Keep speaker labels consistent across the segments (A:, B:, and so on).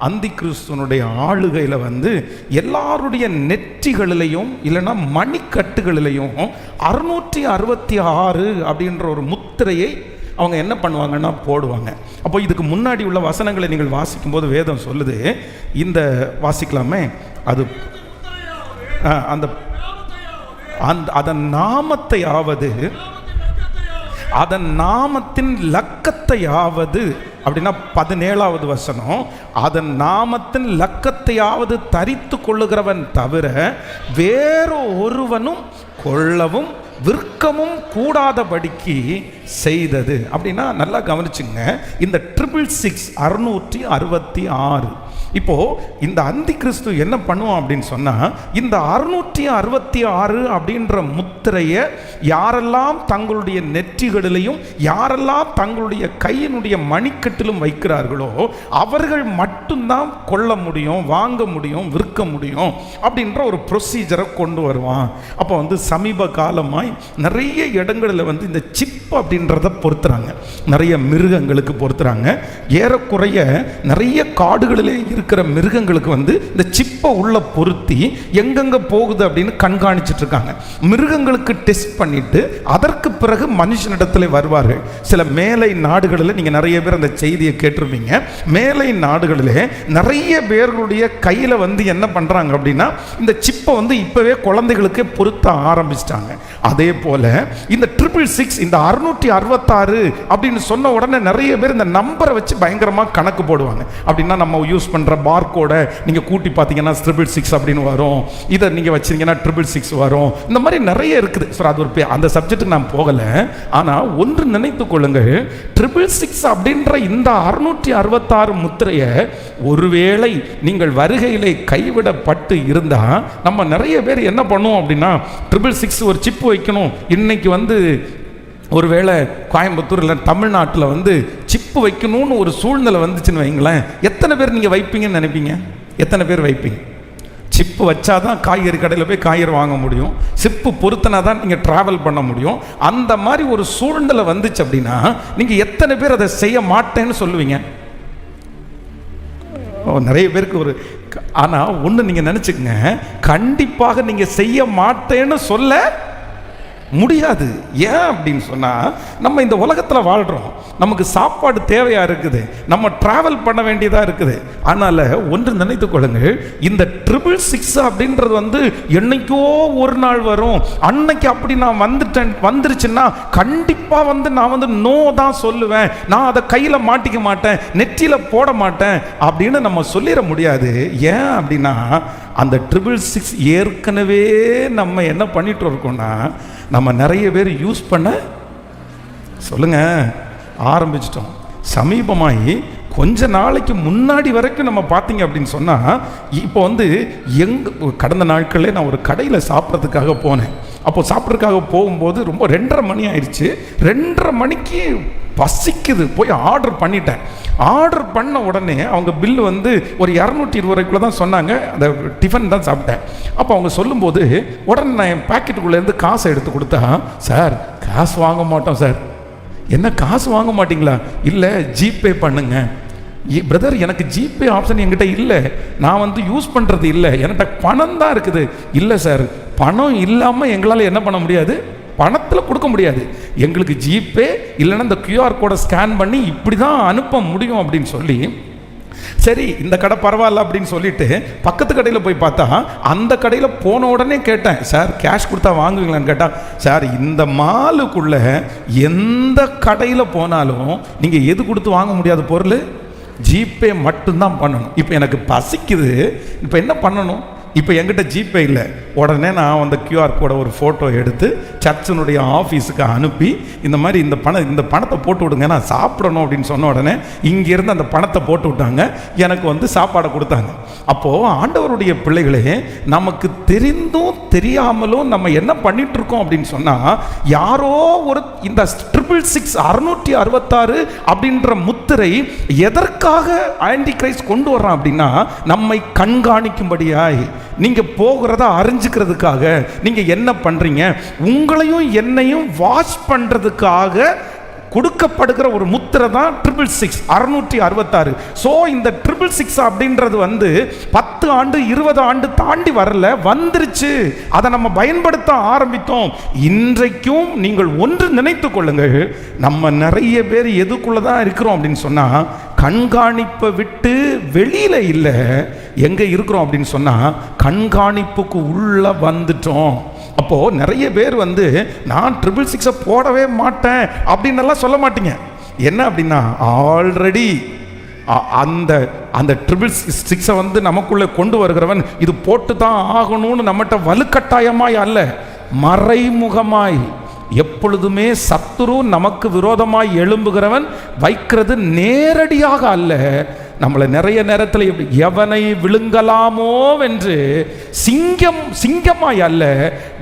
A: அந்தி கிறிஸ்துவனுடைய ஆளுகையில் எல்லாருடைய நெற்றிகளிலையும் இல்லைன்னா மணிக்கட்டுகளிலையும் 666 அப்படின்ற ஒரு முத்திரையை அவங்க என்ன பண்ணுவாங்கன்னா போடுவாங்க. அப்போ இதுக்கு முன்னாடி உள்ள வசனங்களை நீங்கள் வாசிக்கும்போது வேதம் சொல்லுது, இந்த வாசிக்கலாமே, அது அந்த அதன் நாமத்தையாவது அதன் நாமத்தின் லக்கத்தையாவது அப்படின்னா 17வது வசனம், அதன் நாமத்தின் லக்கத்தையாவது தரித்து கொள்ளுகிறவன் தவிர வேறு ஒருவனும் கொள்ளவும் விற்கவும் கூடாதபடிக்கு செய்தது. அப்படின்னா நல்லா கவனிச்சுங்க, இந்த 666 இப்போ இந்த அந்தி கிறிஸ்து என்ன பண்ணுவோம் அப்படின்னு சொன்னா, இந்த 666 அப்படின்ற முத்திரையை யாரெல்லாம் தங்களுடைய நெற்றிகளிலையும் யாரெல்லாம் தங்களுடைய கையினுடைய மணிக்கட்டிலும் வைக்கிறார்களோ அவர்கள் மட்டும்தான் கொள்ள முடியும், வாங்க முடியும், விற்க முடியும் அப்படின்ற ஒரு ப்ரொசீஜரை கொண்டு வருவான். அப்போ சமீப காலமாய் நிறைய இடங்களில் இந்த சிப் அப்படின்றத பொறுத்துறாங்க, நிறைய மிருகங்களுக்கு பொறுத்துறாங்க. ஏறக்குறைய நிறைய காடுகளிலே இருக்கிற மிருகங்களுக்கு இந்த சிப்பை உள்ள பொருத்தி எங்கெங்க போகுது அப்படின்னு கண்காணிச்சுட்டு இருக்காங்க. மிருகங்களுக்கு டெஸ்ட் பண்ணிட்டு அதற்கு பிறகு மனுஷனிடத்தில் வருவார்கள். சில மேலை நாடுகளில் நீங்க நிறைய பேர் அந்த செய்தியை கேட்டிருப்பீங்க. மேலை நாடுகளிலே நிறைய பேர்களுடைய கையில என்ன பண்றாங்க அப்படின்னா இந்த சிப்பை இப்பவே குழந்தைகளுக்கு பொருத்த ஆரம்பிச்சிட்டாங்க. அதே போல இந்த 666 இந்த 666 அப்படின்னு சொன்ன உடனே நிறைய பேர் இந்த நம்பரை வச்சு பயங்கரமா கணக்கு போடுவாங்க. அப்படின்னா நம்ம யூஸ் பண்ற பார்கோட நீங்க கூட்டி பார்த்தீங்கன்னா 666 அப்படின்னு வரும், இதை நீங்க வச்சீங்கன்னா 666 வரும். இந்த மாதிரி நிறைய இருக்குது. அது ஒரு அந்த சப்ஜெக்ட்டுக்கு நான் போகல. ஆனா ஒன்று நினைத்துக் கொள்ளுங்கள், 666 அப்படின்ற இந்த 666 முத்திரையை ஒருவேளை நீங்கள் வருகையிலே கைவிடப்பட்டு இருந்தா நம்ம நிறைய பேர் என்ன பண்ணுவோம் அப்படின்னா 666 ஒரு சிப்பு வைக்கணும். இன்னைக்கு ஒருவேளை கோயம்புத்தூர் இல்லை தமிழ்நாட்டில் சிப்பு வைக்கணும்னு ஒரு சூழ்நிலை வந்துச்சுன்னு வைங்களேன், எத்தனை பேர் நீங்கள் வைப்பீங்கன்னு நினைப்பீங்க? எத்தனை பேர் வைப்பீங்க? சிப்பு வச்சாதான் காய்கறி கடையில் போய் காய்கறி வாங்க முடியும், சிப்பு பொருத்தினா தான் நீங்கள் ட்ராவல் பண்ண முடியும். அந்த மாதிரி ஒரு சூழ்நிலை வந்துச்சு அப்படின்னா நீங்கள் எத்தனை பேர் அதை செய்ய மாட்டேன்னு சொல்லுவீங்க? நிறைய பேருக்கு ஆனால் ஒன்று நீங்கள் நினச்சிக்கங்க, கண்டிப்பாக நீங்கள் செய்ய மாட்டேன்னு சொல்ல முடியாது. ஏன் அப்படின்னு சொன்னா, நம்ம இந்த உலகத்தில் வாழ்றோம், நமக்கு சாப்பாடு தேவையா இருக்குது, நம்ம டிராவல் பண்ண வேண்டியதா இருக்குது. அதனால ஒன்று நினைத்துக் கொள்ளுங்கள், இந்த 666 அப்படின்றது என்னைக்கோ ஒரு நாள் வரும். அன்னைக்கு அப்படி நான் வந்துருச்சுன்னா கண்டிப்பா நான் நோ தான் சொல்லுவேன், நான் அதை கையில மாட்டிக்க மாட்டேன், நெற்றியில போட மாட்டேன் அப்படின்னு நம்ம சொல்லிட முடியாது. ஏன் அப்படின்னா அந்த 666 ஏற்கனவே நம்ம என்ன பண்ணிட்டு இருக்கோம்னா, நம்ம நிறைய பேர் யூஸ் பண்ண சொல்லுங்க ஆரம்பிச்சிட்டோம். சமீபமாகி கொஞ்ச நாளைக்கு முன்னாடி வரைக்கும் நம்ம பார்த்தீங்க அப்படின்னு சொன்னால், இப்போ கடந்த நாட்களே நான் ஒரு கடையில் சாப்பிட்றதுக்காக போனேன். அப்போ சாப்பிட்றதுக்காக போகும்போது ரொம்ப 2:30 மணி ஆயிடுச்சு. 2:30 மணிக்கு பசிக்குது, போய் ஆர்டர் பண்ணிட்டேன். ஆர்டர் பண்ண உடனே அவங்க பில்லு ஒரு 220 ரூபாய்க்குள்ள தான் சொன்னாங்க. அந்த டிஃபன் தான் சாப்பிட்டேன். அப்போ அவங்க சொல்லும்போது உடனே நான் என் பாக்கெட்டுக்குள்ளேருந்து காசை எடுத்து கொடுத்தா, சார் காசு வாங்க மாட்டோம் சார். என்ன காசு வாங்க மாட்டிங்களா? இல்லை ஜிபே பண்ணுங்க. பிரதர் எனக்கு ஜிபே ஆப்ஷன் என்கிட்ட இல்லை, நான் யூஸ் பண்ணுறது இல்லை, என்கிட்ட பணம் தான் இருக்குது. இல்லை சார், பணம் இல்லாமல் எங்களால் என்ன பண்ண முடியாது, பணத்தில் கொடுக்க முடியாது, எங்களுக்கு ஜிபே இல்லைன்னா இந்த கியூஆர் கோடை ஸ்கேன் பண்ணி இப்படி தான் அனுப்ப முடியும் அப்படின்னு சொல்லி, சரி இந்த கடை பரவாயில்ல அப்படின்னு சொல்லிட்டு பக்கத்து கடையில் போய் பார்த்தா, அந்த கடையில் போன உடனே கேட்டேன், சார் கேஷ் கொடுத்தா வாங்குவீங்களான்னு கேட்டால், சார் இந்த மாலுக்குள்ள எந்த கடையில் போனாலும் நீங்கள் எது கொடுத்து வாங்க முடியாத பொருள் ஜிபே மட்டும்தான் பண்ணணும். இப்போ எனக்கு பசிக்குது, இப்போ என்ன பண்ணணும்? இப்போ என்கிட்ட ஜிபே இல்லை. உடனே நான் அந்த கியூஆர் கோடை ஒரு ஃபோட்டோ எடுத்து சர்ச்சினுடைய ஆஃபீஸுக்கு அனுப்பி, இந்த மாதிரி இந்த பணத்தை போட்டு விடுங்க, நான் சாப்பிடணும் அப்படின்னு சொன்ன உடனே இங்கேருந்து அந்த பணத்தை போட்டு விட்டாங்க, எனக்கு சாப்பாடை கொடுத்தாங்க. அப்போது ஆண்டவருடைய பிள்ளைகளே, நமக்கு தெரிந்தும் தெரியாமலும் நம்ம என்ன பண்ணிட்டு இருக்கோம் அப்படின்னு சொன்னால், யாரோ ஒரு இந்த 666 அப்படின்ற முத்திரை எதற்காக ஆன்டி கிரைஸ்ட் கொண்டு வர்றான் அப்படின்னா, நம்மை கண்காணிக்கும்படியாய், நீங்க போகிறத அறிஞ்சுக்கிறதுக்காக, நீங்க என்ன பண்றீங்க, உங்களையும் என்னையும் வாட்ச் பண்றதுக்காக கொடுக்கப்படுகிற ஒரு முத்திரை தான் 666 666. ஸோ இந்த 666 அப்படின்றது வந்து 10 ஆண்டு 20 ஆண்டு தாண்டி வரல, வந்துருச்சு. அதை நம்ம பயன்படுத்த ஆரம்பித்தோம். இன்றைக்கும் நீங்கள் ஒன்று நினைத்துக் கொள்ளுங்கள், நம்ம நிறைய பேர் எதுக்குள்ளதான் இருக்கிறோம் அப்படின்னு சொன்னா, கண்காணிப்பை விட்டு வெளியில இல்லை, எங்க இருக்கிறோம் அப்படின்னு சொன்னா கண்காணிப்புக்கு உள்ள வந்துட்டோம். அப்போ நிறைய பேர் வந்து நான் 666 போடவே மாட்டேன் அப்படின்னு எல்லாம் சொல்ல மாட்டீங்க. என்ன அப்படின்னா ஆல்ரெடி அந்த 666 வந்து நமக்குள்ள கொண்டு வருகிறவன் இது போட்டு தான் ஆகணும்னு நம்மகிட்ட வலுக்கட்டாயமாய் அல்ல, மறைமுகமாய் எப்பொழுதுமே சத்துரு நமக்கு விரோதமாய் எழும்புகிறவன் வைக்கிறது நேரடியாக அல்ல, நம்மளை நிறைய நேரத்தில் எவனை விழுங்கலாமோ என்று சிங்கமாய் அல்ல,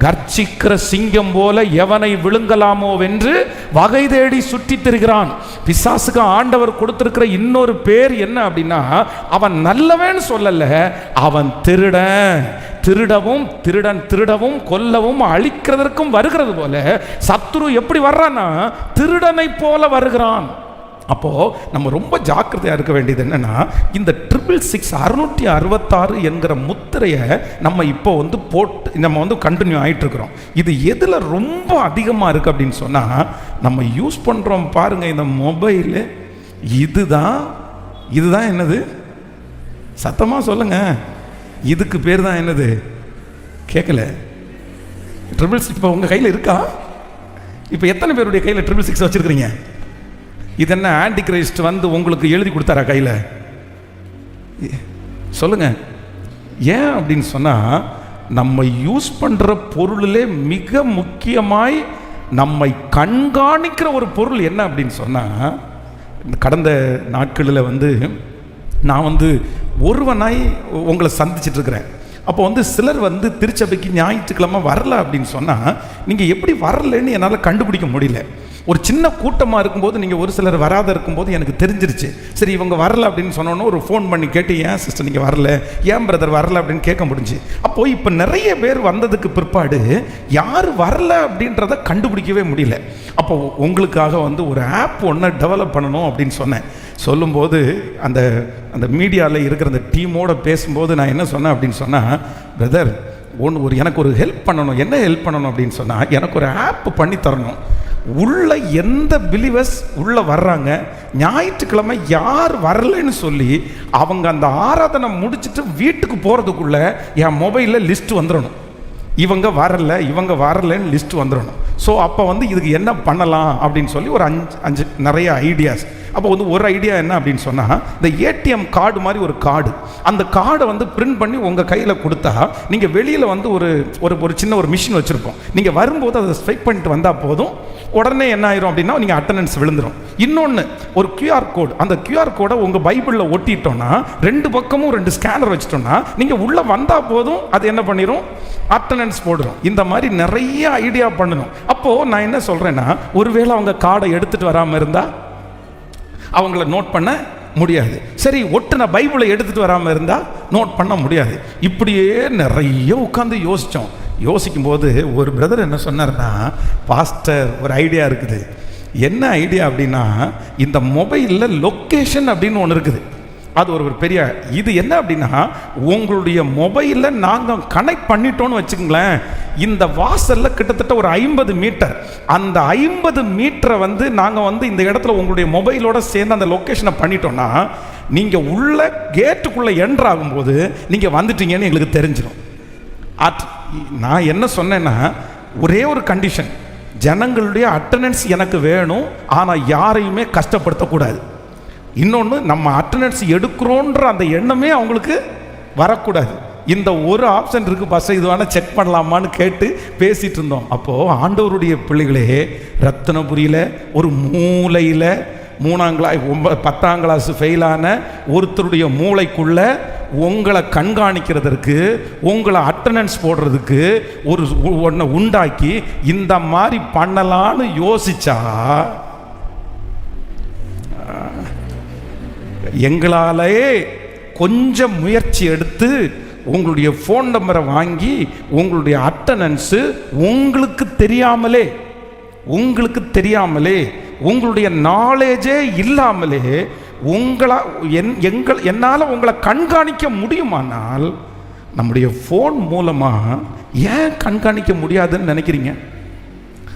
A: கர்ச்சிக்கிற சிங்கம் போல எவனை விழுங்கலாமோ என்று வகை தேடி சுற்றி திரிகிறான். பிசாசுக்கு ஆண்டவர் கொடுத்திருக்கிற இன்னொரு பேர் என்ன அப்படின்னா, அவன் நல்லவன் சொல்லல, அவன் திருடவும் கொல்லவும் அழிக்கிறதற்கும் வருகிறது போல சத்துரு எப்படி வர்றான்னா திருடனை போல வருகிறான். அப்போ நம்ம ரொம்ப ஜாக்கிரதையா இருக்க வேண்டியது என்னன்னா, இந்த 666 666 என்கிற முத்திரையை நம்ம இப்போ வந்து போட்டு நம்ம வந்து கண்டினியூ ஆயிட்டு இருக்கிறோம். இது எதுல ரொம்ப அதிகமா இருக்கு அப்படின்னு சொன்னா, நம்ம யூஸ் பண்றோம் பாருங்க இந்த மொபைல், இதுதான் என்னது, சத்தமா சொல்லுங்க, இதுக்கு பேர் தான் என்னது, கேட்கல. 666 இப்போ உங்க கையில் இருக்கா? இப்போ எத்தனை பேருடைய கையில் 666 வச்சிருக்கிறீங்க? இது என்ன ஆன்டி கிரைஸ்ட் வந்து உங்களுக்கு எழுதி கொடுத்தாரா கையில்? சொல்லுங்க. ஏன் அப்படின்னு சொன்னா, நம்ம யூஸ் பண்ற பொருளிலே மிக முக்கியமாய் நம்மை கண்காணிக்கிற ஒரு பொருள் என்ன அப்படின்னு சொன்னா, கடந்த நாட்களில் வந்து நான் வந்து ஒருவனாய் உங்களை சந்திச்சுட்டு இருக்கிறேன். அப்போ வந்து சிலர் வந்து திருச்சபைக்கு ஞாயிற்றுக்கிழமை வரல அப்படின்னு சொன்னால், நீங்கள் எப்படி வரலன்னு என்னால் கண்டுபிடிக்க முடியல. ஒரு சின்ன கூட்டமாக இருக்கும்போது நீங்கள் ஒரு சிலர் வராத இருக்கும்போது எனக்கு தெரிஞ்சிருச்சு. சரி இவங்க வரல அப்படின்னு சொன்னோன்னு ஒரு ஃபோன் பண்ணி கேட்டு, ஏன் சிஸ்டர் நீங்கள் வரல, ஏன் பிரதர் வரல அப்படின்னு கேட்க முடிஞ்சு. அப்போது இப்போ நிறைய பேர் வந்ததுக்கு பிற்பாடு யார் வரல அப்படின்றத கண்டுபிடிக்கவே முடியல. அப்போ உங்களுக்காக வந்து ஒரு ஆப் ஒன்று டெவலப் பண்ணணும் அப்படின்னு சொன்னேன். சொல்லும்போது அந்த மீடியாவில் இருக்கிற அந்த டீமோடு பேசும்போது நான் என்ன சொன்னேன் அப்படின்னு சொன்னால், பிரதர் எனக்கு ஒரு ஹெல்ப் பண்ணணும். என்ன ஹெல்ப் பண்ணணும் அப்படின்னு சொன்னால், எனக்கு ஒரு ஆப் பண்ணி தரணும். உள்ள எந்த பிலீவர்ஸ் உள்ள வர்றாங்க, ஞாயிற்றுக்கிழமை யார் வரலன்னு சொல்லி அவங்க அந்த ஆராதனை முடிச்சுட்டு வீட்டுக்கு போகிறதுக்குள்ள என் மொபைலில் லிஸ்ட் வந்துடணும். இவங்க வரலன்னு லிஸ்ட் வந்துடணும். ஸோ அப்போ வந்து இதுக்கு என்ன பண்ணலாம் அப்படின்னு சொல்லி ஒரு 5 நிறைய ஐடியாஸ். அப்போ வந்து ஒரு ஐடியா என்ன அப்படின்னு சொன்னால், இந்த ஏடிஎம் கார்டு மாதிரி ஒரு கார்டு, அந்த கார்டை வந்து பிரிண்ட் பண்ணி உங்கள் கையில் கொடுத்தா, நீங்கள் வெளியில் வந்து ஒரு சின்ன ஒரு மிஷின் வச்சுருப்போம். நீங்கள் வரும்போது அதை ஸ்வைப் பண்ணிட்டு வந்தால் போதும், உடனே என்ன ஆயிரும் அப்படின்னா நீங்கள் அட்டண்டன்ஸ் விழுந்துடும். இன்னொன்று ஒரு QR கோடு, அந்த QR கோடை உங்கள் பைபிளில் ஒட்டிட்டோன்னா, 2 பக்கமும் 2 ஸ்கேனர் வச்சுட்டோன்னா, நீங்கள் உள்ளே வந்தால் போதும், அது என்ன பண்ணிடும், அட்டண்டன்ஸ் போடுறோம். இந்த மாதிரி நிறைய ஐடியா பண்ணணும். அப்போது நான் என்ன சொல்கிறேன்னா, ஒருவேளை அவங்க கார்டை எடுத்துகிட்டு வராமல் இருந்தால் அவங்கள நோட் பண்ண முடியாது. சரி ஒட்டுன பைபிளை எடுத்துகிட்டு வராமல் இருந்தால் நோட் பண்ண முடியாது. இப்படியே நிறைய உட்காந்து யோசிக்கும் போது ஒரு பிரதர் என்ன சொன்னார்னா, பாஸ்டர் ஒரு ஐடியா இருக்குது. என்ன ஐடியா அப்படின்னா, இந்த மொபைலில் லொக்கேஷன் அப்படின்னு ஒன்று இருக்குது. அது ஒரு பெரிய இது என்ன அப்படின்னா, உங்களுடைய மொபைலில் நாங்கள் கனெக்ட் பண்ணிட்டோன்னு வச்சுக்கோங்களேன், இந்த வாசலில் கிட்டத்தட்ட ஒரு 50 மீட்டர், அந்த 50 மீட்டரை வந்து நாங்கள் வந்து இந்த இடத்துல உங்களுடைய மொபைலோட சேர்ந்து அந்த லொக்கேஷனை பண்ணிட்டோன்னா, நீங்கள் உள்ள கேட்டுக்குள்ளே என்ட்ரு ஆகும்போது நீங்கள் வந்துட்டீங்கன்னு எங்களுக்கு தெரிஞ்சிடும். நான் என்ன சொன்னேன்னா, ஒரே ஒரு கண்டிஷன், ஜனங்களுடைய அட்டண்டன்ஸ் எனக்கு வேணும், ஆனால் யாரையுமே கஷ்டப்படுத்தக்கூடாது. இன்னொன்று, நம்ம அட்டண்டன்ஸ் எடுக்கிறோன்ற அந்த எண்ணமே அவங்களுக்கு வரக்கூடாது. இந்த ஒரு ஆப்ஷன் இருக்குது பாஸ்டர், இது வேணால் செக் பண்ணலாமான்னு கேட்டு பேசிகிட்டு இருந்தோம். அப்போது ஆண்டவருடைய பிள்ளைகளே, ரத்தினபுரியில் ஒரு மூலையில் 10ஆம் கிளாஸ் ஃபெயிலான ஒருத்தருடைய மூளைக்குள்ள உங்களை கண்காணிக்கிறதுக்கு, உங்களை அட்டண்டன்ஸ் போடுறதுக்கு ஒரு ஒன்றை உண்டாக்கி இந்த மாதிரி பண்ணலான்னு யோசிச்சா, எங்களாலே கொஞ்சம் முயற்சி எடுத்து உங்களுடைய ஃபோன் நம்பரை வாங்கி உங்களுடைய அட்டண்டன்ஸு உங்களுக்கு தெரியாமலே உங்களுடைய நாலேஜே இல்லாமலே என்னால் உங்களை கண்காணிக்க முடியுமானால் நம்முடைய ஃபோன் மூலமாக ஏன் கண்காணிக்க முடியாதுன்னு நினைக்கிறீங்க?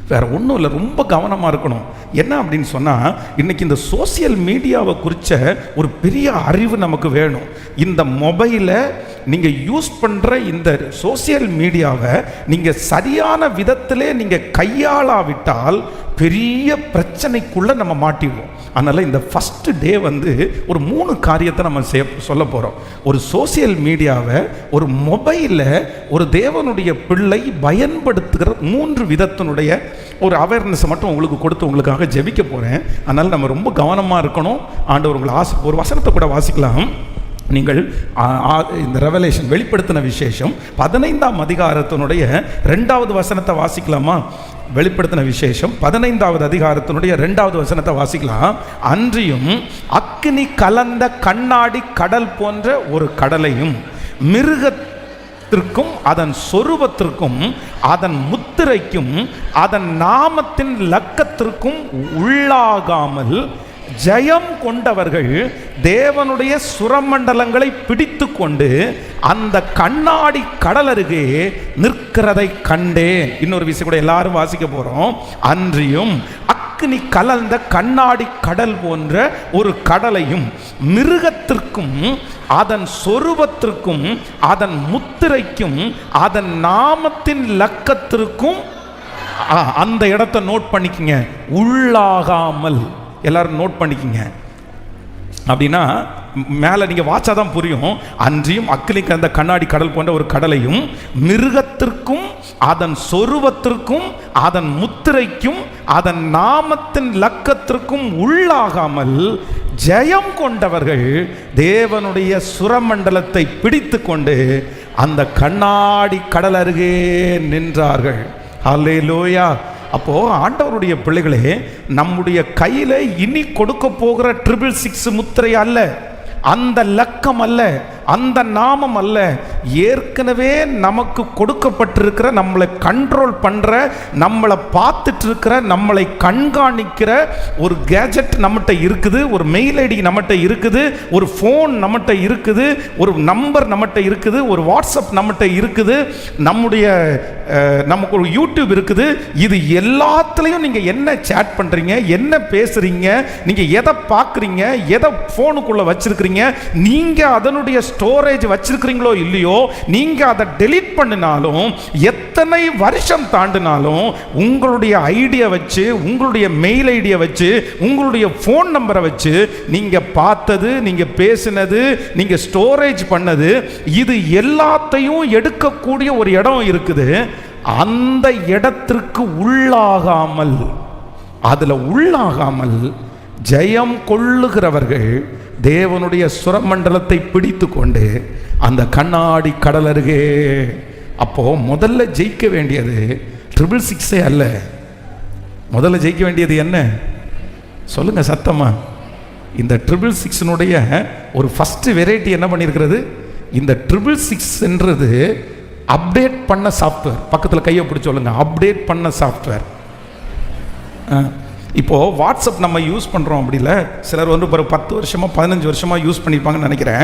A: வேறு ஒன்றும் இல்லை, ரொம்ப கவனமாக இருக்கணும். என்ன அப்படின்னு சொன்னால், இன்றைக்கி இந்த சோசியல் மீடியாவை குறித்த ஒரு பெரிய அறிவு நமக்கு வேணும். இந்த மொபைலை நீங்கள் யூஸ் பண்ணுற இந்த சோசியல் மீடியாவை நீங்கள் சரியான விதத்திலே நீங்கள் கையாளாவிட்டால் பெரிய பிரச்சனைக்குள்ளே நம்ம மாட்டிடுவோம். அதனால் இந்த ஃபஸ்ட்டு டே ஒரு 3 காரியத்தை நம்ம சொல்ல போகிறோம். ஒரு சோசியல் மீடியாவை, ஒரு மொபைலை ஒரு தேவனுடைய பிள்ளை பயன்படுத்துகிற 3 விதத்தினுடைய ஒரு அவேர்னஸை மட்டும் உங்களுக்கு கொடுத்து உங்களுக்காக ஜெபிக்க போகிறேன். அதனால் நம்ம ரொம்ப கவனமாக இருக்கணும். ஆண்டவர் உங்களை ஒரு வசனத்தை கூட வாசிக்கலாம். நீங்கள் இந்த ரெவலேஷன் வெளிப்படுத்தின விசேஷம் 15ஆம் அதிகாரத்தினுடைய 2வது வசனத்தை வாசிக்கலாமா? வெளிப்படுத்தின விசேஷம் 15வது அதிகாரத்தினுடைய 2வது வசனத்தை வாசிக்கலாம். அன்றியும் அக்கினி கலந்த கண்ணாடி கடல் போன்ற ஒரு கடலையும் மிருகத்திற்கும் அதன் சொரூபத்திற்கும் அதன் முத்திரைக்கும் அதன் நாமத்தின் லக்கத்திற்கும் உள்ளாகாமல் ஜெயம் கொண்டவர்கள் தேவனுடைய சுரமண்டலங்களை பிடித்து கொண்டு அந்த கண்ணாடி கடல் அருகே நிற்கிறதை கண்டேன். இன்னொரு விஷயம் கூட எல்லாரும் வாசிக்க போறோம். அன்றியும் அக்கினி கலந்த கண்ணாடி கடல் போன்ற ஒரு கடலையும் மிருகத்திற்கும் அதன் சொரூபத்திற்கும் அதன் முத்திரைக்கும் அதன் நாமத்தின் லக்கத்திற்கும், அந்த இடத்தை நோட் பண்ணிக்கங்க, உள்ளாகாமல். எல்லாரும் நோட் பண்ணிக்கிங்க. அப்படின்னா மேலே நீங்கள் வாச்சாதான் புரியும். அன்றியும் அக்கினிக்கு அந்த கண்ணாடி கடல் போன்ற ஒரு கடலையும் மிருகத்திற்கும் அதன் சொரூபத்திற்கும் அதன் முத்திரைக்கும் அதன் நாமத்தின் லக்கத்திற்கும் உள்ளாகாமல் ஜெயம் கொண்டவர்கள் தேவனுடைய சுரமண்டலத்தை பிடித்து கொண்டு அந்த கண்ணாடி கடல் அருகே நின்றார்கள். அல்லேலூயா. அப்போது ஆண்டவருடைய பிள்ளைகளே, நம்முடைய கையில் இனி கொடுக்க போகிற 666 முத்திரை அல்ல, அந்த லக்கம் அல்ல, அந்த நாமம் அல்ல, ஏற்கனவே நமக்கு கொடுக்கப்பட்டிருக்கிற, நம்மளை கண்ட்ரோல் பண்ணுற, நம்மளை பார்த்துட்டு இருக்கிற, நம்மளை கண்காணிக்கிற ஒரு கேஜெட் நம்மகிட்ட இருக்குது, ஒரு மெயில் ஐடி நம்மகிட்ட இருக்குது, ஒரு ஃபோன் நம்மகிட்ட இருக்குது, ஒரு நம்பர் நம்மகிட்ட இருக்குது, ஒரு வாட்ஸ்அப் நம்மகிட்ட இருக்குது, நமக்கு ஒரு யூடியூப் இருக்குது. இது எல்லாத்துலேயும் நீங்கள் என்ன சேட் பண்ணுறீங்க, என்ன பேசுகிறீங்க, நீங்கள் எதை பார்க்குறீங்க, எதை ஃபோனுக்குள்ளே வச்சுருக்கிறீங்க, நீங்கள் அதனுடைய ஸ்டோரேஜ் வச்சிருக்கிறீங்களோ இல்லையோ, நீங்க அதை டெலீட் பண்ணினாலும், எத்தனை வருஷம் தாண்டினாலும் உங்களுடைய ஐடியா வச்சு, உங்களுடைய மெயில் ஐடியா வச்சு, உங்களுடைய ஃபோன் நம்பரை வச்சு நீங்க பார்த்தது, நீங்க பேசினது, நீங்க ஸ்டோரேஜ் பண்ணது, இது எல்லாத்தையும் எடுக்கக்கூடிய ஒரு இடம் இருக்குது. அந்த இடத்திற்கு உள்ளாகாமல், அதுல உள்ளாகாமல் ஜெயம் கொள்ளுகிறவர்கள் தேவனுடைய சுரமண்டலத்தை பிடித்து கொண்டு அந்த கண்ணாடி கடல் அருகே. அப்போ முதல்ல ஜெயிக்க வேண்டியது 666 அல்ல. முதல்ல ஜெயிக்க வேண்டியது என்ன சொல்லுங்க சத்தமா? இந்த 666னுடைய ஒரு ஃபர்ஸ்ட் வெரைட்டி என்ன பண்ணியிருக்கிறது? இந்த 666ன்றது அப்டேட் பண்ண சாஃப்ட்வேர். பக்கத்தில் கையை பிடிச்சி சொல்லுங்க, அப்டேட் பண்ண சாஃப்ட்வேர். இப்போது வாட்ஸ்அப் நம்ம யூஸ் பண்ணுறோம், அப்படி இல்லை, சிலர் ஒரு 10 வருஷமாக 15 வருஷமாக யூஸ் பண்ணியிருப்பாங்கன்னு நினைக்கிறேன்.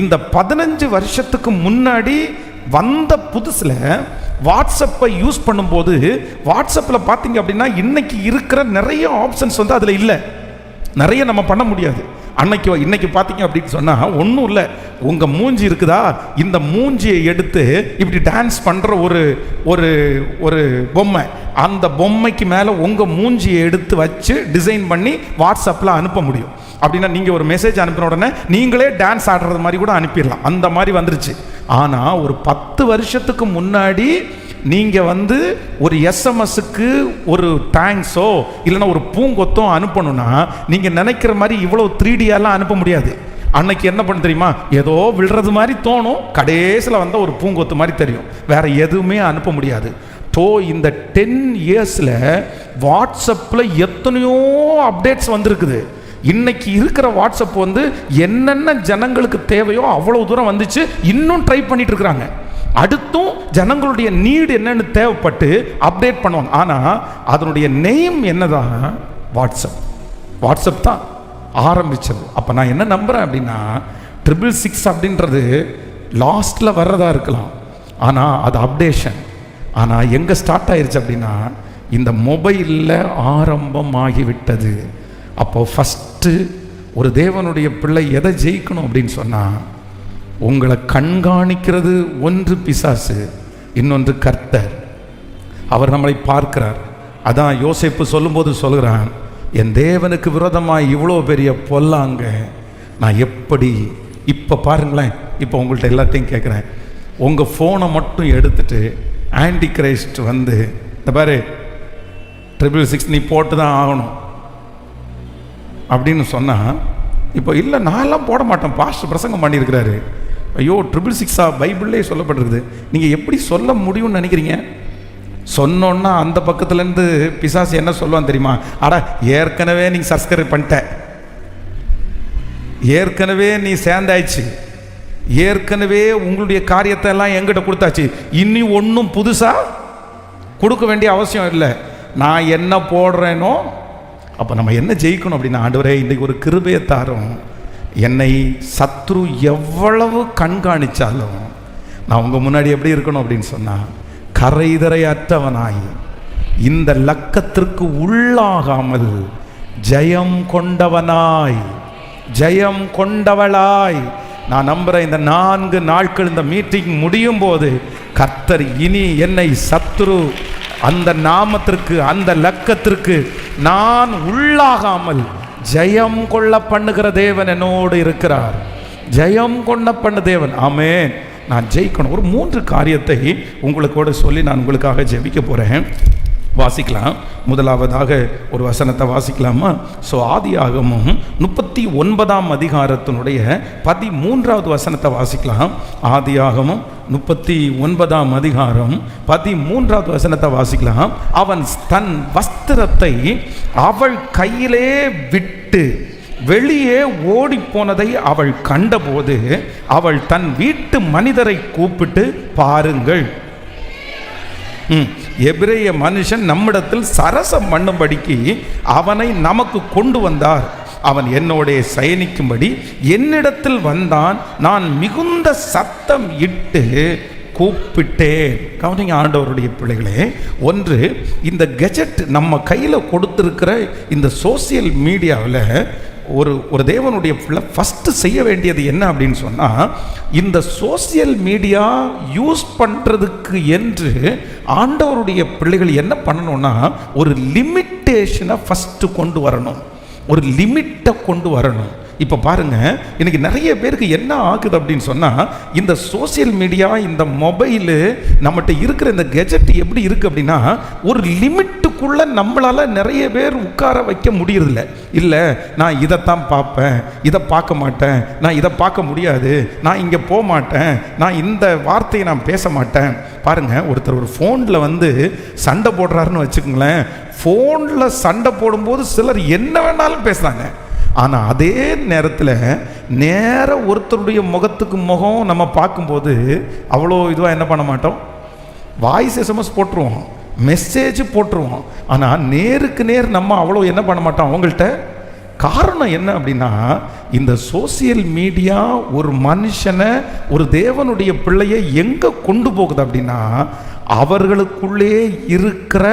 A: இந்த 15 வருஷத்துக்கு முன்னாடி வந்த புதுசில் வாட்ஸ்அப்பை யூஸ் பண்ணும்போது, வாட்ஸ்அப்பில் பார்த்தீங்க அப்படின்னா இன்னைக்கு இருக்கிற நிறைய ஆப்ஷன்ஸ் அதில் இல்லை, நிறைய நம்ம பண்ண முடியாது. இன்னைக்கு பார்த்தீங்க அப்படின்னு சொன்னால் ஒன்றும் இல்லை, உங்கள் மூஞ்சி இருக்குதா, இந்த மூஞ்சியை எடுத்து இப்படி டான்ஸ் பண்ணுற ஒரு பொம்மை, அந்த பொம்மைக்கு மேலே உங்கள் மூஞ்சியை எடுத்து வச்சு டிசைன் பண்ணி வாட்ஸ்அப்பில் அனுப்ப முடியும். அப்படின்னா நீங்கள் ஒரு மெசேஜ் அனுப்பின உடனே நீங்களே டான்ஸ் ஆடுறது மாதிரி கூட அனுப்பிடலாம், அந்த மாதிரி வந்துருச்சு. ஆனால் ஒரு 10 வருஷத்துக்கு முன்னாடி நீங்கள் ஒரு எஸ்எம்எஸ்க்கு ஒரு தேங்க்ஸோ இல்லைன்னா ஒரு பூங்கொத்தோ அனுப்பணும்னா நீங்கள் நினைக்கிற மாதிரி இவ்வளோ 3Dயெல்லாம் அனுப்ப முடியாது. அன்னைக்கு என்ன பண்ண தெரியுமா, ஏதோ விழுறது மாதிரி தோணும், கடைசியில் வந்தால் ஒரு பூங்கொத்து மாதிரி தெரியும், வேற எதுவுமே அனுப்ப முடியாது. இந்த 10 இயர்ஸில் வாட்ஸ்அப்பில் எத்தனையோ அப்டேட்ஸ் வந்திருக்குது. இன்னைக்கு இருக்கிற வாட்ஸ்அப் என்னென்ன ஜனங்களுக்கு தேவையோ அவ்வளோ தூரம் வந்துச்சு, இன்னும் ட்ரை பண்ணிட்டு இருக்கிறாங்க. அடுத்தும் ஜனங்களுடைய நீடு என்னன்னு தேவைப்பட்டு அப்டேட் பண்ணுவாங்க. ஆனால் அதனுடைய நேம் என்னதான் வாட்ஸ்அப் தான் ஆரம்பிச்சது. அப்போ நான் என்ன நம்புகிறேன் அப்படின்னா 666 அப்படின்றது லாஸ்ட்டில் வர்றதா இருக்கலாம், ஆனால் அது அப்டேஷன். ஆனால் எங்கே ஸ்டார்ட் ஆயிடுச்சு அப்படின்னா இந்த மொபைலில் ஆரம்பமாகிவிட்டது. அப்போ ஃபஸ்ட்டு ஒரு தேவனுடைய பிள்ளை எதை ஜெயிக்கணும் அப்படின்னு சொன்னால், உங்களை கண்காணிக்கிறது ஒன்று பிசாசு, இன்னொன்று கர்த்தர். அவர் நம்மளை பார்க்கிறார். அதான் யோசேப்பு சொல்லும்போது சொல்கிறான், என் தேவனுக்கு விரோதமாக இவ்வளோ பெரிய பொல்லாங்க நான் எப்படி. இப்போ பாருங்களேன், இப்போ உங்கள்கிட்ட எல்லாத்தையும் கேட்குறேன், உங்கள் ஃபோனை மட்டும் எடுத்துட்டு ஆன்டி கிரைஸ்ட் வந்து இந்த பாரு 666 நீ போட்டு தான் ஆகணும் அப்படின்னு சொன்னால், இப்போ இல்லை நான்லாம் போட மாட்டேன், பாஸ்டர் பிரசங்கம் பண்ணியிருக்கிறாரு. ஐயோ 666 பைபிள்லே சொல்லப்பட்டிருக்குது, நீங்கள் எப்படி சொல்ல முடியும்னு நினைக்கிறீங்க? சொன்னோன்னா அந்த பக்கத்துலேருந்து பிசாசு என்ன சொல்லுவான் தெரியுமா? ஏற்கனவே நீ சப்ஸ்கிரைப் பண்ணிட்ட, ஏற்கனவே நீ சேர்ந்தாயிடுச்சு, ஏற்கனவே உங்களுடைய காரியத்தை எல்லாம் எங்கிட்ட கொடுத்தாச்சு, இனி ஒன்றும் புதுசாக கொடுக்க வேண்டிய அவசியம் இல்லை, நான் என்ன போடுறேனோ. அப்போ நம்ம என்ன ஜெயிக்கணும் அப்படின்னா, ஆண்டவரே இன்றைக்கு ஒரு கிருபையை தாரும், என்னை சத்ரு எவ்வளவு கண்காணித்தாலும் நான் உங்கள் முன்னாடி எப்படி இருக்கணும் அப்படின்னு சொன்னால், கரைதரையற்றவனாய் இந்த லக்கத்திற்கு உள்ளாகாமல் ஜெயம் கொண்டவனாய், ஜெயம் கொண்டவளாய் நான் நம்புகிறேன். இந்த 4 நாட்கள் இந்த மீட்டிங் முடியும் போது கர்த்தர் இனி என்னை சத்ரு அந்த நாமத்திற்கு அந்த லக்கத்திற்கு நான் உள்ளாகாமல் ஜெயம் கொள்ள பண்ணுகிற தேவன் என்னோடு இருக்கிறார். ஜெயம் கொள்ள பண்ண தேவன். ஆமென். நான் ஜெயிக்கணும். ஒரு 3 காரியத்தை உங்களுக்கூட சொல்லி நான் உங்களுக்காக ஜெபிக்க போகிறேன். வாசிக்கலாம். முதலாவதாக ஒரு வசனத்தை வாசிக்கலாமா? ஸோ ஆதியாகமம் 39ஆம் அதிகாரத்தினுடைய 13வது வசனத்தை வாசிக்கலாம். ஆதியாகமம் 39ஆம் அதிகாரம் 13வது வசனத்தை வாசிக்கலாம். அவன் தன் வஸ்திரத்தை அவள் கையிலே விட்டு வெளியே ஓடி போனதை அவள் கண்டபோது அவள் தன் வீட்டு மனிதரை கூப்பிட்டு, பாருங்கள், எபிரேய மனுஷன் நம்மிடத்தில் சரசம் பண்ணும்படிக்கு அவனை நமக்கு கொண்டு வந்தார், அவன் என்னோட சயனிக்கும்படி என்னிடத்தில் வந்தான், நான் மிகுந்த சத்தம் இட்டு கூப்பிட்டேன். கவனிங்க ஆண்டவருடைய பிள்ளைகளே, ஒன்று இந்த கெஜெட் நம்ம கையில் கொடுத்துருக்கிற இந்த சோசியல் மீடியாவில் ஒரு தேவனுடைய பிள்ளை ஃபஸ்ட்டு செய்ய வேண்டியது என்ன அப்படின்னு சொன்னால், இந்த சோசியல் மீடியா யூஸ் பண்ணுறதுக்கு என்று ஆண்டவருடைய பிள்ளைகள் என்ன பண்ணணும்னா, ஒரு லிமிட்டேஷனை ஃபஸ்ட்டு கொண்டு வரணும், ஒரு லிமிட்டை கொண்டு வரணும். இப்போ பாருங்கள், இன்றைக்கி நிறைய பேருக்கு என்ன ஆகுது அப்படின்னு சொன்னால், இந்த சோசியல் மீடியா, இந்த மொபைலு, நம்மகிட்ட இருக்கிற இந்த கெஜெட் எப்படி இருக்குது அப்படின்னா, ஒரு லிமிட்டுக்குள்ளே நம்மளால் நிறைய பேர் உட்கார வைக்க முடியறதில்ல. இல்லை நான் இதைத்தான் பார்ப்பேன், இதை பார்க்க மாட்டேன், நான் இதை பார்க்க முடியாது, நான் இங்கே போக மாட்டேன், நான் இந்த வார்த்தையை நான் பேச மாட்டேன். பாருங்கள், ஒருத்தர் ஒரு ஃபோனில் வந்து சண்டை போடுறாருன்னு வச்சுக்கோங்களேன், ஃபோனில் சண்டை போடும்போது சிலர் என்ன வேணாலும் பேசுகிறாங்க. ஆனால் அதே நேரத்தில் நேர ஒருத்தருடைய முகத்துக்கு முகம் நம்ம பார்க்கும்போது அவ்வளோ இதுவாக என்ன பண்ண மாட்டோம், வாய்ஸ் எஸ்எம்எஸ் போட்டுருவோம், மெசேஜ் போட்டுருவோம். ஆனால் நேருக்கு நேர் நம்ம அவ்வளோ என்ன பண்ண மாட்டோம் அவங்கள்ட்ட. காரணம் என்ன அப்படின்னா, இந்த சோசியல் மீடியா ஒரு மனுஷனை, ஒரு தேவனுடைய பிள்ளையை எங்கே கொண்டு போகுது அப்படின்னா, அவர்களுக்குள்ளே இருக்கிற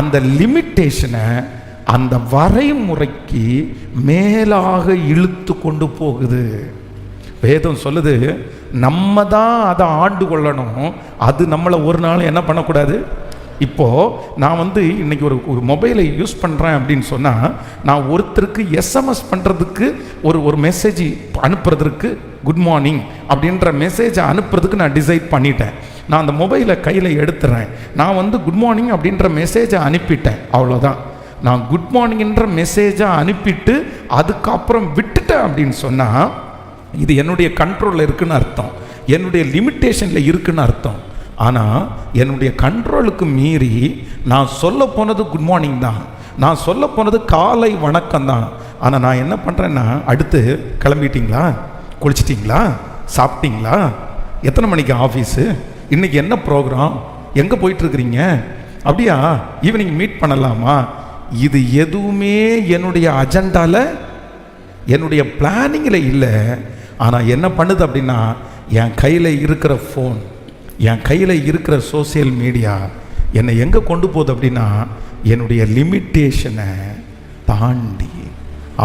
A: அந்த லிமிட்டேஷனை அந்த வரைமுறைக்கு மேலாக இழுத்து கொண்டு போகுது. வேதம் சொல்லுது, நம்ம தான் அதை ஆண்டு கொள்ளணும், அது நம்மளை ஒரு நாள் என்ன பண்ணக்கூடாது. இப்போது நான் வந்து இன்றைக்கி ஒரு மொபைலை யூஸ் பண்ணுறேன் அப்படின்னு சொன்னால், நான் ஒருத்தருக்கு எஸ்எம்எஸ் பண்ணுறதுக்கு ஒரு மெசேஜ் அனுப்புறதுக்கு, குட் மார்னிங் அப்படின்ற மெசேஜை அனுப்புறதுக்கு நான் டிசைட் பண்ணிட்டேன். நான் அந்த மொபைலை கையில் எடுத்துறேன், நான் வந்து குட் மார்னிங் அப்படின்ற மெசேஜை அனுப்பிட்டேன், அவ்வளோதான். நான் குட் மார்னிங்ன்ற மெசேஜை அனுப்பிட்டு அதுக்கப்புறம் விட்டுட்டேன் அப்படின்னு சொன்னால், இது என்னுடைய கண்ட்ரோலில் இருக்குன்னு அர்த்தம், என்னுடைய லிமிட்டேஷனில் இருக்குன்னு அர்த்தம். ஆனால் என்னுடைய கண்ட்ரோலுக்கு மீறி நான் சொல்ல போனது குட் மார்னிங் தான், நான் சொல்ல போனது காலை வணக்கம் தான். ஆனால் நான் என்ன பண்ணுறேன்னா, அடுத்து கிளம்பிட்டீங்களா, குளிச்சிட்டிங்களா, சாப்பிட்டீங்களா, எத்தனை மணிக்கு ஆஃபீஸு, இன்றைக்கி என்ன ப்ரோக்ராம், எங்கே போயிட்டுருக்குறீங்க, அப்படியா ஈவினிங் மீட் பண்ணலாமா, இது எதுவுமே என்னுடைய அஜெண்டால, என்னுடைய பிளானிங்கில் இல்லை. ஆனால் என்ன பண்ணுது அப்படின்னா, என் கையில் இருக்கிற ஃபோன், என் கையில் இருக்கிற சோசியல் மீடியா என்னை எங்கே கொண்டு போகுது அப்படின்னா, என்னுடைய லிமிட்டேஷனை தாண்டி.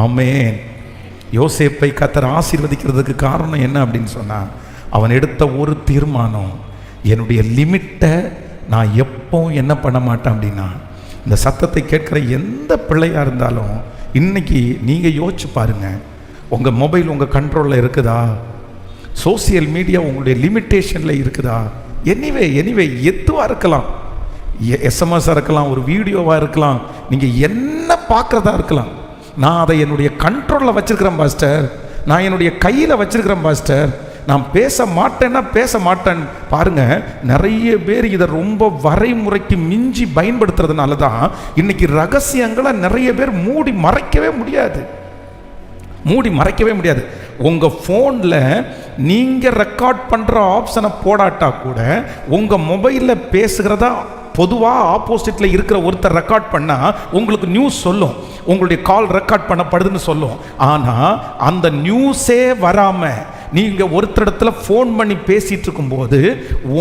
A: ஆமென். யோசேப்பை கர்த்தர் ஆசீர்வதிக்கிறதுக்கு காரணம் என்ன அப்படின்னு சொன்னால், அவன் எடுத்த ஒரு தீர்மானம், என்னுடைய லிமிட்டை நான் எப்போ என்ன பண்ண மாட்டேன் அப்படின்னா. இந்த சத்தத்தை கேட்குற எந்த பிள்ளையாக இருந்தாலும் இன்னைக்கு நீங்கள் யோசிச்சு பாருங்கள், உங்கள் மொபைல் உங்கள் கண்ட்ரோலில் இருக்குதா? சோசியல் மீடியா உங்களுடைய லிமிட்டேஷனில் இருக்குதா? எனிவே எதுவாக இருக்கலாம், எஸ்எம்எஸ்ஸாக இருக்கலாம், ஒரு வீடியோவாக இருக்கலாம், நீங்கள் என்ன பார்க்குறதா இருக்கலாம். நான் அதை என்னுடைய கண்ட்ரோலில் வச்சுருக்கிறேன் பாஸ்டர், நான் என்னுடைய கையில் வச்சுருக்கிறேன் பாஸ்டர், நான் பேச மாட்டேன்னா பேச மாட்டேன். பாருங்கள், நிறைய பேர் இதை ரொம்ப வரைமுறைக்கு மிஞ்சி பயன்படுத்துறதுனால தான் இன்னைக்கு ரகசியங்களை நிறைய பேர் மூடி மறைக்கவே முடியாது. உங்கள் ஃபோனில் நீங்கள் ரெக்கார்ட் பண்ணுற ஆப்ஷனை போடாட்டா கூட உங்கள் மொபைலில் பேசுகிறதா பொதுவாக ஆப்போசிட்டில் இருக்கிற ஒருத்தர் ரெக்கார்ட் பண்ணால் உங்களுக்கு நியூஸ் சொல்லும், உங்களுடைய கால் ரெக்கார்ட் பண்ணப்படுதுன்னு சொல்லும். ஆனால் அந்த நியூஸே வராமல் நீங்கள் ஒருத்தரிடத்துல ஃபோன் பண்ணி பேசிகிட்டு இருக்கும்போது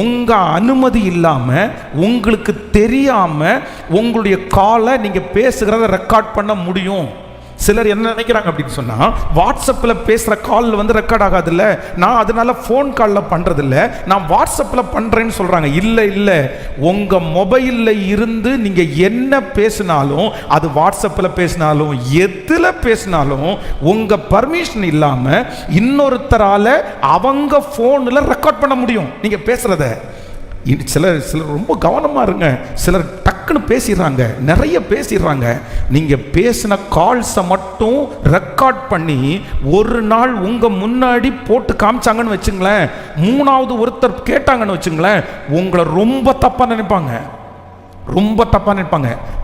A: உங்கள் அனுமதி இல்லாமல், உங்களுக்கு தெரியாமல் உங்களுடைய காலை நீங்கள் பேசுகிறத ரெக்கார்ட் பண்ண முடியும். சிலர் என்ன நினைக்கிறாங்க அப்படின்னு சொன்னால், வாட்ஸ்அப்பில் பேசுகிற காலில் வந்து ரெக்கார்ட் ஆகாதில்ல, நான் அதனால ஃபோன் காலில் பண்ணுறதில்ல, நான் வாட்ஸ்அப்பில் பண்ணுறேன்னு சொல்கிறாங்க. இல்லை, உங்கள் மொபைலில் இருந்து நீங்கள் என்ன பேசினாலும், அது வாட்ஸ்அப்பில் பேசினாலும் எதில் பேசினாலும் உங்கள் பர்மிஷன் இல்லாமல் இன்னொருத்தரால் அவங்க ஃபோனில் ரெக்கார்ட் பண்ண முடியும் நீங்கள் பேசுகிறத. சிலர் ரொம்ப கவனமாக இருங்க. சிலர் டக்குன்னு பேசிடுறாங்க, நிறைய பேசிடுறாங்க. நீங்கள் பேசின கால்ஸை மட்டும் ரெக்கார்ட் பண்ணி ஒரு நாள் உங்கள் முன்னாடி போட்டு காமிச்சாங்கன்னு வச்சுங்களேன், மூணாவது ஒருத்தர் கேட்டாங்கன்னு வச்சுங்களேன், உங்களை ரொம்ப தப்பாக நினைப்பாங்க.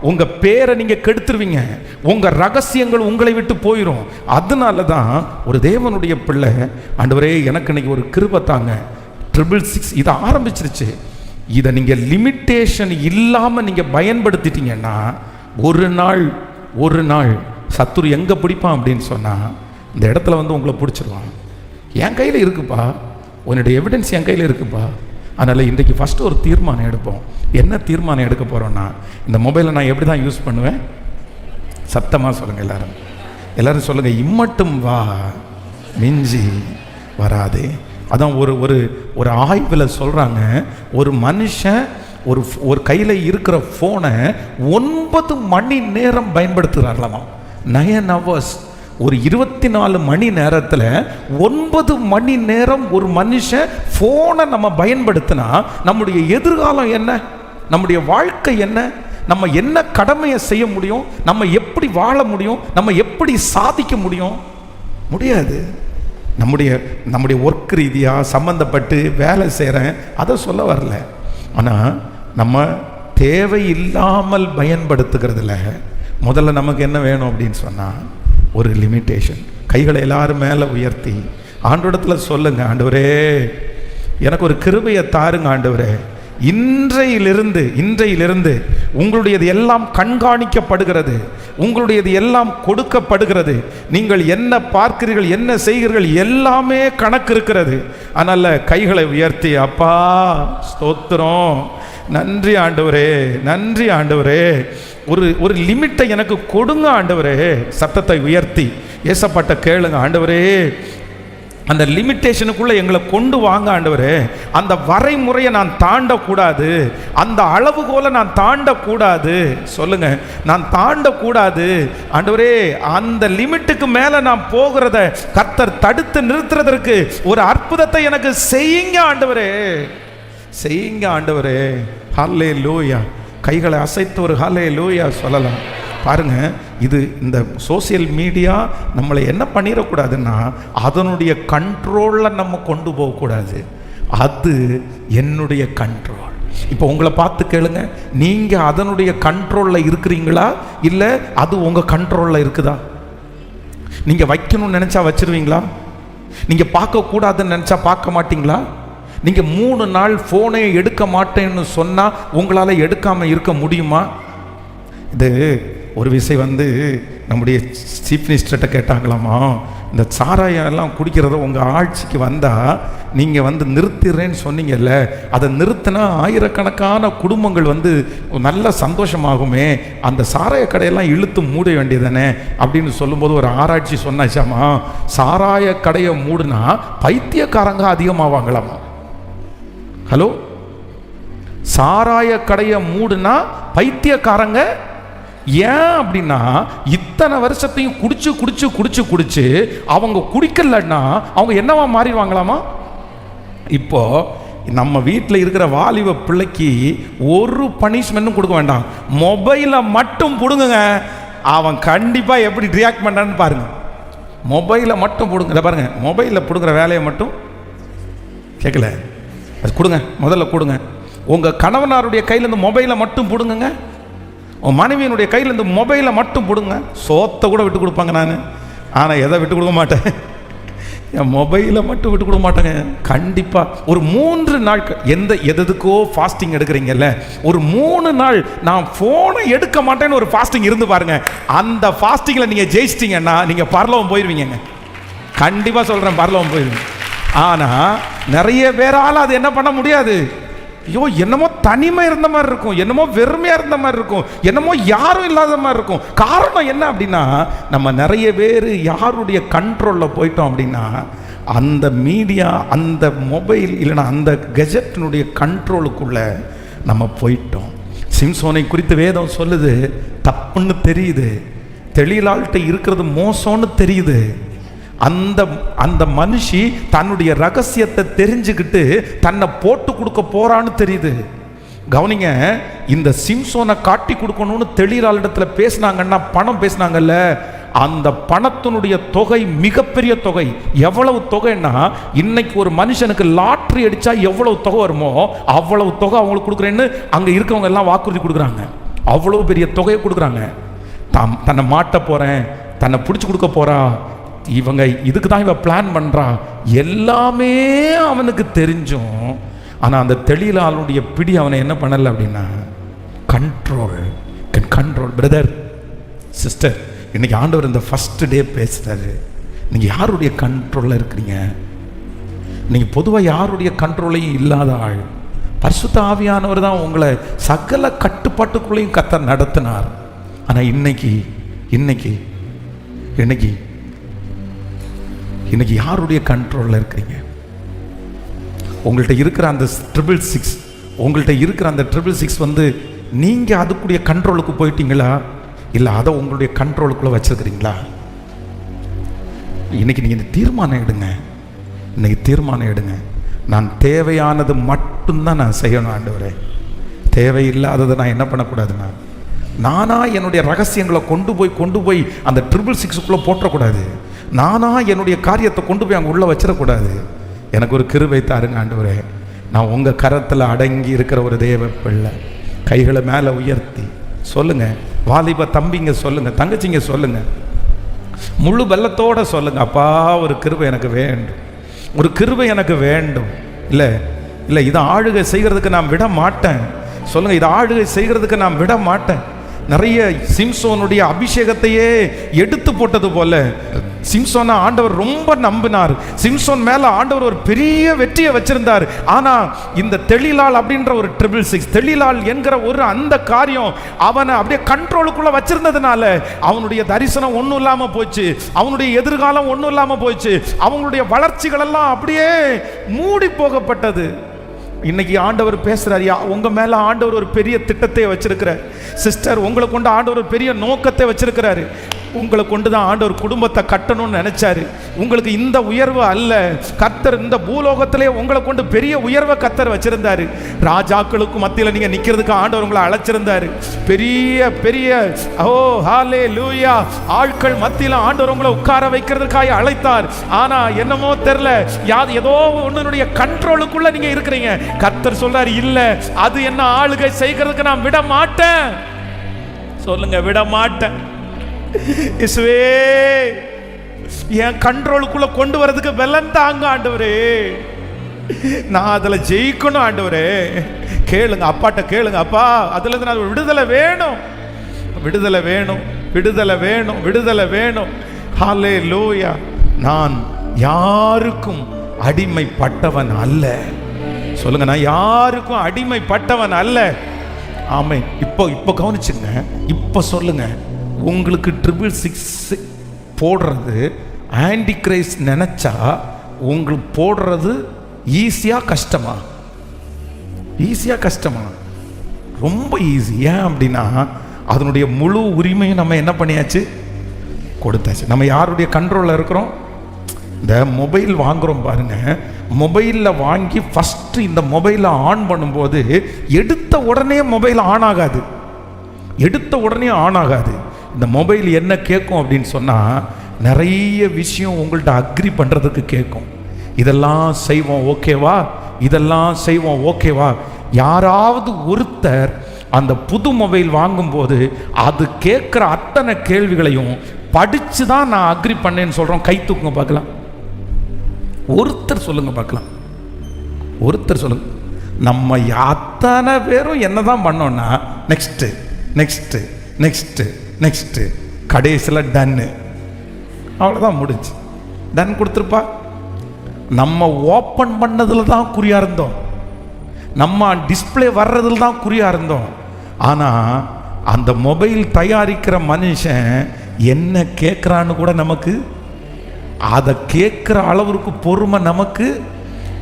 A: உங்கள் பேரை நீங்கள் கெடுத்துருவீங்க, உங்கள் ரகசியங்கள் உங்களை விட்டு போயிடும். அதனால தான் ஒரு தேவனுடைய பிள்ளை, ஆண்டவரே எனக்கு இன்னைக்கு ஒரு கிருபை தாங்க, 666 இதை ஆரம்பிச்சிருச்சு. இதை நீங்கள் லிமிட்டேஷன் இல்லாமல் நீங்கள் பயன்படுத்திட்டீங்கன்னா ஒரு நாள் சத்துரு எங்கே பிடிப்பான் அப்படின்னு சொன்னால், இந்த இடத்துல வந்து உங்களை பிடிச்சிருவான். என் கையில் இருக்குப்பா, உன்னுடைய எவிடன்ஸ் என் கையில் இருக்குப்பா. அதனால் இன்றைக்கு ஃபஸ்ட்டு ஒரு தீர்மானம் எடுப்போம். என்ன தீர்மானம் எடுக்க போகிறோன்னா, இந்த மொபைலை நான் எப்படி தான் யூஸ் பண்ணுவேன்? சத்தமாக சொல்லுங்கள் எல்லாரும் சொல்லுங்கள், இம்மட்டும் வா மிஞ்சி வராதே. அதான் ஒரு ஆய்வில் சொல்கிறாங்க, ஒரு மனுஷன் ஒரு கையில் இருக்கிற ஃபோனை 9 மணி நேரம் பயன்படுத்துகிறார்களாம். 9 hours. ஒரு 24 மணி நேரத்தில் 9 மணி நேரம் ஒரு மனுஷன் ஃபோனை நம்ம பயன்படுத்தினா நம்முடைய எதிர்காலம் என்ன, நம்முடைய வாழ்க்கை என்ன, நம்ம என்ன கடமையை செய்ய முடியும், நம்ம எப்படி வாழ முடியும், நம்ம எப்படி சாதிக்க முடியாது. நம்முடைய ஒர்க் ரீதியாக சம்மந்தப்பட்டு வேலை செய்கிறேன், அதை சொல்ல வரல. ஆனால் நம்ம தேவையில்லாமல் பயன்படுத்துகிறதுல முதல்ல நமக்கு என்ன வேணும் அப்படின்னு சொன்னால், ஒரு லிமிட்டேஷன். கைகளை எல்லாரும் மேலே உயர்த்தி ஆண்டவரிடத்தில் சொல்லுங்க, ஆண்டவரே எனக்கு ஒரு கிருபையை தாருங்க ஆண்டவரே. இன்றையிலிருந்து உங்களுடையது எல்லாம் கண்காணிக்கப்படுகிறது, உங்களுடையது எல்லாம் கொடுக்கப்படுகிறது. நீங்கள் என்ன பார்க்கிறீர்கள், என்ன செய்கிறீர்கள், எல்லாமே கணக்கு இருக்கிறது. அதனால் கைகளை உயர்த்தி, அப்பா ஸ்தோத்திரம், நன்றி ஆண்டவரே, ஒரு லிமிட்டை எனக்கு கொடுங்க ஆண்டவரே. சத்தத்தை உயர்த்தி ஏசப்பட்ட கேளுங்க, ஆண்டவரே அந்த லிமிட்டேஷனுக்குள்ளே எங்களை கொண்டு வாங்க ஆண்டவரே. அந்த வரைமுறையை நான் தாண்டக்கூடாது, அந்த அளவுகோலை நான் தாண்டக்கூடாது. சொல்லுங்க, நான் தாண்டக்கூடாது ஆண்டவரே. அந்த லிமிட்டுக்கு மேலே நான் போகிறத கர்த்தர் தடுத்து நிறுத்துறதற்கு ஒரு அற்புதத்தை எனக்கு செய்யுங்க ஆண்டவரே. ஹல்லேலூயா. கைகளை அசைத்து ஒரு ஹல்லேலூயா சொல்லலாம். பாருங்க, இது இந்த சோசியல் மீடியா நம்மளை என்ன பண்ணிடக்கூடாதுன்னா, அதனுடைய கண்ட்ரோலில் நம்ம கொண்டு போகக்கூடாது. அது என்னுடைய கண்ட்ரோல். இப்போ உங்களை பார்த்து கேளுங்க, நீங்கள் அதனுடைய கண்ட்ரோலில் இருக்கிறீங்களா, இல்லை அது உங்கள் கண்ட்ரோலில் இருக்குதா? நீங்கள் வைக்கணும்னு நினச்சா வச்சிருவீங்களா? நீங்கள் பார்க்கக்கூடாதுன்னு நினச்சா பார்க்க மாட்டிங்களா? நீங்கள் 3 நாள் ஃபோனை எடுக்க மாட்டேன்னு சொன்னால் உங்களால் எடுக்காமல் இருக்க முடியுமா? இது ஒரு விஷயம் வந்து நம்முடைய சீஃப் மினிஸ்டர்கிட்ட கேட்டாங்களாமா, இந்த சாராயம் எல்லாம் குடிக்கிறத உங்கள் ஆட்சிக்கு வந்தால் நீங்கள் வந்து நிறுத்திடுறேன்னு சொன்னீங்கல்ல, அதை நிறுத்தினா ஆயிரக்கணக்கான குடும்பங்கள் வந்து நல்ல சந்தோஷமாகுமே, அந்த சாராய கடையெல்லாம் இழுத்து மூட வேண்டியதானே அப்படின்னு சொல்லும்போது ஒரு ஆராய்ச்சி சொன்னாச்சாமா, சாராய கடையை மூடுனா பைத்தியக்காரங்க அதிகமாவாங்களாமா. ஹலோ, சாராய கடையை மூடுனா பைத்தியக்காரங்க. ஏன் அப்படின்னா இத்தனை வருஷத்தையும் குடிச்சு குடிச்சு குடிச்சு குடிச்சு அவங்க குடிக்கலன்னா அவங்க என்னவா மாறிடுவாங்களாமா. இப்போ நம்ம வீட்டில் இருக்கிற வாலிப பிள்ளைக்கு ஒரு பனிஷ்மெண்ட்டும் கொடுக்க வேண்டாம், மொபைலை மட்டும் பிடுங்குங்க, அவன் கண்டிப்பாக எப்படி ரியாக்ட் பண்ணுறான்னு பாருங்க. மொபைலை மட்டும் பிடுங்க, பாருங்க, மொபைலில் பிடுங்குற வேலையை மட்டும் கேட்கல, அது கொடுங்க, முதல்ல கொடுங்க. உங்கள் கணவனாருடைய கையிலேருந்து மொபைலை மட்டும் பிடுங்குங்க, உன் மனைவியினுடைய கையிலேருந்து மொபைலை மட்டும் பிடுங்க. சோத்தை கூட விட்டு கொடுப்பாங்க நான், ஆனால் எதை விட்டு கொடுக்க மாட்டேன், என் மொபைலை மட்டும் விட்டு கொடுக்க மாட்டேங்க. கண்டிப்பாக ஒரு 3 நாட்கள் எதுக்கோ ஃபாஸ்டிங் எடுக்கிறீங்கல்ல, ஒரு 3 நாள் நான் ஃபோனை எடுக்க மாட்டேன்னு ஒரு ஃபாஸ்டிங் இருந்து பாருங்க. அந்த ஃபாஸ்டிங்கில் நீங்கள் ஜெயிச்சிட்டிங்கன்னா நீங்கள் பரலோகம் போயிடுவீங்க. கண்டிப்பாக சொல்கிறேன், பரலோகம் போயிடுவீங்க. ஆனால் நிறைய பேரால் அது என்ன பண்ண முடியாது. ஐயோ, என்னமோ தனிமை இருந்த மாதிரி இருக்கும், என்னமோ வெறுமையாக இருந்த மாதிரி இருக்கும், என்னமோ யாரும் இல்லாத மாதிரி இருக்கும். காரணம் என்ன அப்படின்னா, நம்ம நிறைய பேர் யாருடைய கண்ட்ரோலில் போயிட்டோம் அப்படின்னா, அந்த மீடியா, அந்த மொபைல் இல்லைன்னா அந்த கெஜெட்டினுடைய கண்ட்ரோலுக்குள்ளே நம்ம போயிட்டோம். சிம்சோனை குறித்து வேதம் சொல்லுது, தப்புன்னு தெரியுது, தெளிலாள்கிட்ட இருக்கிறது மோசம்னு தெரியுது. அந்த மனுஷி தன்னுடைய ரகசியத்தை தெரிஞ்சுக்கிட்டு தன்னை போட்டு கொடுக்க போறான்னு தெரியுது. கவனிங்க, இந்த சிம்சோனை காட்டி கொடுக்கணும்னு தெளிலாள் இடத்துல பேசினாங்கன்னா, பணம் பேசினாங்கல்ல, அந்த பணத்தினுடைய தொகை மிகப்பெரிய தொகை. எவ்வளவு தொகைன்னா, இன்னைக்கு ஒரு மனுஷனுக்கு லாட்ரி அடிச்சா எவ்வளவு தொகை வருமோ அவ்வளவு தொகை அவங்களுக்கு கொடுக்குறேன்னு அங்க இருக்கவங்க எல்லாம் வாக்குறுதி கொடுக்குறாங்க. அவ்வளவு பெரிய தொகையை கொடுக்குறாங்க. தன்னை மாட்ட போறேன், தன்னை பிடிச்சி கொடுக்க போறா, இவங்க இதுக்கு தான் இவன் பிளான் பண்ணுறான், எல்லாமே அவனுக்கு தெரிஞ்சும் ஆனால் அந்த தெளிலாளுடைய பிடி அவனை என்ன பண்ணலை அப்படின்னா கண்ட்ரோல். பிரதர் சிஸ்டர், இன்னைக்கு ஆண்டவர் இந்த ஃபர்ஸ்ட் டே பேசுறாரு. நீங்கள் யாருடைய கண்ட்ரோலில் இருக்கிறீங்க? நீங்கள் பொதுவாக யாருடைய கண்ட்ரோலையும் இல்லாத ஆள். பரிசுத்த ஆவியானவர் தான் உங்களை சகல கட்டுப்பாட்டுக்குள்ளேயும் கர்த்தர் நடத்தினார். ஆனால் இன்னைக்கு யாருடைய கண்ட்ரோலில் இருக்கிறீங்க? உங்கள்கிட்ட இருக்கிற அந்த 666 வந்து நீங்கள் அதுக்குரிய கண்ட்ரோலுக்கு போயிட்டீங்களா, இல்லை அதை உங்களுடைய கண்ட்ரோலுக்குள்ளே வச்சிருக்கிறீங்களா? இன்னைக்கு நீங்கள் தீர்மானம் எடுங்க. நான் தேவையானது மட்டும்தான் நான் செய்யணும் ஆண்டவரே, தேவையில்லாததை நான் என்ன பண்ணக்கூடாதுன்னா, நானா என்னுடைய ரகசியங்களை கொண்டு போய் அந்த 666க்குள்ளே போட்டக்கூடாது. நானா என்னுடைய காரியத்தை கொண்டு போய் அங்கே உள்ளே வச்சிடக்கூடாது. எனக்கு ஒரு கிருபை தாருங்க ஆண்டவரே. நான் உங்கள் கரத்தில் அடங்கி இருக்கிற ஒரு தேவ பிள்ளை. கைகளை மேலே உயர்த்தி சொல்லுங்க, வாலிப தம்பிங்க சொல்லுங்க, தங்கச்சிங்க சொல்லுங்க, முழு பலத்தோட சொல்லுங்க, அப்பா ஒரு கிருபை எனக்கு வேண்டும், ஒரு கிருபை எனக்கு வேண்டும். இல்லை இதை ஆளுகை செய்கிறதுக்கு நான் விட மாட்டேன். சொல்லுங்க, இதை ஆளுகை செய்கிறதுக்கு நான் விட மாட்டேன். நிறைய சிம்சோனுடைய அபிஷேகத்தையே எடுத்து போட்டது போல சிம்சோனை ஆண்டவர் ரொம்ப நம்பினார். சிம்சோன் மேல ஆண்டவர் ஒரு பெரிய வெற்றியை வச்சிருந்தார். ஆனா இந்த தெளிலாள் அப்படின்ற ஒரு 666 தெளிலாள் என்கிற ஒரு அந்த காரியம் அவனை அப்படியே கண்ட்ரோலுக்குள்ள வச்சிருந்ததுனால அவனுடைய தரிசனம் ஒன்றும் இல்லாம போச்சு, அவனுடைய எதிர்காலம் ஒன்றும் இல்லாம போச்சு, அவங்களுடைய வளர்ச்சிகள் எல்லாம் அப்படியே மூடி போகப்பட்டது. இன்னைக்கு ஆண்டவர் பேசுறாரு, உங்க மேல ஆண்டவர் ஒரு பெரிய திட்டத்தை வச்சிருக்கிறார். சிஸ்டர், உங்களை கொண்டு ஆண்டவர் ஒரு பெரிய நோக்கத்தை வச்சிருக்கிறாரு. உங்களை கொண்டு தான் ஆண்டவர் குடும்பத்தை கட்டணும்னு நினைச்சாரு. உங்களுக்கு இந்த உயர்வு அல்ல, கர்த்தர் இந்த பூலோகத்திலே உங்களை கொண்டு பெரிய உயர்வை கர்த்தர் வச்சிருந்தாரு. ராஜாக்களுக்கு மத்தியில் நீங்க நிக்கிறதுக்கு ஆண்டவர் உங்களை அழைச்சிருந்தாரு. பெரிய பெரிய ஹல்லேலூயா ஆட்கள் மத்தியில் ஆண்டவர் உங்களை உட்கார வைக்கிறதுக்காக அழைத்தார். ஆனா என்னமோ தெரியல, ஏதோ ஒன்னுடைய கண்ட்ரோலுக்குள்ள நீங்க இருக்கிறீங்க. கர்த்தர் சொல்றாரு, இல்ல, அது என்ன ஆளுகை செய்கிறதுக்கு நான் விட மாட்டேன். சொல்லுங்க, விட மாட்டேன். இயேசுவே, என் கண்ட்ரோலுக்குள்ள கொண்டு வரதுக்கு வெள்ளம் தாங்க ஆண்டவரே, நான் அதுல ஜெயிக்கணும் ஆண்டவரே. கேளுங்க, அப்பாட்ட கேளுங்க, அப்பா அதுல இருந்து நான் விடுதலை வேணும். விடுதலை வேணும், விடுதலை வேணும், விடுதலை வேணும். ஹல்லேலூயா. நான் யாருக்கும் அடிமைப்பட்டவன் அல்ல. சொல்லுங்க, நான் யாருக்கும் அடிமைப்பட்டவன் அல்ல. ஆமென். இப்போ கவனிச்சுங்க. இப்போ சொல்லுங்க, உங்களுக்கு 666 போடுறது ஆன்டி கிரைஸ்ட் நினைச்சா உங்களுக்கு போடுறது ஈஸியா கஷ்டமா? ஈஸியா கஷ்டமா? ரொம்ப ஈஸி. ஏன் அப்படின்னா அதனுடைய முழு உரிமையும் நம்ம என்ன பண்ணியாச்சு? கொடுத்தாச்சு. நம்ம யாருடைய கண்ட்ரோலில் இருக்கிறோம்? இந்த மொபைல் வாங்குறோம் பாருங்க. மொபைலில் வாங்கி ஃபஸ்ட்டு இந்த மொபைலை ஆன் பண்ணும்போது எடுத்த உடனே மொபைல் ஆன் ஆகாது. எடுத்த உடனே ஆன் ஆகாது. இந்த மொபைல் என்ன கேட்கும் அப்படின்னு சொன்னால், நிறைய விஷயம் உங்கள்கிட்ட அக்ரி பண்ணுறதுக்கு கேட்கும். இதெல்லாம் செய்வோம் ஓகேவா, இதெல்லாம் செய்வோம் ஓகேவா. யாராவது ஒருத்தர் அந்த புது மொபைல் வாங்கும்போது அது கேட்குற அத்தனை கேள்விகளையும் படித்து தான் நான் அக்ரி பண்ணேன்னு சொல்கிறோம். கை தூக்குங்க பார்க்கலாம். ஒருத்தர் சொல்லுங்க பார்க்கலாம். ஒருத்தர் சொல்லுங்க. நம்ம அத்தனை பேரும் என்ன தான் பண்ணோம்னா நெக்ஸ்ட்டு நெக்ஸ்ட்டு நெக்ஸ்ட்டு நெக்ஸ்ட்டு கடைசியில் டன்னு. அவ்வளோதான், முடிஞ்சு. டன் கொடுத்துருப்பா. நம்ம ஓப்பன் பண்ணதில் தான் குறியா இருந்தோம், நம்ம டிஸ்பிளே வர்றதுல தான் குறியா இருந்தோம். ஆனால் அந்த மொபைல் தயாரிக்கிற மனுஷன் என்ன கேட்குறான்னு கூட நமக்கு, அதை கேட்குற அளவுக்கு பொறுமை நமக்கு.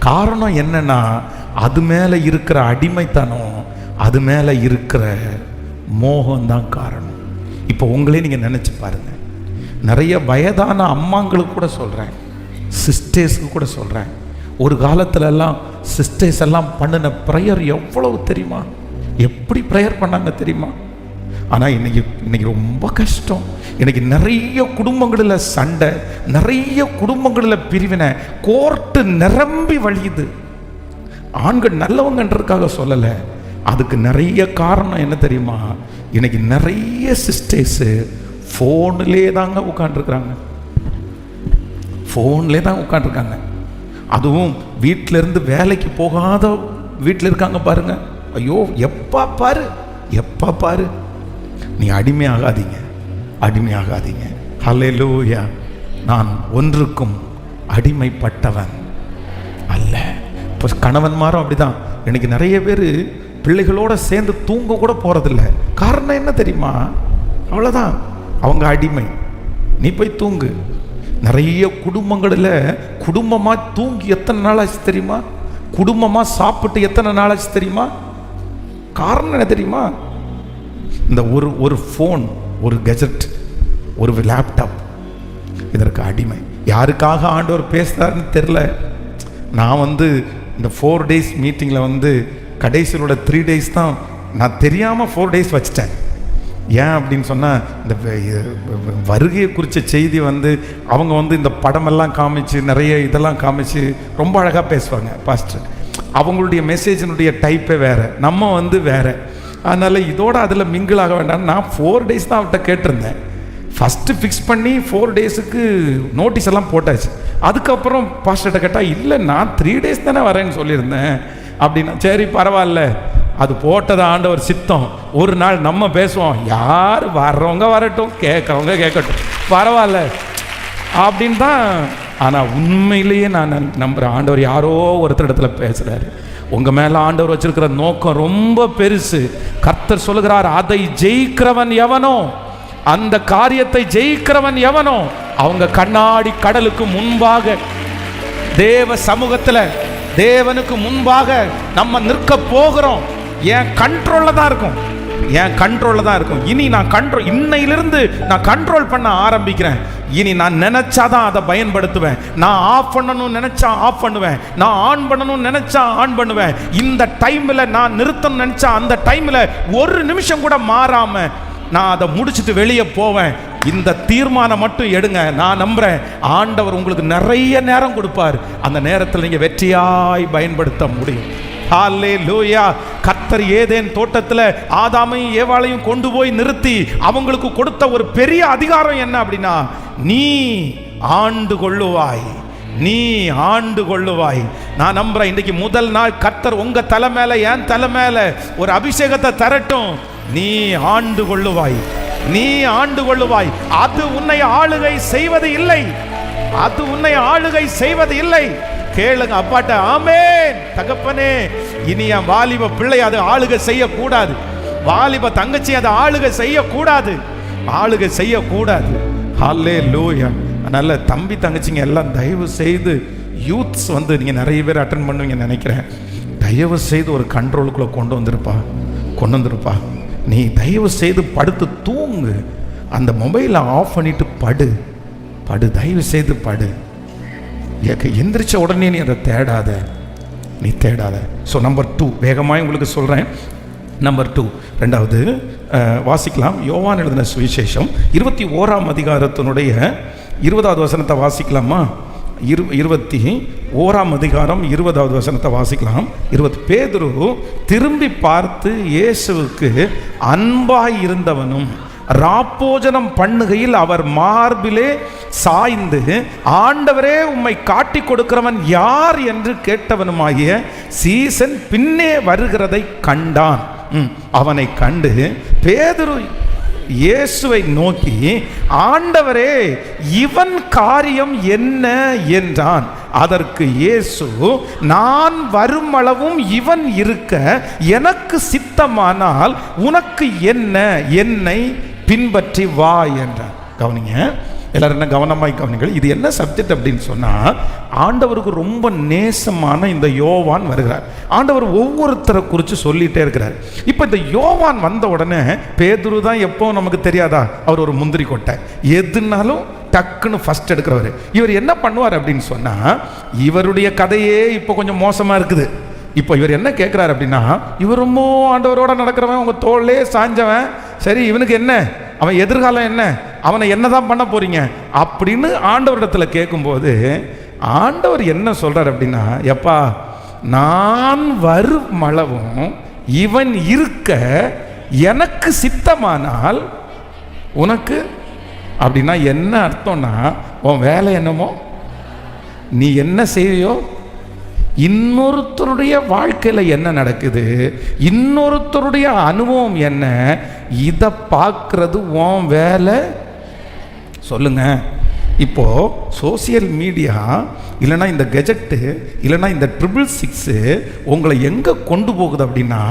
A: காரணம் என்னன்னா, அது மேலே இருக்கிற அடிமைத்தனம், அது மேலே இருக்கிற மோகம்தான் காரணம். இப்போ உங்களே நீங்கள் நினச்சி பாருங்கள். நிறைய வயதான அம்மாங்களுக்கு கூட சொல்கிறேன், சிஸ்டர்ஸுக்கு கூட சொல்கிறேன். ஒரு காலத்துல எல்லாம் சிஸ்டர்ஸ் எல்லாம் பண்ணின ப்ரேயர் எவ்வளவு தெரியுமா? எப்படி ப்ரேயர் பண்ணாங்க தெரியுமா? ஆனால் இன்னைக்கு ரொம்ப கஷ்டம். இன்னைக்கு நிறைய குடும்பங்களில் சண்டை, நிறைய குடும்பங்களில் பிரிவினை, கோர்ட்டு நிரம்பி வழியுது. ஆண்கள் நல்லவங்கன்றதுக்காக சொல்லலை, அதுக்கு நிறைய காரணம் என்ன தெரியுமா? இன்னைக்கு நிறைய சிஸ்டர்ஸு ஃபோன்லேயே தாங்க உட்காந்துருக்குறாங்க. ஃபோன்லேயே தான் உட்காந்துருக்காங்க. அதுவும் வீட்டிலேருந்து வேலைக்கு போகாத வீட்டில் இருக்காங்க பாருங்க. ஐயோ, எப்போ பாரு எப்போ பாரு. நீ அடிமையாகாதீங்க, அடிமையாகாதீங்க. ஹல்லேலூயா. நான் ஒன்றுக்கும் அடிமைப்பட்டவன் அல்ல. இப்போ கணவன்மாரும் அப்படிதான். இன்னைக்கு நிறைய பேர் பிள்ளைகளோட சேர்ந்து தூங்க கூட போகிறதில்ல. காரணம் என்ன தெரியுமா? அவ்வளோதான், அவங்க அடிமை. நீ போய் தூங்கு. நிறைய குடும்பங்களில் குடும்பமாக தூங்கி எத்தனை நாள் ஆச்சு தெரியுமா? குடும்பமாக சாப்பிட்டு எத்தனை நாள் ஆச்சு தெரியுமா? காரணம் என்ன தெரியுமா? இந்த ஒரு ஃபோன், ஒரு கெஜெட், ஒரு லேப்டாப், இதற்கு அடிமை. யாருக்காக ஆண்டவர் பேசுகிறாருன்னு தெரில. நான் இந்த 4 days மீட்டிங்கில் கடைசியோட 3 days தான் நான் தெரியாமல் 4 days வச்சிட்டேன். ஏன் அப்படின்னு சொன்னால், இந்த வருகையை குறித்த செய்தி அவங்க இந்த படமெல்லாம் காமிச்சு, நிறைய இதெல்லாம் காமிச்சு ரொம்ப அழகாக பேசுவாங்க பாஸ்டர். அவங்களுடைய மெசேஜினுடைய டைப்பே வேறு, நம்ம வேறு. அதனால் இதோட அதில் மிங்கிள் ஆக வேண்டாம். நான் 4 days தான் அவர்கிட்ட கேட்டிருந்தேன். ஃபஸ்ட்டு ஃபிக்ஸ் பண்ணி 4 daysக்கு நோட்டீஸ் எல்லாம் போட்டாச்சு. அதுக்கப்புறம் பாஸ்டர்கிட்ட கேட்டால், இல்லை நான் 3 days தானே வரேன்னு சொல்லியிருந்தேன் அப்படின்னா. சரி பரவாயில்ல, அது போட்டது ஆண்டவர் சித்தம். ஒரு நாள் நம்ம பேசுவோம், யார் வர்றவங்க வரட்டும், கேட்குறவங்க கேட்கட்டும், பரவாயில்ல அப்படின்னு தான். ஆனால் உண்மையிலேயே நான் நம்புகிறேன், ஆண்டவர் யாரோ ஒருத்தர் இடத்துல பேசுகிறாரு. உங்கள் மேலே ஆண்டவர் வச்சிருக்கிற நோக்கம் ரொம்ப பெருசு. கர்த்தர் சொல்லுகிறார், அதை ஜெயிக்கிறவன் எவனோ, அந்த காரியத்தை ஜெயிக்கிறவன் எவனோ, அவங்க கண்ணாடி கடலுக்கு முன்பாக தேவ சமூகத்தில் தேவனுக்கு முன்பாக நம்ம நிற்க போகிறோம். என் கண்ட்ரோல்ல தான் இருக்கும், என் கண்ட்ரோல்ல தான் இருக்கும். இனி நான் இன்னையிலிருந்து நான் கண்ட்ரோல் பண்ண ஆரம்பிக்கிறேன். இனி நான் நினைச்சாதான் அதை பயன்படுத்துவேன். நான் ஆஃப் பண்ணணும்னு நினைச்சா ஆஃப் பண்ணுவேன், நான் ஆன் பண்ணணும்னு நினைச்சா ஆன் பண்ணுவேன். இந்த டைம்ல நான் நிறுத்தணும்னு நினைச்சா அந்த டைம்ல ஒரு நிமிஷம் கூட மாறாம நான் அதை முடிச்சுட்டு வெளியே போவேன். இந்த தீர்மானம் மட்டும் எடுங்க. நான் நம்புறேன், ஆண்டவர் உங்களுக்கு நிறைய நேரம் கொடுப்பார். அந்த நேரத்தில் நீங்க வெற்றியாய் பயன்படுத்த முடியும். ஹல்லேலூயா. கர்த்தர் ஏதேன் தோட்டத்தில் ஆதாமையும் ஏவாளையும் கொண்டு போய் நிறுத்தி அவங்களுக்கு கொடுத்த ஒரு பெரிய அதிகாரம் என்ன அப்படின்னா, நீ ஆண்டு கொள்ளுவாய், நீ ஆண்டு கொள்ளுவாய். நான் நம்புறேன், இன்னைக்கு முதல் நாள் கர்த்தர் உங்க தலை மேல, என் தலை மேல ஒரு அபிஷேகத்தை தரட்டும். நீ ஆண்டு கொள்ளுவாய், நீ ஆண்டு கொள்ளுவாய். அது உன்னை ஆளுகை செய்வது இல்லை, அது உன்னை ஆளுகை செய்வது இல்லை. கேளுங்க அப்பாட்ட. ஆமென். தகப்பனே, இனி என் வாலிப பிள்ளை அது ஆளுகை செய்யக்கூடாது, வாலிப தங்கச்சி அதை ஆளுகை செய்யக்கூடாது, ஆளுகை செய்யக்கூடாது. ஹல்லேலூயா. அதனால தம்பி தங்கச்சிங்க எல்லாம் தயவு செய்து, யூத்ஸ் வந்து நீங்கள் நிறைய பேர் அட்டன் பண்ணுவீங்கன்னு நினைக்கிறேன், தயவு செய்து ஒரு கண்ட்ரோலுக்குள்ளே கொண்டு வந்துருப்பா. நீ தயவு செய்து படுத்து தூங்கு, அந்த மொபைலை ஆஃப் பண்ணிட்டு படு, தயவு செய்து படு. எந்திரிச்ச உடனே நீ அதை தேடாத. ஸோ நம்பர் 2 வேகமாக உங்களுக்கு சொல்கிறேன். நம்பர் 2 ரெண்டாவது வாசிக்கலாம். யோவான் எழுதின சுவிசேஷம் 21ஆம் அதிகாரத்தினுடைய 20வது வசனத்தை வாசிக்கலாமா? 21ஆம் அதிகாரம் 20வது வசனத்தை வாசிக்கலாம். 20 பேதுரு திரும்பி பார்த்து இயேசுவுக்கு அன்பாய் இருந்தவனும் ராப்போஜனம் பண்ணுகையில் அவர் மார்பிலே சாய்ந்து, ஆண்டவரே உம்மை காட்டி கொடுக்கிறவன் யார் என்று கேட்டவனுமாகிய சீசன் பின்னே வருகிறதை கண்டான். அவனை கண்டு பேதுரு இயேசுவை நோக்கி, ஆண்டவரே இவன் காரியம் என்ன என்றான். அதற்கு இயேசு, நான் வரும் அளவும் இவன் இருக்க எனக்கு சித்தமானால் உனக்கு என்ன, என்னை பின்பற்றி வா என்றான். கவனிங்க எல்லாரும், என்ன கவனமாய் கவனிங்கள். இது என்ன சப்ஜெக்ட் அப்படின்னு சொன்னால், ஆண்டவருக்கு ரொம்ப நேசமான இந்த யோவான் வருகிறார். ஆண்டவர் ஒவ்வொருத்தரை குறித்து சொல்லிகிட்டே இருக்கிறார். இப்போ இந்த யோவான் வந்த உடனே பேதுரு தான் எப்போ நமக்கு தெரியாதா, அவர் ஒரு முந்திரி கொட்டை, எதுனாலும் டக்குன்னு ஃபஸ்ட் எடுக்கிறவர். இவர் என்ன பண்ணுவார் அப்படின்னு சொன்னால், இவருடைய கதையே இப்போ கொஞ்சம் மோசமாக இருக்குது. இப்போ இவர் என்ன கேட்குறாரு அப்படின்னா, இவர் ரொம்ப ஆண்டவரோட நடக்கிறவன், உங்கள் தோளே சாஞ்சவன், சரி இவனுக்கு என்ன, அவன் எதிர்காலம் என்ன, அவனை என்னதான் பண்ண போறீங்க அப்படின்னு ஆண்டவரிடத்தில் கேட்கும்போது, ஆண்டவர் என்ன சொல்றார் அப்படின்னா, எப்பா நான் வரும் அளவும் இவன் இருக்க எனக்கு சித்தமானால் உனக்கு, அப்படின்னா என்ன அர்த்தம்னா, உன் வேலை என்னமோ நீ என்ன செய்வியோ, இன்னொருத்தருடைய வாழ்க்கையில் என்ன நடக்குது, இன்னொருத்தருடைய அனுபவம் என்ன, இதை பார்க்கறது உன் வேலை. சொல்லுங்க. இப்போ சோசியல் மீடியா இல்லைன்னா இந்த கெஜெட்டு இல்லைன்னா இந்த 666 உங்களை எங்கே கொண்டு போகுது அப்படின்னா,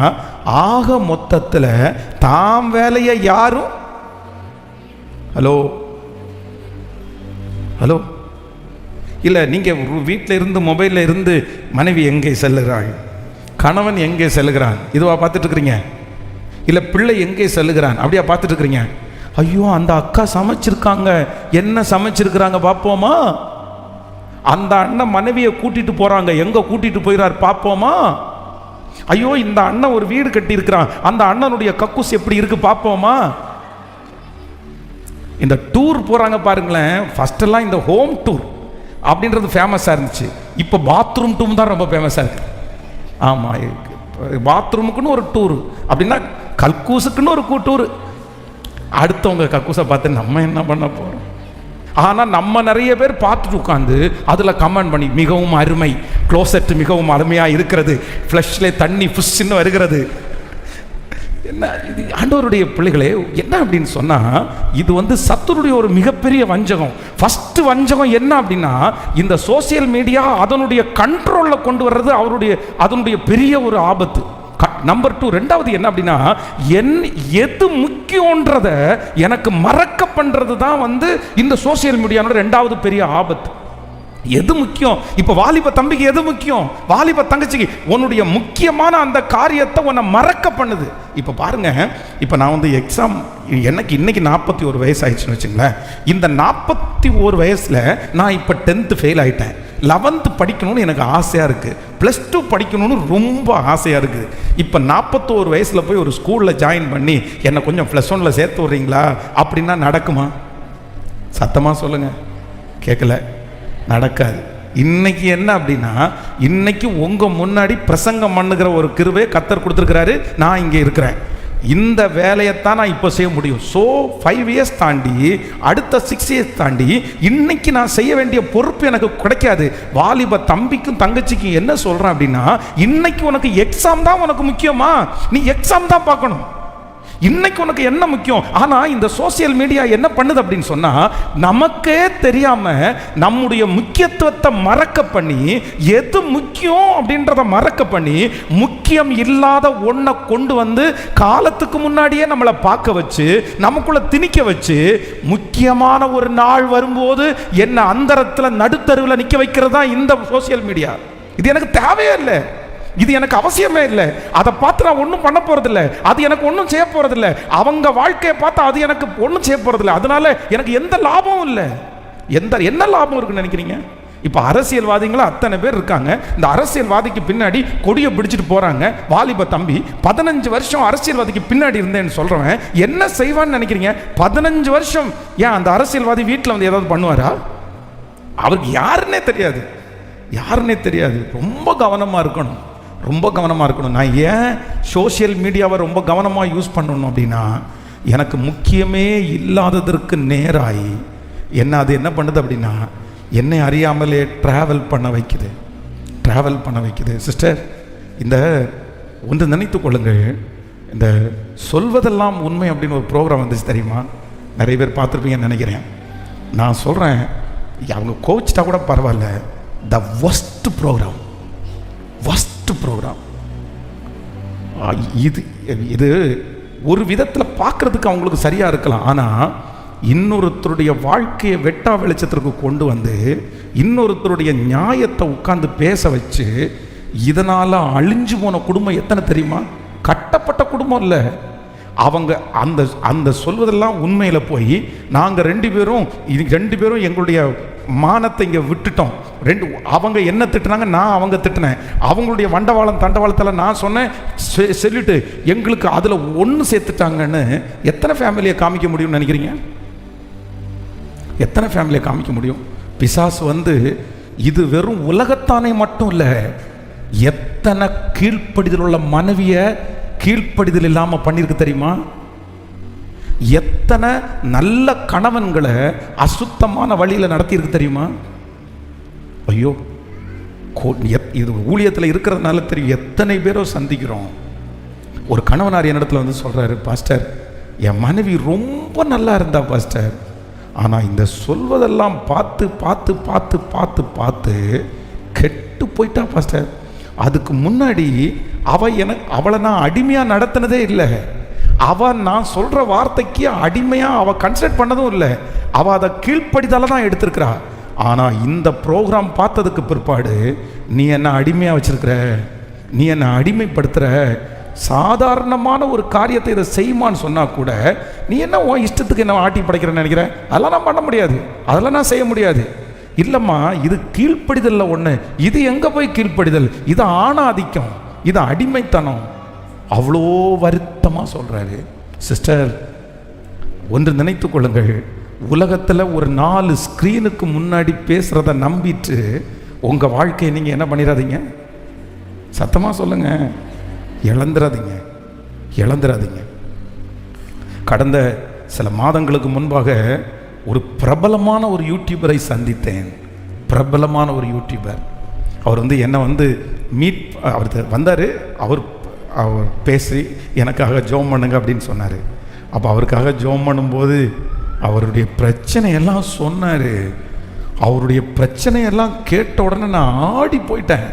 A: ஆக மொத்தத்தில் தாம் வேலையை யாரும், ஹலோ இல்லை, நீங்கள் வீட்டில் இருந்து மொபைலில் இருந்து மனைவி எங்கே செல்லுகிறாள், கணவன் எங்கே செல்லுகிறான், இதுவா பார்த்துட்டு இருக்கிறீங்க? இல்லை பிள்ளை எங்கே செல்லுகிறான், அப்படியா பார்த்துட்டு இருக்கிறீங்க? ஐயோ அந்த அக்கா சமைச்சிருக்காங்க, என்ன சமைச்சிருக்கிறாங்க பார்ப்போமா? அந்த அண்ணன் மனைவியை கூட்டிட்டு போகிறாங்க, எங்கே கூட்டிட்டு போயிறார் பார்ப்போமா? ஐயோ இந்த அண்ணன் ஒரு வீடு கட்டி இருக்கிறான், அந்த அண்ணனுடைய கக்கூஸ் எப்படி இருக்கு பார்ப்போமா? இந்த டூர் போகிறாங்க பாருங்களேன். ஃபஸ்ட்டெல்லாம் இந்த ஹோம் டூர் அப்படின்றது ஃபேமஸாக இருந்துச்சு. இப்போ பாத்ரூம் டூர் தான் ரொம்ப ஃபேமஸாக இருக்குது. ஆமாம், பாத்ரூமுக்குன்னு ஒரு டூரு, அப்படின்னா கக்கூஸுக்குன்னு ஒரு டூரு. அடுத்தவங்க கக்கூஸை பார்த்து நம்ம என்ன பண்ண போகிறோம்? ஆனால் நம்ம நிறைய பேர் பார்த்துட்டு உட்காந்து அதில் கமெண்ட் பண்ணி, மிகவும் அருமை, க்ளோசெட் மிகவும் அருமையாக இருக்கிறது, ஃப்ளஷ்ல தண்ணி ஃபுஷ்ன்னு வருகிறது. என்ன இது ஆண்டவருடைய பிள்ளைகளே? என்ன அப்படின்னு சொன்னால், இது வந்து சத்துருடைய ஒரு மிகப்பெரிய வஞ்சகம். ஃபஸ்ட்டு வஞ்சகம் என்ன அப்படின்னா, இந்த சோசியல் மீடியா அதனுடைய கண்ட்ரோலில் கொண்டு வர்றது அதனுடைய பெரிய ஒரு ஆபத்து. நம்பர் 2 ரெண்டாவது என்ன அப்படின்னா, எது முக்கியன்றத எனக்கு மறக்க பண்ணுறது தான் வந்து இந்த சோசியல் மீடியானோட ரெண்டாவது பெரிய ஆபத்து. எது முக்கியம்? இப்போ வாலிப தம்பிக்கு எது முக்கியம், வாலிப தங்கச்சிக்கு உன்னுடைய முக்கியமான அந்த காரியத்தை உன்னை மறக்க பண்ணுது. இப்போ பாருங்க, இப்போ நான் வந்து எக்ஸாம், எனக்கு இன்னைக்கு 41 வயசு ஆயிடுச்சுன்னு வச்சுங்களேன். இந்த 41 வயசில் நான் இப்போ 10th ஃபெயில் ஆகிட்டேன். 11th படிக்கணும்னு எனக்கு ஆசையாக இருக்குது, +2 படிக்கணும்னு ரொம்ப ஆசையாக இருக்குது. இப்போ 41 வயசில் போய் ஒரு ஸ்கூலில் ஜாயின் பண்ணி என்னை கொஞ்சம் +1 சேர்த்து விட்றீங்களா அப்படின்னா நடக்குமா? சத்தமாக சொல்லுங்கள். கேட்கல, நடக்காது. இன்னைக்கு என்ன அப்படின்னா, இன்னைக்கு உங்கள் முன்னாடி பிரசங்கம் பண்ணுகிற ஒரு கிருபையை கர்த்தர் கொடுத்துருக்கிறாரு. நான் இங்கே இருக்கிறேன், இந்த வேலையைத்தான் நான் இப்போ செய்ய முடியும். ஸோ 5 இயர்ஸ் தாண்டி அடுத்த 6 இயர்ஸ் தாண்டி இன்னைக்கு நான் செய்ய வேண்டிய பொறுப்பு எனக்கு கிடைக்காது. வாலிப தம்பிக்கும் தங்கச்சிக்கும் என்ன சொல்கிறேன் அப்படின்னா, இன்னைக்கு உனக்கு எக்ஸாம் தான் உனக்கு முக்கியமா? நீ எக்ஸாம் தான் பார்க்கணும். இன்னைக்கு உனக்கு என்ன முக்கியம்? ஆனா இந்த சோசியல் மீடியா என்ன பண்ணுது அப்படின்னு சொன்னா, நமக்கே தெரியாம நம்முடைய முக்கியத்துவத்தை மறக்க பண்ணி, எது முக்கியம் அப்படின்றத மறக்க பண்ணி, முக்கியம் இல்லாத ஒன்றை கொண்டு வந்து காலத்துக்கு முன்னாடியே நம்மளை பார்க்க வச்சு, நமக்குள்ள திணிக்க வச்சு, முக்கியமான ஒரு நாள் வரும்போது என்ன அந்தரத்தில் நடுத்தருவில் நிற்க வைக்கிறது தான் இந்த சோசியல் மீடியா. இது எனக்கு தேவையே இல்லை, இது எனக்கு அவசியமே இல்லை. அதை பார்த்து நான் ஒன்றும் பண்ண போறதில்லை, அது எனக்கு ஒன்றும் செய்ய போறதில்லை. அவங்க வாழ்க்கையை பார்த்து அது எனக்கு ஒன்றும் செய்ய போறதில்லை. அதனால எனக்கு எந்த லாபமும் இல்லை. என்ன லாபம் இருக்குன்னு நினைக்கிறீங்க? இப்போ அரசியல்வாதிகளா அத்தனை பேர் இருக்காங்க. இந்த அரசியல்வாதிக்கு பின்னாடி கொடியை பிடிச்சிட்டு போறாங்க. வாலிப தம்பி 15 வருஷம் அரசியல்வாதிக்கு பின்னாடி இருந்தேன்னு சொல்றவன் என்ன செய்வான்னு நினைக்கிறீங்க? 15 வருஷம் ஏன் அந்த அரசியல்வாதி வீட்டில் வந்து ஏதாவது பண்ணுவாரா? அவருக்கு யாருன்னே தெரியாது. ரொம்ப கவனமாக இருக்கணும், ரொம்ப கவனமாக இருக்கணும். நான் ஏன் சோசியல் மீடியாவை ரொம்ப கவனமாக யூஸ் பண்ணணும் அப்படின்னா, எனக்கு முக்கியமே இல்லாததற்கு நேராகி அது என்ன பண்ணுது அப்படின்னா, என்னை அறியாமலே ட்ராவல் பண்ண வைக்குது. சிஸ்டர், இந்த ஒன்று நினைத்து கொள்ளுங்கள், இந்த சொல்வதெல்லாம் உண்மை அப்படின்னு ஒரு ப்ரோக்ராம் வந்துச்சு தெரியுமா? நிறைய பேர் பார்த்துருப்பீங்கன்னு நினைக்கிறேன். நான் சொல்கிறேன், அவங்க கோச்சிட்டா கூட பரவாயில்ல, த worst ப்ரோக்ராம். இது ஒரு விதத்தில் பார்க்கறதுக்கு அவங்களுக்கு சரியாக இருக்கலாம். ஆனால் இன்னொருத்தருடைய வாழ்க்கையை வெட்டா வெளிச்சத்திற்கு கொண்டு வந்து இன்னொருத்தருடைய நியாயத்தை உட்கார்ந்து பேச வச்சு, இதனால் அழிஞ்சு போன குடும்பம் எத்தனை தெரியுமா? கட்டப்பட்ட குடும்பம் இல்லை. அவங்க அந்த சொல்வதெல்லாம் உண்மையில் போய் நாங்கள் ரெண்டு பேரும் எங்களுடைய மானத்தை இங்கே விட்டுட்டோம். அவங்க என்ன திட்டுனாங்க, நான் அவங்க திட்டினேன். அவங்களுடைய தண்டவாளத்தில் நான் சொன்னேன் சொல்லிட்டு எங்களுக்கு அதில் ஒன்று சேர்த்துட்டாங்கன்னு எத்தனை ஃபேமிலியை காமிக்க முடியும்னு நினைக்கிறீங்க? எத்தனை ஃபேமிலியை காமிக்க முடியும்? பிசாசு வந்து இது வெறும் உலகத்தானே மட்டும் இல்லை, எத்தனை கீழ்ப்படிதல் உள்ள மனைவியை கீழ்ப்படிதல் இல்லாமல் பண்ணியிருக்கு தெரியுமா? எத்தனை நல்ல கணவன்களை அசுத்தமான வழியில் நடத்தியிருக்கு தெரியுமா? ஐயோ, இது ஊழியத்தில் இருக்கிறதுனால தெரியும், எத்தனை பேரோ சந்திக்கிறோம். ஒரு கணவனார் என்னிடத்துல வந்து சொல்கிறாரு, பாஸ்டர், என் மனைவி ரொம்ப நல்லா இருந்தா பாஸ்டர், ஆனால் இந்த சொல்வதெல்லாம் பார்த்து பார்த்து பார்த்து பார்த்து பார்த்து கெட்டு போயிட்டா பாஸ்டர். அதுக்கு முன்னாடி அவளை நான் அடிமையாக நடத்தினதே இல்லை. நான் சொல்கிற வார்த்தைக்கு அடிமையாக அவள் கன்சிடர் பண்ணதும் இல்லை. அவள் அதை கீழ்ப்படிதால தான் எடுத்திருக்கிறா. ஆனால் இந்த ப்ரோக்ராம் பார்த்ததுக்கு பிற்பாடு, நீ என்ன அடிமையாக வச்சிருக்கிற, நீ என்ன அடிமைப்படுத்துகிற, சாதாரணமான ஒரு காரியத்தை இதை செய்யுமான்னு சொன்னால் கூட நீ என்ன உன் இஷ்டத்துக்கு என்ன ஆட்டி படைக்கிறேன்னு நினைக்கிற? அதெல்லாம் நான் பண்ண முடியாது, அதெல்லாம் நான் செய்ய முடியாது. இல்லைம்மா, இது கீழ்ப்படிதல்ல ஒன்று. இது எங்கே போய் கீழ்ப்படிதல்? இது ஆணாதிக்கம், இது அடிமைத்தனம். அவ்வளோ வருத்தமாக சொல்கிறாரு. சிஸ்டர், ஒன்று நினைத்து கொள்ளுங்கள், உலகத்தில் ஒரு 4 ஸ்க்ரீனுக்கு முன்னாடி பேசுகிறத நம்பிட்டு உங்கள் வாழ்க்கையை நீங்கள் என்ன பண்ணிடாதீங்க, சத்தமாக சொல்லுங்கள், இழந்துடாதீங்க. கடந்த சில மாதங்களுக்கு முன்பாக ஒரு பிரபலமான ஒரு யூடியூபரை சந்தித்தேன். பிரபலமான ஒரு யூடியூபர். அவர் வந்து என்னை வந்து அவர் வந்தார். அவர் பேசி எனக்காக ஜெபம் பண்ணுங்க அப்படின்னு சொன்னார். அப்போ அவருக்காக ஜெபம் பண்ணும்போது அவருடைய பிரச்சனையெல்லாம் சொன்னார். அவருடைய பிரச்சனையெல்லாம் கேட்ட உடனே நான் ஆடி போயிட்டேன்.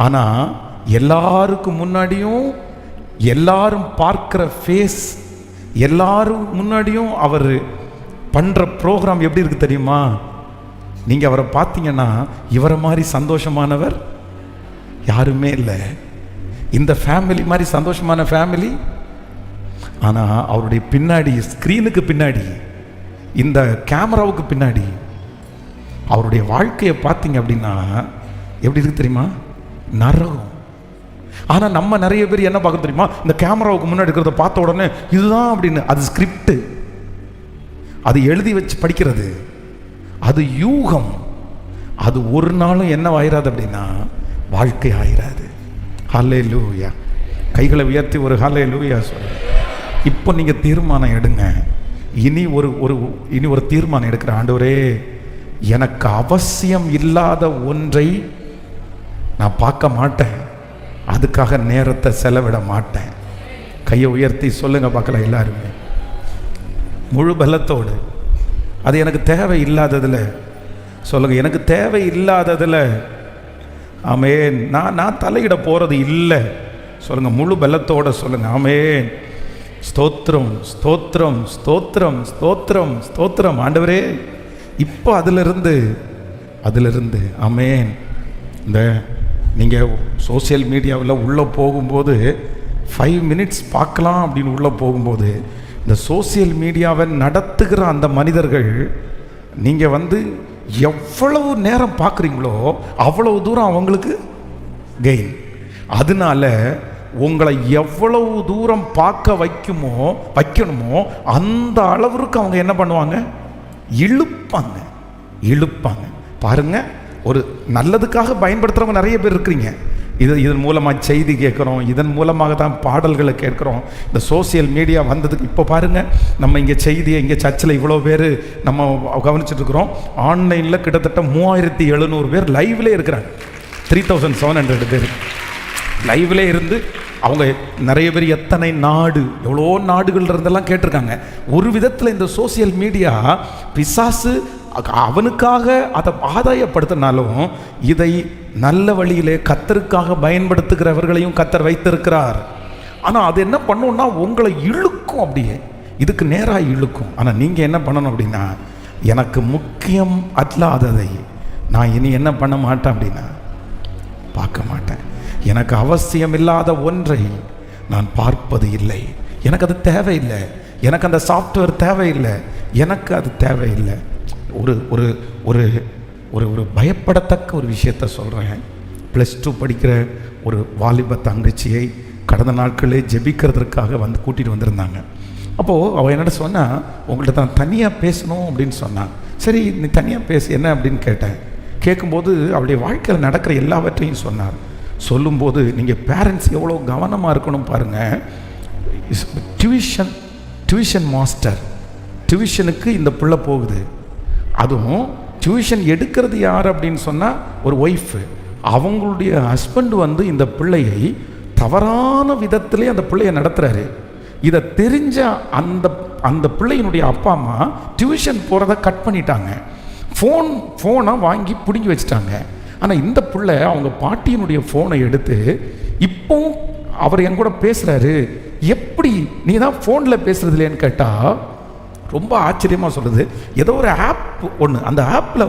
A: ஆனால் எல்லாருக்கும் முன்னாடியும், எல்லாரும் பார்க்குற ஃபேஸ், எல்லாரும் முன்னாடியும் அவர் பண்ணுற ப்ரோக்ராம் எப்படி இருக்குது தெரியுமா? நீங்கள் அவரை பார்த்தீங்கன்னா இவரை மாதிரி சந்தோஷமானவர் யாருமே இல்லை. இந்த ஃபேமிலி மாதிரி சந்தோஷமான ஃபேமிலி. ஆனால் அவருடைய பின்னாடி, ஸ்க்ரீனுக்கு பின்னாடி, இந்த கேமராவுக்கு பின்னாடி அவருடைய வாழ்க்கையை பார்த்தீங்க அப்படின்னா எப்படி இருக்கு தெரியுமா? நரகம். ஆனால் நம்ம நிறைய பேர் என்ன பார்க்க தெரியுமா? இந்த கேமராவுக்கு முன்னாடி இருக்கிறத பார்த்த உடனே இதுதான் அப்படின்னு. அது ஸ்கிரிப்ட், அது எழுதி வச்சு படிக்கிறது, அது யூகம். அது ஒரு நாளும் என்ன ஆயிராது அப்படின்னா வாழ்க்கை ஆயிராது. ஹல்லேலூயா. கைகளை உயர்த்தி ஒரு ஹல்லேலூயா சொல்லுங்க. இப்போ நீங்கள் தீர்மானம் எடுங்க. இனி ஒரு தீர்மானம் எடுக்கிற, ஆண்டவரே, எனக்கு அவசியம் இல்லாத ஒன்றை நான் பார்க்க மாட்டேன், அதுக்காக நேரத்தை செலவிட மாட்டேன். கையை உயர்த்தி சொல்லுங்க பார்க்கலாம் எல்லாருமே. முழு பலத்தோடு. அது எனக்கு தேவை இல்லாததில் சொல்லுங்க, எனக்கு தேவை இல்லாததில் ஆமென். நான் தலையிட போகிறது இல்லை சொல்லுங்க. முழு பலத்தோட சொல்லுங்க ஆமென். ஸ்தோத்திரம் ஸ்தோத்திரம் ஸ்தோத்திரம் ஸ்தோத்திரம் ஸ்தோத்திரம் ஆண்டவரே. இப்போ அதிலிருந்து ஆமென். இந்த நீங்கள் சோசியல் மீடியாவில் உள்ளே போகும்போது 5 மினிட்ஸ் பார்க்கலாம் அப்படின்னு உள்ளே போகும்போது இந்த சோசியல் மீடியாவை நடத்துகிற அந்த மனிதர்கள் நீங்கள் எவ்வளவு நேரம் பார்க்குறீங்களோ அவ்வளவு தூரம் அவங்களுக்கு கெயின். அதனால உங்களை எவ்வளவு தூரம் பார்க்க வைக்கணுமோ அந்த அளவுக்கு அவங்க என்ன பண்ணுவாங்க, இழுப்பாங்க. பாருங்க, ஒரு நல்லதுக்காக பயன்படுத்துகிறவங்க நிறைய பேர் இருக்கிறீங்க. இதன் மூலமாக செய்தி கேட்குறோம், இதன் மூலமாக தான் பாடல்களை கேட்குறோம். இந்த சோசியல் மீடியா வந்ததுக்கு இப்போ பாருங்கள், நம்ம இங்கே செய்தியை இங்கே சர்ச்சில் இவ்வளோ பேர் நம்ம கவனிச்சுட்ருக்குறோம். ஆன்லைனில் கிட்டத்தட்ட 3700 பேர் லைவ்லேயே இருக்கிறாங்க. 3700 பேர் லைவ்லே இருந்து அவங்க நிறைய பேர் எத்தனை நாடு, எவ்வளோ நாடுகள் இருந்தெல்லாம் கேட்டிருக்காங்க. ஒரு விதத்தில் இந்த சோசியல் மீடியா பிசாசு அவனுக்காக அதை ஆதாயப்படுத்தினாலும் இதை நல்ல வழியிலே கர்த்தருக்காக பயன்படுத்துகிறவர்களையும் கர்த்தர் வைத்திருக்கிறார். ஆனால் அது என்ன பண்ணுன்னா உங்களை இழுக்கும், அப்படியே இதுக்கு நேராக இழுக்கும். ஆனால் நீங்கள் என்ன பண்ணணும் அப்படின்னா, எனக்கு முக்கியம் அல்லாததை நான் இனி என்ன பண்ண மாட்டேன் அப்படின்னா பார்க்க மாட்டேன். எனக்கு அவசியம் இல்லாத ஒன்றை நான் பார்ப்பது இல்லை. எனக்கு அது தேவையில்லை, எனக்கு அந்த சாஃப்ட்வேர் தேவையில்லை, எனக்கு அது தேவையில்லை. ஒரு ஒரு ஒரு ஒரு ஒரு பயப்படத்தக்க ஒரு விஷயத்த சொல்கிறேன். +2 படிக்கிற ஒரு வாலிப தங்கச்சியை கடந்த நாட்களே ஜெபிக்கிறதுக்காக கூட்டிகிட்டு வந்திருந்தாங்க. அப்போது அவள் என்னோட சொன்னால், உங்கள்கிட்ட தான் தனியாக பேசணும் அப்படின்னு சொன்னான். சரி நீ தனியாக பேசு என்ன அப்படின்னு கேட்டேன். கேட்கும்போது அவளுடைய வாழ்க்கையில் நடக்கிற எல்லாவற்றையும் சொன்னார். சொல்லும்போது நீங்கள் பேரண்ட்ஸ் எவ்வளோ கவனமாக இருக்கணும் பாருங்கள். டியூஷன் மாஸ்டர், டியூஷனுக்கு இந்த பிள்ளை போகுது. அதுவும் டியூஷன் எடுக்கிறது யார் அப்படின்னு சொன்னால் ஒரு ஒய்ஃபு. அவங்களுடைய ஹஸ்பண்ட் இந்த பிள்ளையை தவறான விதத்திலே அந்த பிள்ளையை நடத்துகிறாரு. இதை தெரிஞ்ச அந்த பிள்ளையினுடைய அப்பா அம்மா டியூஷன் போகிறத கட் பண்ணிட்டாங்க. ஃபோனை வாங்கி பிடுங்கி வச்சுட்டாங்க. ஆனால் இந்த பிள்ளை அவங்க பாட்டியினுடைய ஃபோனை எடுத்து இப்போவும் அவர் என் கூட பேசுகிறாரு. எப்படி நீ தான் ஃபோனில் பேசுறது இல்லைன்னு கேட்டால் ரொம்ப ஆச்சரியமாக சொல்லுது. ஏதோ ஒரு ஆப் ஒன்று, அந்த ஆப்பில்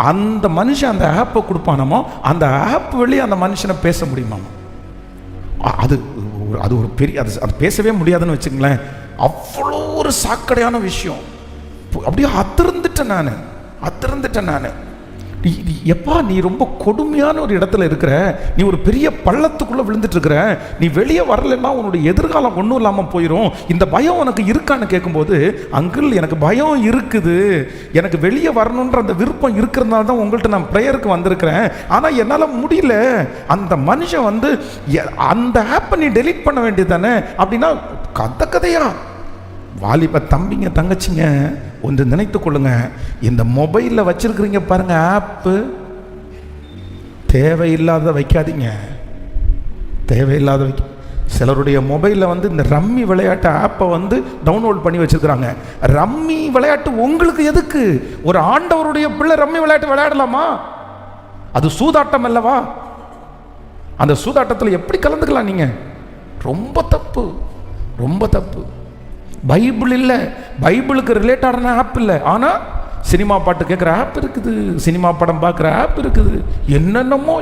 A: அந்த மனுஷன் அந்த ஆப்பை கொடுப்பானாமோ, அந்த ஆப் வழியே அந்த மனுஷனை பேச முடியுமாமோ. அது ஒரு பெரிய அது பேசவே முடியாதுன்னு வச்சுங்களேன். அவ்வளோ ஒரு சாக்கடையான விஷயம். அப்படியே அத்திருந்துட்டேன் நான். எப்பா நீ ரொம்ப கொடுமையான ஒரு இடத்துல இருக்கிற, நீ ஒரு பெரிய பள்ளத்துக்குள்ளே விழுந்துட்டு இருக்கிற, நீ வெளியே வரலைன்னா உன்னுடைய எதிர்காலம் ஒன்றும் இல்லாமல் போயிடும். இந்த பயம் உனக்கு இருக்கான்னு கேட்கும்போது, அங்கிள் எனக்கு பயம் இருக்குது, எனக்கு வெளியே வரணுன்ற அந்த விருப்பம் இருக்கிறதுனால தான் உங்கள்கிட்ட நான் ப்ரேயருக்கு வந்திருக்கிறேன், ஆனால் என்னால் முடியல. அந்த மனுஷன் அந்த ஆப்பை நீ டெலீட் பண்ண வேண்டியது தானே அப்படின்னா கதையா. வாலிப தம்பிங்க தங்கச்சிங்க ஒன்று நினைத்து கொள்ளுங்க, இந்த மொபைலில் வச்சிருக்கிறீங்க பாருங்க ஆப்பு, தேவையில்லாத வைக்காதீங்க. சிலருடைய மொபைலில் இந்த ரம்மி விளையாட்டு ஆப்பை டவுன்லோட் பண்ணி வச்சிருக்கிறாங்க. ரம்மி விளையாட்டு உங்களுக்கு எதுக்கு? ஒரு ஆண்டவருடைய பிள்ளை ரம்மி விளையாட்டு விளையாடலாமா? அது சூதாட்டம் அல்லவா? அந்த சூதாட்டத்தில் எப்படி கலந்துக்கலாம் நீங்க? ரொம்ப தப்பு. பைபிள் இல்லை, பைபிளுக்கு ரிலேட்டடான ஆப் இல்லை, ஆனால் சினிமா பாட்டு கேட்குற ஆப் இருக்குது, சினிமா படம் பார்க்குற ஆப் இருக்குது, என்னென்னமோ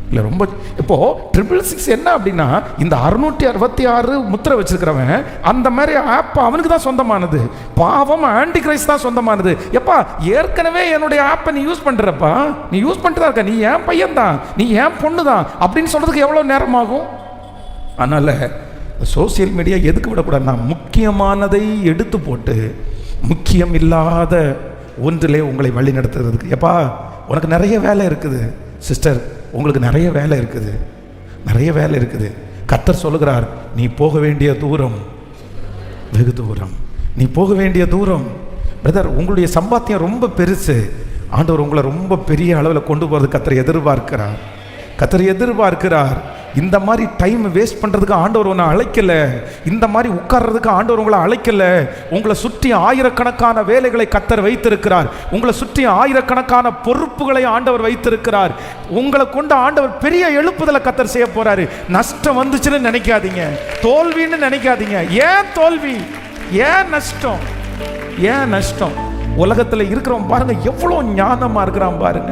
A: இல்லை. ரொம்ப இப்போது 666 என்ன அப்படின்னா, இந்த 666 முத்திரை வச்சிருக்கிறவன் அந்த மாதிரி ஆப் அவனுக்கு தான் சொந்தமானது. பாவம் ஆன்டி கிரைஸ்ட் தான் சொந்தமானது. எப்பா ஏற்கனவே என்னுடைய ஆப்பை நீ யூஸ் பண்ணுறப்பா, நீ யூஸ் பண்ணிட்டு தான் இருக்க, நீ ஏன் பையன் தான், நீ ஏன் பொண்ணு தான் அப்படின்னு சொல்கிறதுக்கு எவ்வளோ நேரம் ஆகும்? அதனால் சோசியல் மீடியா எதுக்கு விடக்கூடாதுன்னா, முக்கியமானதை எடுத்து போட்டு முக்கியம் இல்லாத ஒன்றிலே உங்களை வழி நடத்துறதுக்கு. எப்பா உனக்கு நிறைய வேலை இருக்குது சிஸ்டர், உங்களுக்கு நிறைய வேலை இருக்குது. கர்த்தர் சொல்லுகிறார், நீ போக வேண்டிய தூரம் வெகு தூரம். நீ போக வேண்டிய தூரம். பிரதர், உங்களுடைய சம்பாத்தியம் ரொம்ப பெருசு. ஆண்டவர் உங்களை ரொம்ப பெரிய அளவில் கொண்டு போகிறது கர்த்தர் எதிர்பார்க்கிறார். இந்த மாதிரி டைம் வேஸ்ட் பண்ணுறதுக்கு ஆண்டவர் உன்னை அழைக்கலை. இந்த மாதிரி உட்கார்றதுக்கு ஆண்டவர் உங்களை அழைக்கலை. உங்களை சுற்றி ஆயிரக்கணக்கான வேலைகளை கர்த்தர் வைத்திருக்கிறார். உங்களை சுற்றி ஆயிரக்கணக்கான பொறுப்புகளை ஆண்டவர் வைத்திருக்கிறார். உங்களை கொண்டு ஆண்டவர் பெரிய எழுப்புதலை கர்த்தர் செய்ய போறாரு. நஷ்டம் வந்துச்சுன்னு நினைக்காதீங்க, தோல்வின்னு நினைக்காதீங்க. ஏன் தோல்வி, ஏன் நஷ்டம், ஏன் நஷ்டம்? உலகத்தில் இருக்கிறவன் பாருங்க எவ்வளோ ஞானமாக இருக்கிறான் பாருங்க.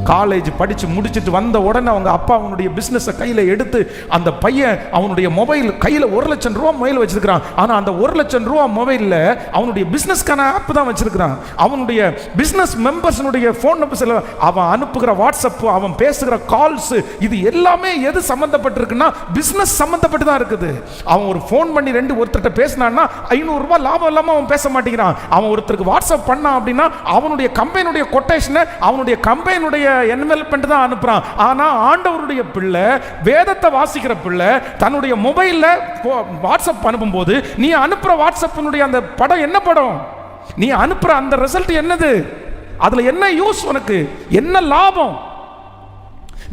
A: காலேஜ் படித்து முடிச்சுட்டு வந்த உடனே அவங்க அப்பா அவனுடைய பிஸ்னஸை கையில் எடுத்து அந்த பையன் அவனுடைய மொபைல் கையில் 1,00,000 ரூபா மொபைல் வச்சிருக்கிறான். ஆனால் அந்த 1,00,000 ரூபா மொபைலில் அவனுடைய பிஸ்னஸ்க்கான ஆப் தான் வச்சிருக்கிறான். அவனுடைய பிஸ்னஸ் மெம்பர்ஸனுடைய ஃபோன் நம்பர்ஸில் அவன் அனுப்புகிற வாட்ஸ்அப், அவன் பேசுகிற கால்ஸ், இது எல்லாமே எது சம்மந்தப்பட்டிருக்குன்னா பிஸ்னஸ் சம்மந்தப்பட்டு தான் இருக்குது. அவன் ஒரு ஃபோன் பண்ணி ஒருத்தர்கிட்ட பேசினான்னா 500 ரூபாய் லாபம் இல்லாமல் அவன் பேச மாட்டேங்கிறான். அவன் ஒருத்தருக்கு வாட்ஸ்அப் பண்ண அப்படின்னா அவனுடைய கம்பெனியுடைய கொட்டேஷனை அவனுடைய கம்பெனியுடைய என்வெல்ப்மென்ட் தான் அனுப்புறான். ஆனா ஆண்டவருடைய பிள்ளை, வேதத்தை வாசிக்கிற பிள்ளை தன்னுடைய மொபைல்ல வாட்ஸ்அப் அனுப்பும்போது நீ அனுப்புற வாட்ஸ்அப்பினுடைய அந்த படம் என்ன படம், நீ அனுப்புற அந்த ரிசல்ட் என்னது, அதுல என்ன யூஸ், உனக்கு என்ன லாபம்,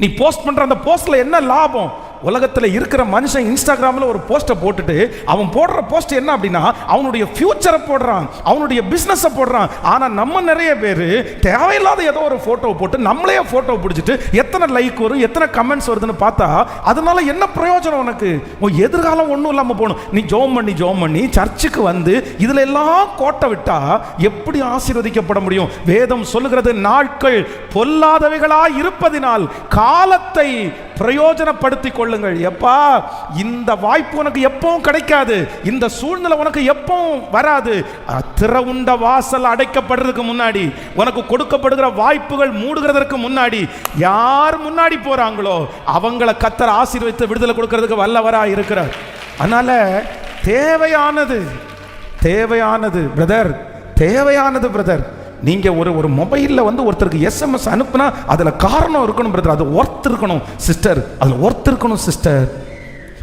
A: நீ போஸ்ட் பண்ற அந்த போஸ்ட்ல என்ன லாபம்? உலகத்தில் இருக்கிற மனுஷன் இன்ஸ்டாகிராமில் ஒரு போஸ்ட்டை போட்டுட்டு அவன் போடுற போஸ்ட் என்ன அப்படின்னா அவனுடைய ஃபியூச்சரை போடுறான், அவனுடைய பிஸ்னஸை போடுறான். ஆனால் நம்ம நிறைய பேர் தேவையில்லாத ஏதோ ஒரு ஃபோட்டோவை போட்டு நம்மளே ஃபோட்டோ பிடிச்சிட்டு எத்தனை லைக் வரும், எத்தனை கமெண்ட்ஸ் வருதுன்னு பார்த்தா அதனால என்ன பிரயோஜனம் உனக்கு? உன் எதிர்காலம் ஒன்றும் இல்லாமல் போகணும். நீ ஜோம் பண்ணி சர்ச்சுக்கு வந்து இதில் எல்லாம் கோட்டை விட்டா எப்படி ஆசீர்வதிக்கப்பட முடியும்? வேதம் சொல்லுகிறது, நாட்கள் பொல்லாதவைகளாய் இருப்பதினால் காலத்தை பிரயோஜனப்படுத்திக் கொள்ளுங்கள். எப்பா, இந்த வாய்ப்பு உனக்கு எப்பவும் கிடைக்காது, இந்த சூழ்நிலை உனக்கு எப்பவும் வராது. திறவுண்ட வாசல் அடைக்கப்படுறதுக்கு முன்னாடி, உனக்கு கொடுக்கப்படுகிற வாய்ப்புகள் மூடுகிறதற்கு முன்னாடி யார் முன்னாடி போறாங்களோ அவங்கள கர்த்தர் ஆசீர்வதித்து விடுதலை கொடுக்கிறதுக்கு வல்லவரா இருக்கிறார். அதனால தேவையானது பிரதர், தேவையானது பிரதர். நீங்க ஒரு மொபைல்ல வந்து ஒருத்தருக்கு SMS அனுப்புனா அதுல காரணம் இருக்கணும் பிரதர், அது ஒர்த் இருக்கணும் சிஸ்டர், அதுல ஒர்த் இருக்கணும் சிஸ்டர்.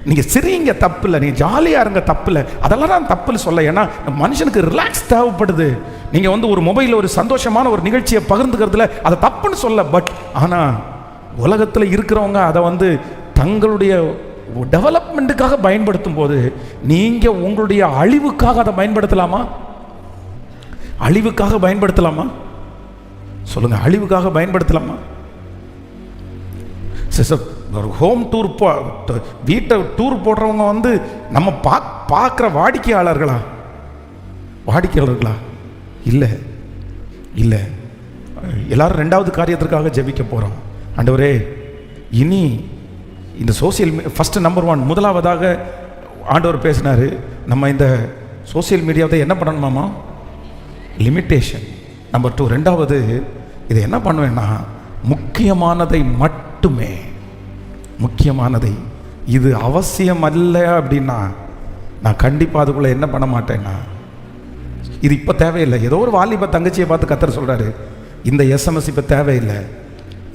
A: நீங்க சிரிங்க தப்பு இல்லை, நீங்க ஜாலியா இருங்க தப்பு இல்லை, அதெல்லாம் நான் தப்புன்னு சொல்ல. ஏன்னா மனுஷனுக்கு ரிலாக்ஸ் தேவைப்படுது. நீங்க வந்து ஒரு மொபைல்ல ஒரு சந்தோஷமான ஒரு நிகழ்ச்சியை பகிர்ந்துக்கிறதுல அதை தப்புன்னு சொல்ல. பட் ஆனா உலகத்துல இருக்கிறவங்க அதை வந்து தங்களுடைய டெவலப்மெண்ட்டுக்காக பயன்படுத்தும் போது நீங்க உங்களுடைய அழிவுக்காக அதை பயன்படுத்தலாமா? அழிவுக்காக பயன்படுத்தலாமா? சொல்லுங்க, அழிவுக்காக பயன்படுத்தலாமா? ஒரு ஹோம் டூர் வீட்டை டூர் போடுறவங்க வந்து நம்ம பார்க்குற வாடிக்கையாளர்களா? இல்லை. எல்லாரும் 2வது காரியத்திற்காக ஜெபிக்க போகிறோம். ஆண்டவரே, இனி இந்த சோசியல் ஃபஸ்ட்டு நம்பர் 1 முதலாவதாக ஆண்டவர் பேசினார், நம்ம இந்த சோசியல் மீடியாவை என்ன பண்ணணுமாமா? லிமிட்டேஷன். நம்பர் 2 2வது இதை என்ன பண்ணுவேன்னா முக்கியமானதை மட்டுமே, முக்கியமானதை, இது அவசியம் அல்ல அப்படின்னா நான் கண்டிப்பாக அதுக்குள்ளே என்ன பண்ண மாட்டேன்னா, இது இப்போ தேவையில்லை. ஏதோ ஒரு வாலிப தங்கச்சியை பார்த்து கர்த்தர் சொல்கிறாரு, இந்த SMS இப்போ தேவையில்லை,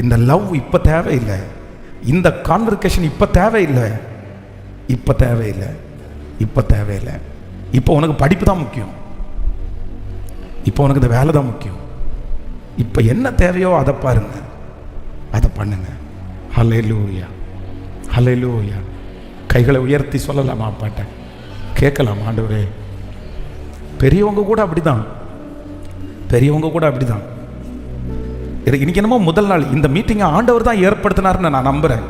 A: இந்த லவ் இப்போ தேவையில்லை, இந்த கான்வர்சேஷன் இப்போ தேவையில்லை, இப்போ உனக்கு படிப்பு தான் முக்கியம், இப்போ உனக்கு இந்த வேலை தான் முக்கியம், இப்போ என்ன தேவையோ அதை பாருங்க, அதை பண்ணுங்க. ஹல்லேலூயா, ஹல்லேலூயா. கைகளை உயர்த்தி சொல்லலாமா அப்பாட்ட? கேட்கலாம், ஆண்டவரே. பெரியவங்க கூட அப்படிதான், இன்னைக்கு என்னமோ முதல் நாள் இந்த மீட்டிங்கை ஆண்டவர் தான் ஏற்படுத்தினார்னு நான் நம்புறேன்.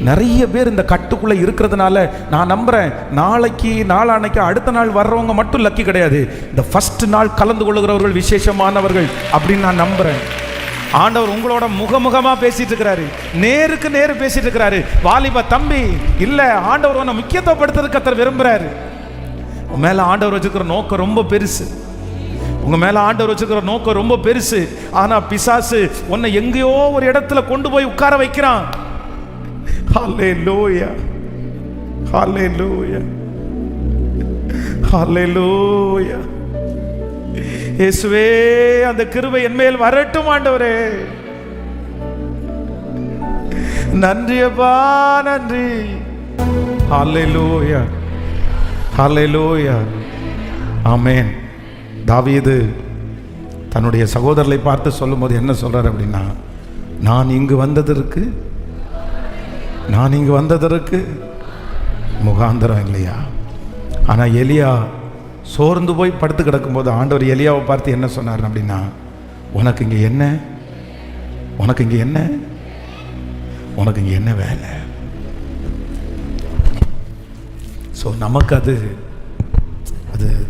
A: நிறைய பேர் இந்த கட்டுக்குள்ளே இருக்கிறதுனால நான் நம்புகிறேன், நாளைக்கு நாளான்னைக்கு அடுத்த நாள் வர்றவங்க மட்டும் லக்கி கிடையாது, இந்த ஃபர்ஸ்ட் நாள் கலந்து கொள்ளுகிறவர்கள் விசேஷமானவர்கள் அப்படின்னு நான் நம்புகிறேன். ஆண்டவர் உங்களோட முகமுகமாக பேசிட்டு இருக்கிறாரு, நேருக்கு நேரு பேசிட்டு இருக்கிறாரு. வாலிப தம்பி, இல்லை, ஆண்டவர் உன்னை முக்கியத்துவப்படுத்துறதுக்கு கர்த்தர் விரும்புகிறாரு. உன் மேலே ஆண்டவர் வச்சுக்கிற நோக்கம் ரொம்ப பெருசு, உங்க மேல ஆண்டவர் வச்சுக்கிற நோக்கம் ரொம்ப பெருசு. ஆனா பிசாசு உன்னை எங்கேயோ ஒரு இடத்துல கொண்டு போய் உட்கார வைக்கிறான். ஹல்லேலூயா, ஹல்லேலூயா, ஹல்லேலூயா. இயேசுவே, அந்த கிருபை என் மேல் வரட்டும் ஆண்டவரே. நன்றி அப்பா, நன்றி. ஹல்லேலூயா, ஹல்லேலூயா, ஆமென். தாவீது தன்னுடைய சகோதரரை பார்த்து சொல்லும்போது என்ன சொல்றார் அப்படின்னா, நான் இங்கு வந்ததற்கு நான் இங்கே வந்ததற்கு முகாந்திரம் இல்லையா? ஆனால் எலியா சோர்ந்து போய் படுத்து கிடக்கும்போது ஆண்டவர் எலியாவை பார்த்து என்ன சொன்னார் அப்படின்னா, உனக்கு இங்கே என்ன, உனக்கு இங்கே என்ன, உனக்கு இங்கே என்ன வேலை? ஸோ நமக்கு அது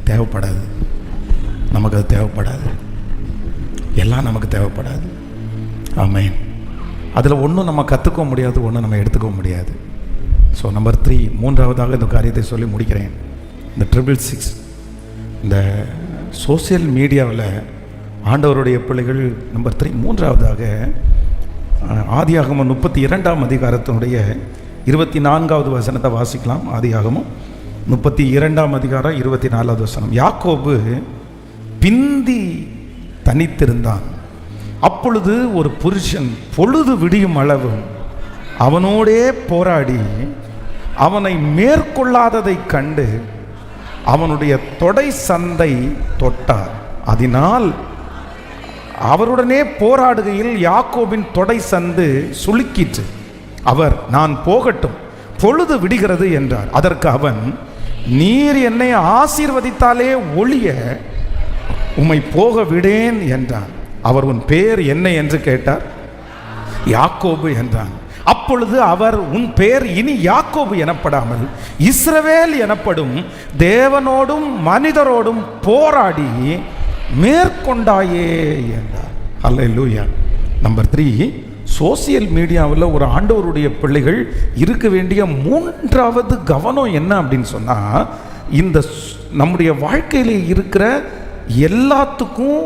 A: தேவைப்படாது. நமக்கு அது தேவைப்படாது. எல்லாம் நமக்கு தேவைப்படாது. ஆமென். அதில் ஒன்றும் நம்ம கற்றுக்க முடியாது, ஒன்றும் நம்ம எடுத்துக்க முடியாது. ஸோ நம்பர் 3, மூன்றாவதாக இந்த காரியத்தை சொல்லி முடிக்கிறேன். இந்த 666 இந்த சோசியல் மீடியாவில் ஆண்டவருடைய பிள்ளைகள். நம்பர் 3, மூன்றாவதாக ஆதியாகமம் 32ஆம் அதிகாரத்தினுடைய 24வது வசனத்தை வாசிக்கலாம். ஆதியாகமம் 32ஆம் அதிகாரம் 24வது வசனம். யாக்கோபு பிந்தி தனித்திருந்தான். அப்பொழுது ஒரு புருஷன் பொழுது விடியும் அளவும் அவனோடே போராடி அவனை மேற்கொள்ளாததை கண்டு அவனுடைய தொடை சந்தை தொட்டார். அதனால் அவருடனே போராடுகையில் யாக்கோபின் தொடை சந்து சுளுக்கிற்று. அவர், நான் போகட்டும், பொழுது விடுகிறது என்றார். அதற்கு அவன், நீர் என்னை ஆசீர்வதித்தாலே ஒழிய உம்மை போக விடேன் என்றான். அவர், உன் பேர் என்ன என்று கேட்டார். யாக்கோபு என்றான். அப்பொழுது அவர், உன் பேர் இனி யாக்கோபு எனப்படாமல் இஸ்ரவேல் எனப்படும், தேவனோடும் மனிதரோடும் போராடி மேற்கொண்டாயே என்றார். அல்லேலூயா. நம்பர் 3, சோசியல் மீடியாவில் ஒரு ஆண்டவருடைய பிள்ளைகள் இருக்க வேண்டிய மூன்றாவது கவனம் என்ன அப்படின்னு சொன்னால், இந்த நம்முடைய வாழ்க்கையில் இருக்கிற எல்லாத்துக்கும்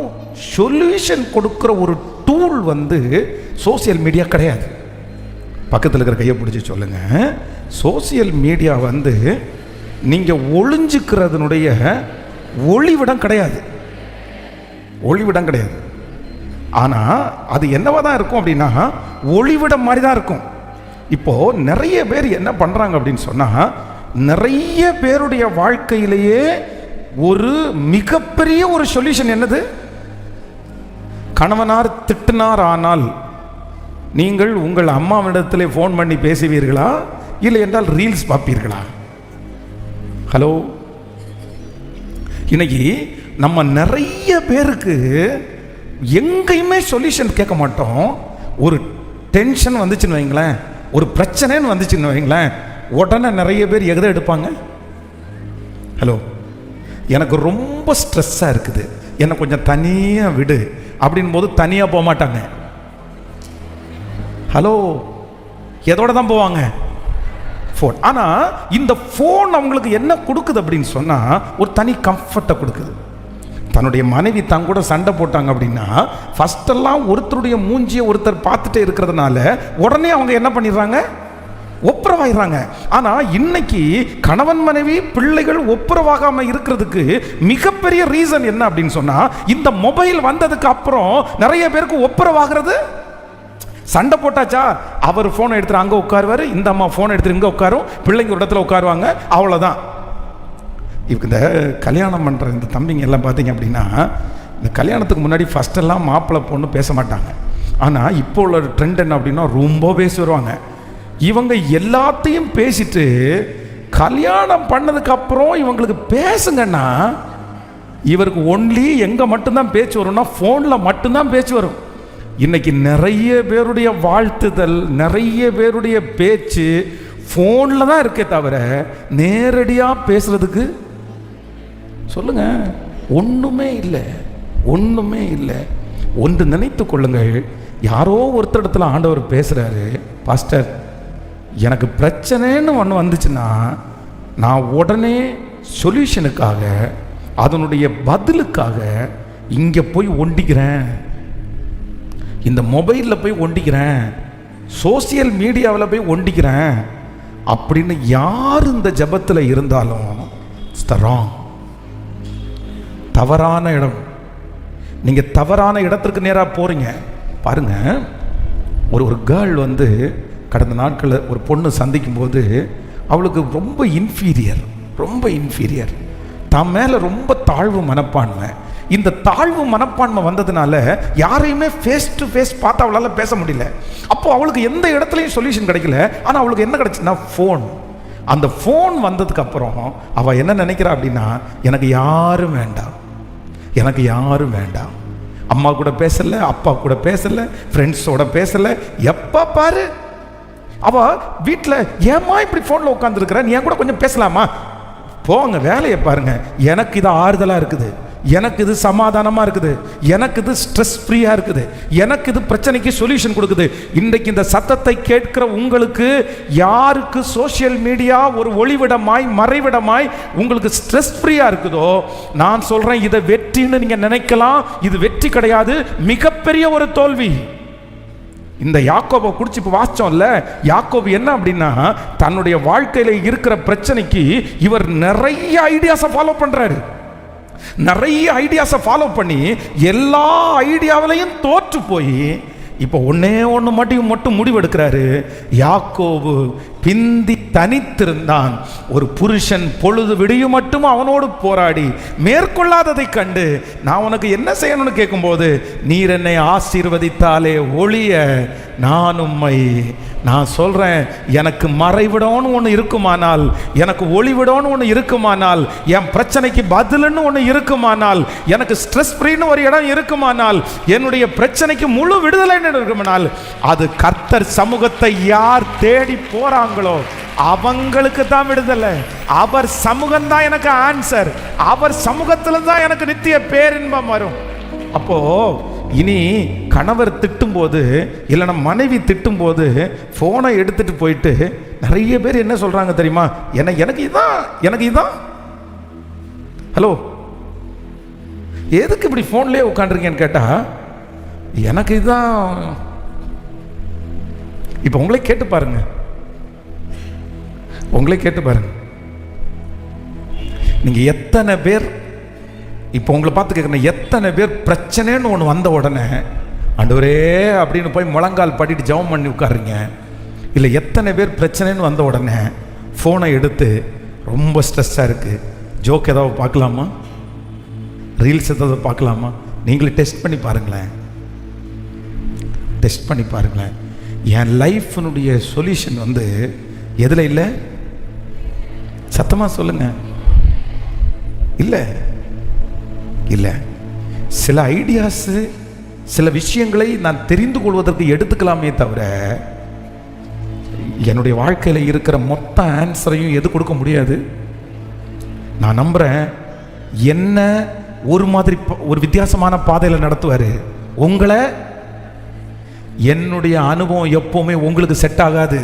A: சொல்யூஷன் கொடுக்குற ஒரு டூல் சோசியல் மீடியா கிடையாது. பக்கத்தில் இருக்கிற கையை பிடிச்சி சொல்லுங்க, சோசியல் மீடியா நீங்கள் ஒளிஞ்சுக்கிறதுனுடைய ஒளிவிடம் கிடையாது. ஒளிவிடம் கிடையாது. ஆனால் அது என்னவா தான் இருக்கும் அப்படின்னா, ஒளிவிடம் மாதிரி தான் இருக்கும். இப்போது நிறைய பேர் என்ன பண்ணுறாங்க அப்படின்னு சொன்னால், நிறைய பேருடைய வாழ்க்கையிலேயே ஒரு மிகப்பெரிய ஒரு சொல்யூஷன் என்னது? கணவனார் திட்டினார் ஆனால் நீங்கள் உங்கள் அம்மாவிடத்தில் ஃபோன் பண்ணி பேசுவீர்களா, இல்லை என்றால் ரீல்ஸ் பார்ப்பீர்களா? ஹலோ. இன்னைக்கு நம்ம நிறைய பேருக்கு எங்கேயுமே சொல்யூஷன் கேட்க மாட்டோம். ஒரு டென்ஷன் வந்துச்சுன்னு வைங்களேன், ஒரு பிரச்சனைன்னு வந்துச்சுன்னு வைங்களேன், உடனே நிறைய பேர் எதை எடுப்பாங்க? ஹலோ, எனக்கு ரொம்ப ஸ்ட்ரெஸ்ஸாக இருக்குது, என்னை கொஞ்சம் தனியாக விடு அப்படின் போது தனியாக போக மாட்டாங்க. ஹலோ, எதோட தான் போவாங்க? ஃபோன். ஆனால் இந்த ஃபோன் அவங்களுக்கு என்ன கொடுக்குது அப்படின்னு சொன்னால், ஒரு தனி கம்ஃபர்ட்டை கொடுக்குது. தன்னுடைய மனைவி கூட சண்டை போட்டாங்க அப்படின்னா, ஃபஸ்ட்டெல்லாம் ஒருத்தருடைய மூஞ்சியை ஒருத்தர் பார்த்துட்டே இருக்கிறதுனால உடனே அவங்க என்ன பண்ணிடுறாங்க? ஒப்புரவாயிடுறாங்க. ஆனால் இன்னைக்கு கணவன் மனைவி பிள்ளைகள் ஒப்புரவாகாமல் இருக்கிறதுக்கு மிகப்பெரிய ரீசன் என்ன அப்படின்னு சொன்னால், இந்த மொபைல் வந்ததுக்கு அப்புறம் நிறைய பேருக்கு ஒப்புரவாகிறது. சண்டை போட்டாச்சா, அவர் ஃபோனை எடுத்துட்டு அங்கே உட்காருவார், இந்த அம்மா ஃபோனை எடுத்துட்டு இங்கே உட்காரும், பிள்ளைங்க ஒரு இடத்துல உட்காருவாங்க, அவ்வளோதான். இப்போ இந்த கல்யாணம் பண்ணுற இந்த தம்பிங்க எல்லாம் பார்த்தீங்க அப்படின்னா, இந்த கல்யாணத்துக்கு முன்னாடி ஃபஸ்ட்டெல்லாம் மாப்பிள்ளை பொண்ணு பேச மாட்டாங்க. ஆனால் இப்போ உள்ள ட்ரெண்ட் என்ன அப்படின்னா, ரொம்ப பேசி வருவாங்க. இவங்க எல்லாத்தையும் பேசிட்டு கல்யாணம் பண்ணதுக்கப்புறம் இவங்களுக்கு பேசுங்கன்னா, இவருக்கு ஒன்லி எங்கே மட்டும்தான் பேச்சு வரும்னா ஃபோனில் மட்டும்தான் பேச்சு வரும். இன்னைக்கு நிறைய பேருடைய வாழ்த்துதல், நிறைய பேருடைய பேச்சு ஃபோனில் தான் இருக்கே தவிர நேரடியாக பேசுறதுக்கு சொல்லுங்க ஒன்றுமே இல்லை, ஒன்றுமே இல்லை. ஒன்று நினைத்து கொள்ளுங்கள், யாரோ ஒருத்தர் இடத்துல ஆண்டவர் பேசுகிறாரு, பாஸ்டர் எனக்கு பிரச்சனைன்னு ஒன்று வந்துச்சுன்னா நான் உடனே சொல்யூஷனுக்காக, அதனுடைய பதிலுக்காக இங்கே போய் ஒண்டிக்கிறேன், இந்த மொபைலில் போய் ஒண்டிக்கிறேன், சோசியல் மீடியாவில் போய் ஒண்டிக்கிறேன் அப்படின்னு யார் இந்த ஜபத்தில் இருந்தாலும் இட்ஸ் த ராங். தவறான இடம். நீங்கள் தவறான இடத்திற்கு நேராக போகிறீங்க. பாருங்க, ஒரு கேர்ள் கடந்த நாட்களில் ஒரு பொண்ணு சந்திக்கும் போது அவளுக்கு ரொம்ப இன்ஃபீரியர், தான் மேலே ரொம்ப தாழ்வு மனப்பான்மை. இந்த தாழ்வு மனப்பான்மை வந்ததுனால யாரையுமே ஃபேஸ் டு ஃபேஸ் பார்த்து அவளால் பேச முடியல. அப்போ அவளுக்கு எந்த இடத்துலையும் சொல்யூஷன் கிடைக்கல. ஆனால் அவளுக்கு என்ன கிடைச்சுன்னா ஃபோன். அந்த ஃபோன் வந்ததுக்கு அப்புறம் அவள் என்ன நினைக்கிறா அப்படின்னா, எனக்கு யாரும் வேண்டாம், எனக்கு யாரும் வேண்டாம். அம்மா கூட பேசலை, அப்பா கூட பேசலை, ஃப்ரெண்ட்ஸோட பேசலை. எப்போ பாரு அவ வீட்டில், ஏம்மா இப்படி ஃபோனில் உட்காந்துருக்குற, நீ என் கூட கொஞ்சம் பேசலாமா? போங்க வேலையை பாருங்க. எனக்கு இது ஆறுதலாக இருக்குது, எனக்கு இது சமாதானமாக இருக்குது, எனக்கு இது ஸ்ட்ரெஸ் ஃப்ரீயாக இருக்குது, எனக்கு இது பிரச்சனைக்கு சொல்யூஷன் கொடுக்குது. இன்றைக்கு இந்த சத்தத்தை கேட்கிற உங்களுக்கு யாருக்கு சோஷியல் மீடியா ஒரு ஒளிவிடமாய் மறைவிடமாய் உங்களுக்கு ஸ்ட்ரெஸ் ஃப்ரீயாக இருக்குதோ, நான் சொல்கிறேன், இதை வெற்றின்னு நீங்கள் நினைக்கலாம். இது வெற்றி கிடையாது, மிகப்பெரிய ஒரு தோல்வி. இந்த யாக்கோபை குறித்து இப்போ வாசிச்சோம்ல, யாக்கோபு என்ன அப்படின்னா, தன்னுடைய வாழ்க்கையில் இருக்கிற பிரச்சனைக்கு இவர் நிறைய ஐடியாஸை ஃபாலோ பண்ணுறாரு. நிறைய ஐடியாஸை ஃபாலோ பண்ணி எல்லா ஐடியாவிலையும் தோற்று போய் இப்போ ஒன்னே ஒன்று மட்டும் முடிவெடுக்கிறாரு. யாக்கோபு பிந்தி தனித்திருந்தான். ஒரு புருஷன் பொழுது விடியும் மட்டும் அவனோடு போராடி மேற்கொள்ளாததை கண்டு, நான் உனக்கு என்ன செய்யணும்னு கேட்கும்போது, நீர் என்னை ஆசீர்வதித்தாலே ஒழிய நான் உம்மை, நான் சொல்கிறேன், எனக்கு மறைவிடோன்னு ஒன்று இருக்குமானால், எனக்கு ஒளிவிடோன்னு ஒன்று இருக்குமானால், என் பிரச்சனைக்கு பதிலுன்னு ஒன்று இருக்குமானால், எனக்கு ஸ்ட்ரெஸ் ஃப்ரீன்னு ஒரு இடம் இருக்குமானால், என்னுடைய பிரச்சனைக்கு முழு விடுதலை இருக்குமானால், அது கர்த்தர் சமூகத்தை யார் தேடி போறாங்களோ அவங்களுக்கு தான் விடுதலை. அவர் சமூகம் தான் எனக்கு ஆன்சர். அவர் சமூகத்துல தான் எனக்கு நித்திய பேரின்பம் வரும். அப்போ இனி கணவர் திட்டும் போது, இல்லைன்னா மனைவி திட்டும் போது போனை எடுத்துட்டு போயிட்டு நிறைய பேர் என்ன சொல்றாங்க தெரியுமா? எனக்கு இதான். ஹலோ, எதுக்கு இப்படி போன்லயே உட்காந்துருக்கேன்னு கேட்டா, எனக்கு இதுதான். இப்ப உங்களே கேட்டு பாருங்க, நீங்க எத்தனை பேர், இப்போ உங்களை பார்த்து கேட்குறேன், எத்தனை பேர் பிரச்சனைன்னு ஒன்று வந்த உடனே ஆண்டவரே அப்படின்னு போய் முழங்கால் படிட்டு ஜெபம் பண்ணி உட்காருங்க? இல்லை எத்தனை பேர் பிரச்சனைன்னு வந்த உடனே ஃபோனை எடுத்து ரொம்ப ஸ்ட்ரெஸ்ஸாக இருக்குது, ஜோக் ஏதாவது பார்க்கலாமா, ரீல்ஸ் ஏதாவது பார்க்கலாமா? நீங்களே டெஸ்ட் பண்ணி பாருங்களேன். என் லைஃப்னுடைய சொல்யூஷன் வந்து எதில் இல்லை? சத்தமாக சொல்லுங்க. இல்லை சில ஐடியாஸு, சில விஷயங்களை நான் தெரிந்து கொள்வதற்கு எடுத்துக்கலாமே தவிர, என்னுடைய வாழ்க்கையில் இருக்கிற மொத்த ஆன்சரையும் எது கொடுக்க முடியாது. நான் நம்புகிறேன், என்ன ஒரு வித்தியாசமான பாதையில் நடத்துவார் உங்களை. என்னுடைய அனுபவம் எப்பவுமே உங்களுக்கு செட் ஆகாது.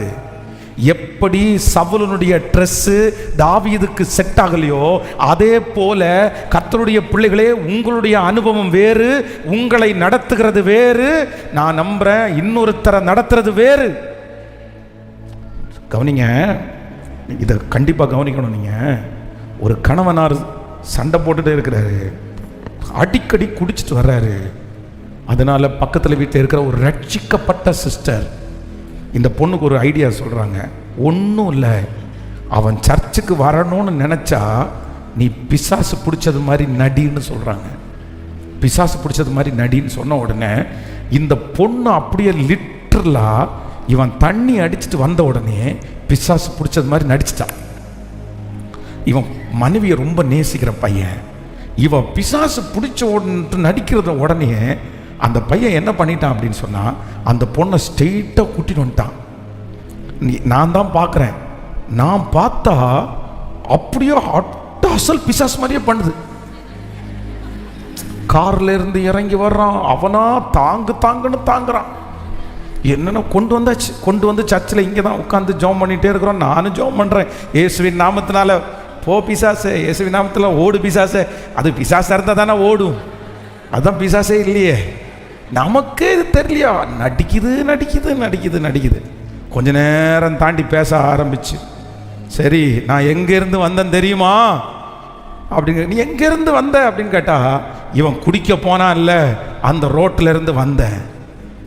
A: எப்படி சவுலுடைய ட்ரெஸ்ஸு தாவீதுக்கு செட் ஆகலையோ, அதே போல கர்த்தருடைய பிள்ளைகளே, உங்களுடைய அனுபவம் வேறு, உங்களை நடத்துகிறது வேறு. நான் நம்புறேன், இன்னொருத்தரை நடத்துறது வேறு. கவனிங்க, இதை கண்டிப்பாக கவனிக்கணும். நீங்கள் ஒரு கணவனார் சண்டை போட்டுட்டே இருக்கிறாரு, அடிக்கடி குடிச்சிட்டு வர்றாரு. அதனால பக்கத்தில் வீட்டில் இருக்கிற ஒரு ரட்சிக்கப்பட்ட சிஸ்டர் இந்த பொண்ணுக்கு ஒரு ஐடியா சொல்கிறாங்க. ஒன்றும் இல்லை, அவன் சர்ச்சுக்கு வரணும்னு நினச்சா நீ பிசாசு பிடிச்சது மாதிரி நடின்னு சொல்கிறாங்க. பிசாசு பிடிச்சது மாதிரி நடின்னு சொன்ன உடனே இந்த பொண்ணு அப்படியே லிட்டரலாக, இவன் தண்ணி அடிச்சுட்டு வந்த உடனே பிசாசு பிடிச்சது மாதிரி நடிச்சிட்டான். இவன் மனைவியை ரொம்ப நேசிக்கிற பையன், இவன் பிசாசு பிடிச்ச நடிக்கிறத உடனே அந்த பையன் என்ன பண்ணிட்டான் அப்படின்னு சொன்னால், அந்த பொண்ணை ஸ்ட்ரெயிட்டாக கூட்டிட்டு வந்துட்டான். நான் தான் பார்க்குறேன், நான் பார்த்தா அப்படியே அசல் பிசாசு மாதிரியே பண்ணுது. கார்ல இருந்து இறங்கி வர்றான், அவனா தாங்குன்னு தாங்குறான். என்னென்ன கொண்டு வந்து சர்ச்சில் இங்கே தான் உட்காந்து ஜெபம் பண்ணிகிட்டே இருக்கிறோம். நானும் ஜெபம் பண்ணுறேன், இயேசுவின் நாமத்தினால போ பிசாசே, இயேசுவின் நாமத்தில் ஓடு பிசாசே. அது பிசாசாக இருந்தால் தானே ஓடும், அதுதான் பிசாசே இல்லையே. நமக்கு இது தெரியலையா, நடிக்குது. கொஞ்ச நேரம் தாண்டி பேச ஆரம்பிச்சு, சரி நான் எங்கேருந்து வந்தேன் தெரியுமா அப்படிங்கிற. நீ எங்கேருந்து வந்த அப்படின்னு கேட்டா, இவன் குடிக்க போனா இல்லை, அந்த ரோட்டில் இருந்து வந்தேன்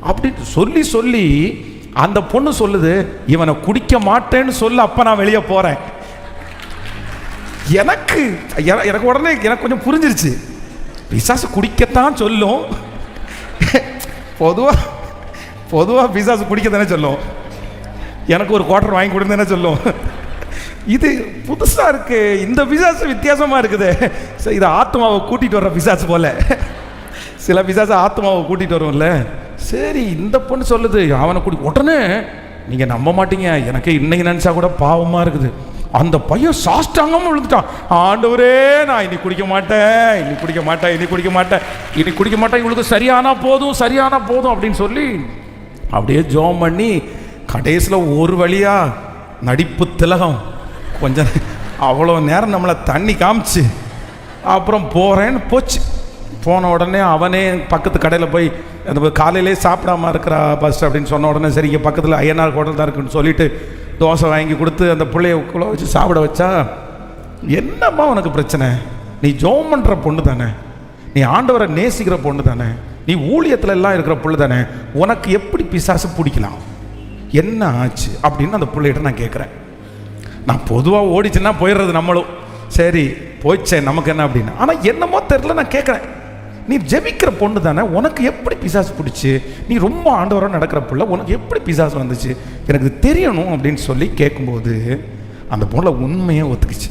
A: அப்படின்னு சொல்லி அந்த பொண்ணு சொல்லுது, இவனை குடிக்க மாட்டேன்னு சொல்ல, அப்ப நான் வெளியே போறேன். எனக்கு உடனே எனக்கு கொஞ்சம் புரிஞ்சிருச்சு. பிசாசு குடிக்கத்தான் சொல்லும். பொதுவாக பிசாசு குடிக்கத்தானே சொல்லும். எனக்கு ஒரு குவார்டர் வாங்கி கொடுத்தேன்னு சொல்லும். இது புதுசாக இருக்கு, இந்த பிசாசு வித்தியாசமாக இருக்குது. இது ஆத்மாவை கூட்டிகிட்டு வர்ற பிசாசு போல. சில பிசாசு ஆத்மாவை கூட்டிகிட்டு வரும்ல. சரி, இந்த பொண்ணு சொல்லுது அவனை உடனே நீங்கள் நம்ப மாட்டீங்க, எனக்கு இன்னைக்கு நினச்சா கூட பாவமாக இருக்குது. அந்த பையன் சாஷ்டாங்கமாக விழுந்துட்டான். ஆண்டவரே, நான் இனி குடிக்க மாட்டேன், இவளுக்கு சரியானா போதும் அப்படின்னு சொல்லி அப்படியே ஜோம் பண்ணி கடைசியில் ஒரு வழியா நடிப்பு திலகம் கொஞ்சம் அவ்வளோ நேரம் நம்மளை தண்ணி காமிச்சு அப்புறம் போகிறேன்னு போச்சு. போன உடனே அவனே பக்கத்து கடையில் போய் அந்த காலையிலே சாப்பிடாமல் இருக்கிறா ஃபஸ்ட் அப்படின்னு சொன்ன உடனே சரி, இங்கே பக்கத்தில் ஐயனார் ஹோட்டல் தான் இருக்குன்னு சொல்லிட்டு தோசை வாங்கி கொடுத்து அந்த பிள்ளைய குள்ள வச்சு சாப்பிட வச்சா, என்னம்மா உனக்கு பிரச்சனை? நீ ஜோம் பண்ணுற பொண்ணு தானே, நீ ஆண்டவரை நேசிக்கிற பொண்ணு தானே, நீ ஊழியத்தில் எல்லாம் இருக்கிற பொண்ணு தானே, உனக்கு எப்படி பிசாசு பிடிக்கலாம்? என்ன ஆச்சு அப்படின்னு அந்த பிள்ளைகிட்ட நான் கேட்குறேன். நான் பொதுவாக ஓடிச்சுன்னா போயிடுறது நம்மளும், சரி போயிச்சேன் நமக்கு என்ன அப்படின்னு. ஆனால் என்னமோ தெரில, நான் கேட்குறேன், நீ ஜெபிக்கிற பொண்ணு தானே, உனக்கு எப்படி பிசாசு பிடிச்சி? நீ ரொம்ப ஆண்டவராக நடக்கிற பிள்ளை, உனக்கு எப்படி பிசாசு வந்துச்சு? எனக்கு தெரியணும் அப்படின்னு சொல்லி கேட்கும்போது அந்த பொண்ணை உண்மையை ஒத்துக்குச்சு.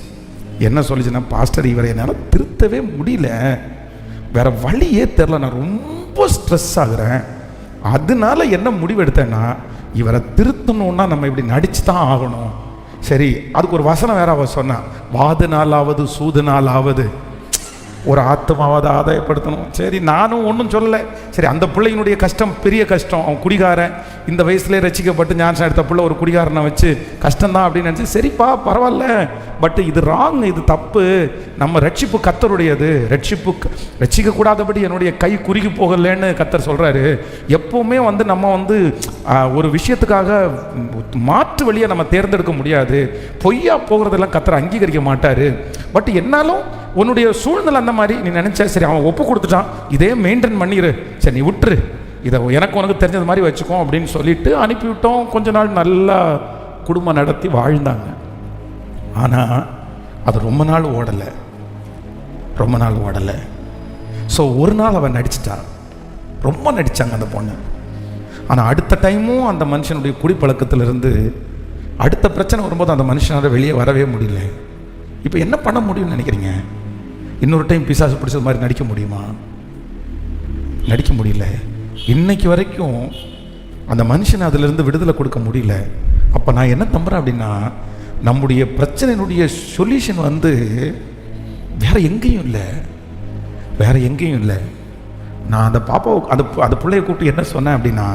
A: என்ன சொல்லிச்சுன்னா, பாஸ்டர் இவரை என்னால் திருத்தவே முடியல, வேற வழியே தெரில, நான் ரொம்ப ஸ்ட்ரெஸ் ஆகுறேன், அதனால என்ன முடிவு எடுத்தேன்னா இவரை திருத்தணுன்னா நம்ம இப்படி நடிச்சு தான் ஆகணும். சரி, அதுக்கு ஒரு வசனம் வேற அவ சொன்னா, வாது நாளாவது சூது நாளாவது ஒரு ஆத்மாவாத ஆதாயப்படுத்தணும். சரி, நானும் ஒன்றும் சொல்லலை. சரி, அந்த பிள்ளையினுடைய கஷ்டம் பெரிய கஷ்டம், அவன் குடிகாரன், இந்த வயசுலேயே ரசிக்கப்பட்டு ஞானம் எடுத்த பிள்ளை ஒரு குடிகாரனை வச்சு கஷ்டம்தான் அப்படின்னு நினச்சி, சரிப்பா பரவாயில்ல, பட் இது ராங், இது தப்பு, நம்ம ரட்சிப்பு கர்த்தருடையது, ரட்சிக்கக்கூடாதபடி என்னுடைய கை குறுகி போகலன்னு கர்த்தர் சொல்கிறாரு. எப்போவுமே நம்ம ஒரு விஷயத்துக்காக மாற்று வழியை நம்ம தேர்ந்தெடுக்க முடியாது, பொய்யா போகிறதெல்லாம் கர்த்தர் அங்கீகரிக்க மாட்டார். பட் என்னாலும் உன்னுடைய சூழ்நிலை அந்த மாதிரி நீ நினச்ச, சரி அவன் ஒப்பு கொடுத்துட்டான், இதே மெயின்டைன் பண்ணிடு, சரி நீ விட்டுரு, இதை எனக்கு உனக்கு தெரிஞ்சது மாதிரி வச்சுக்கோ அப்படின்னு சொல்லிட்டு அனுப்பிவிட்டோம். கொஞ்ச நாள் நல்லா குடும்பம் நடத்தி வாழ்ந்தாங்க. ஆனால் அது ரொம்ப நாள் ஓடலை. ஸோ ஒரு நாள் அவன் நடிச்சிட்டா, ரொம்ப நடித்தாங்க அந்த பொண்ணு. ஆனால் அடுத்த டைமும் அந்த மனுஷனுடைய குடிப்பழக்கத்திலிருந்து அடுத்த பிரச்சனை வரும்போது அந்த மனுஷனால் வெளியே வரவே முடியல. இப்போ என்ன பண்ண முடியும்னு நினைக்கிறீங்க? இன்னொரு டைம் பிசாசு பிடிச்சது மாதிரி நடிக்க முடியுமா? நடிக்க முடியல. இன்னைக்கு வரைக்கும் அந்த மனுஷனை அதிலிருந்து விடுதலை கொடுக்க முடியல. அப்போ நான் என்ன நம்புகிறேன் அப்படின்னா, நம்முடைய பிரச்சனையினுடைய சொல்யூஷன் வேற எங்கேயும் இல்லை. நான் அந்த பாப்பாவை அந்த பிள்ளைய கூப்பிட்டு என்ன சொன்னேன் அப்படின்னா,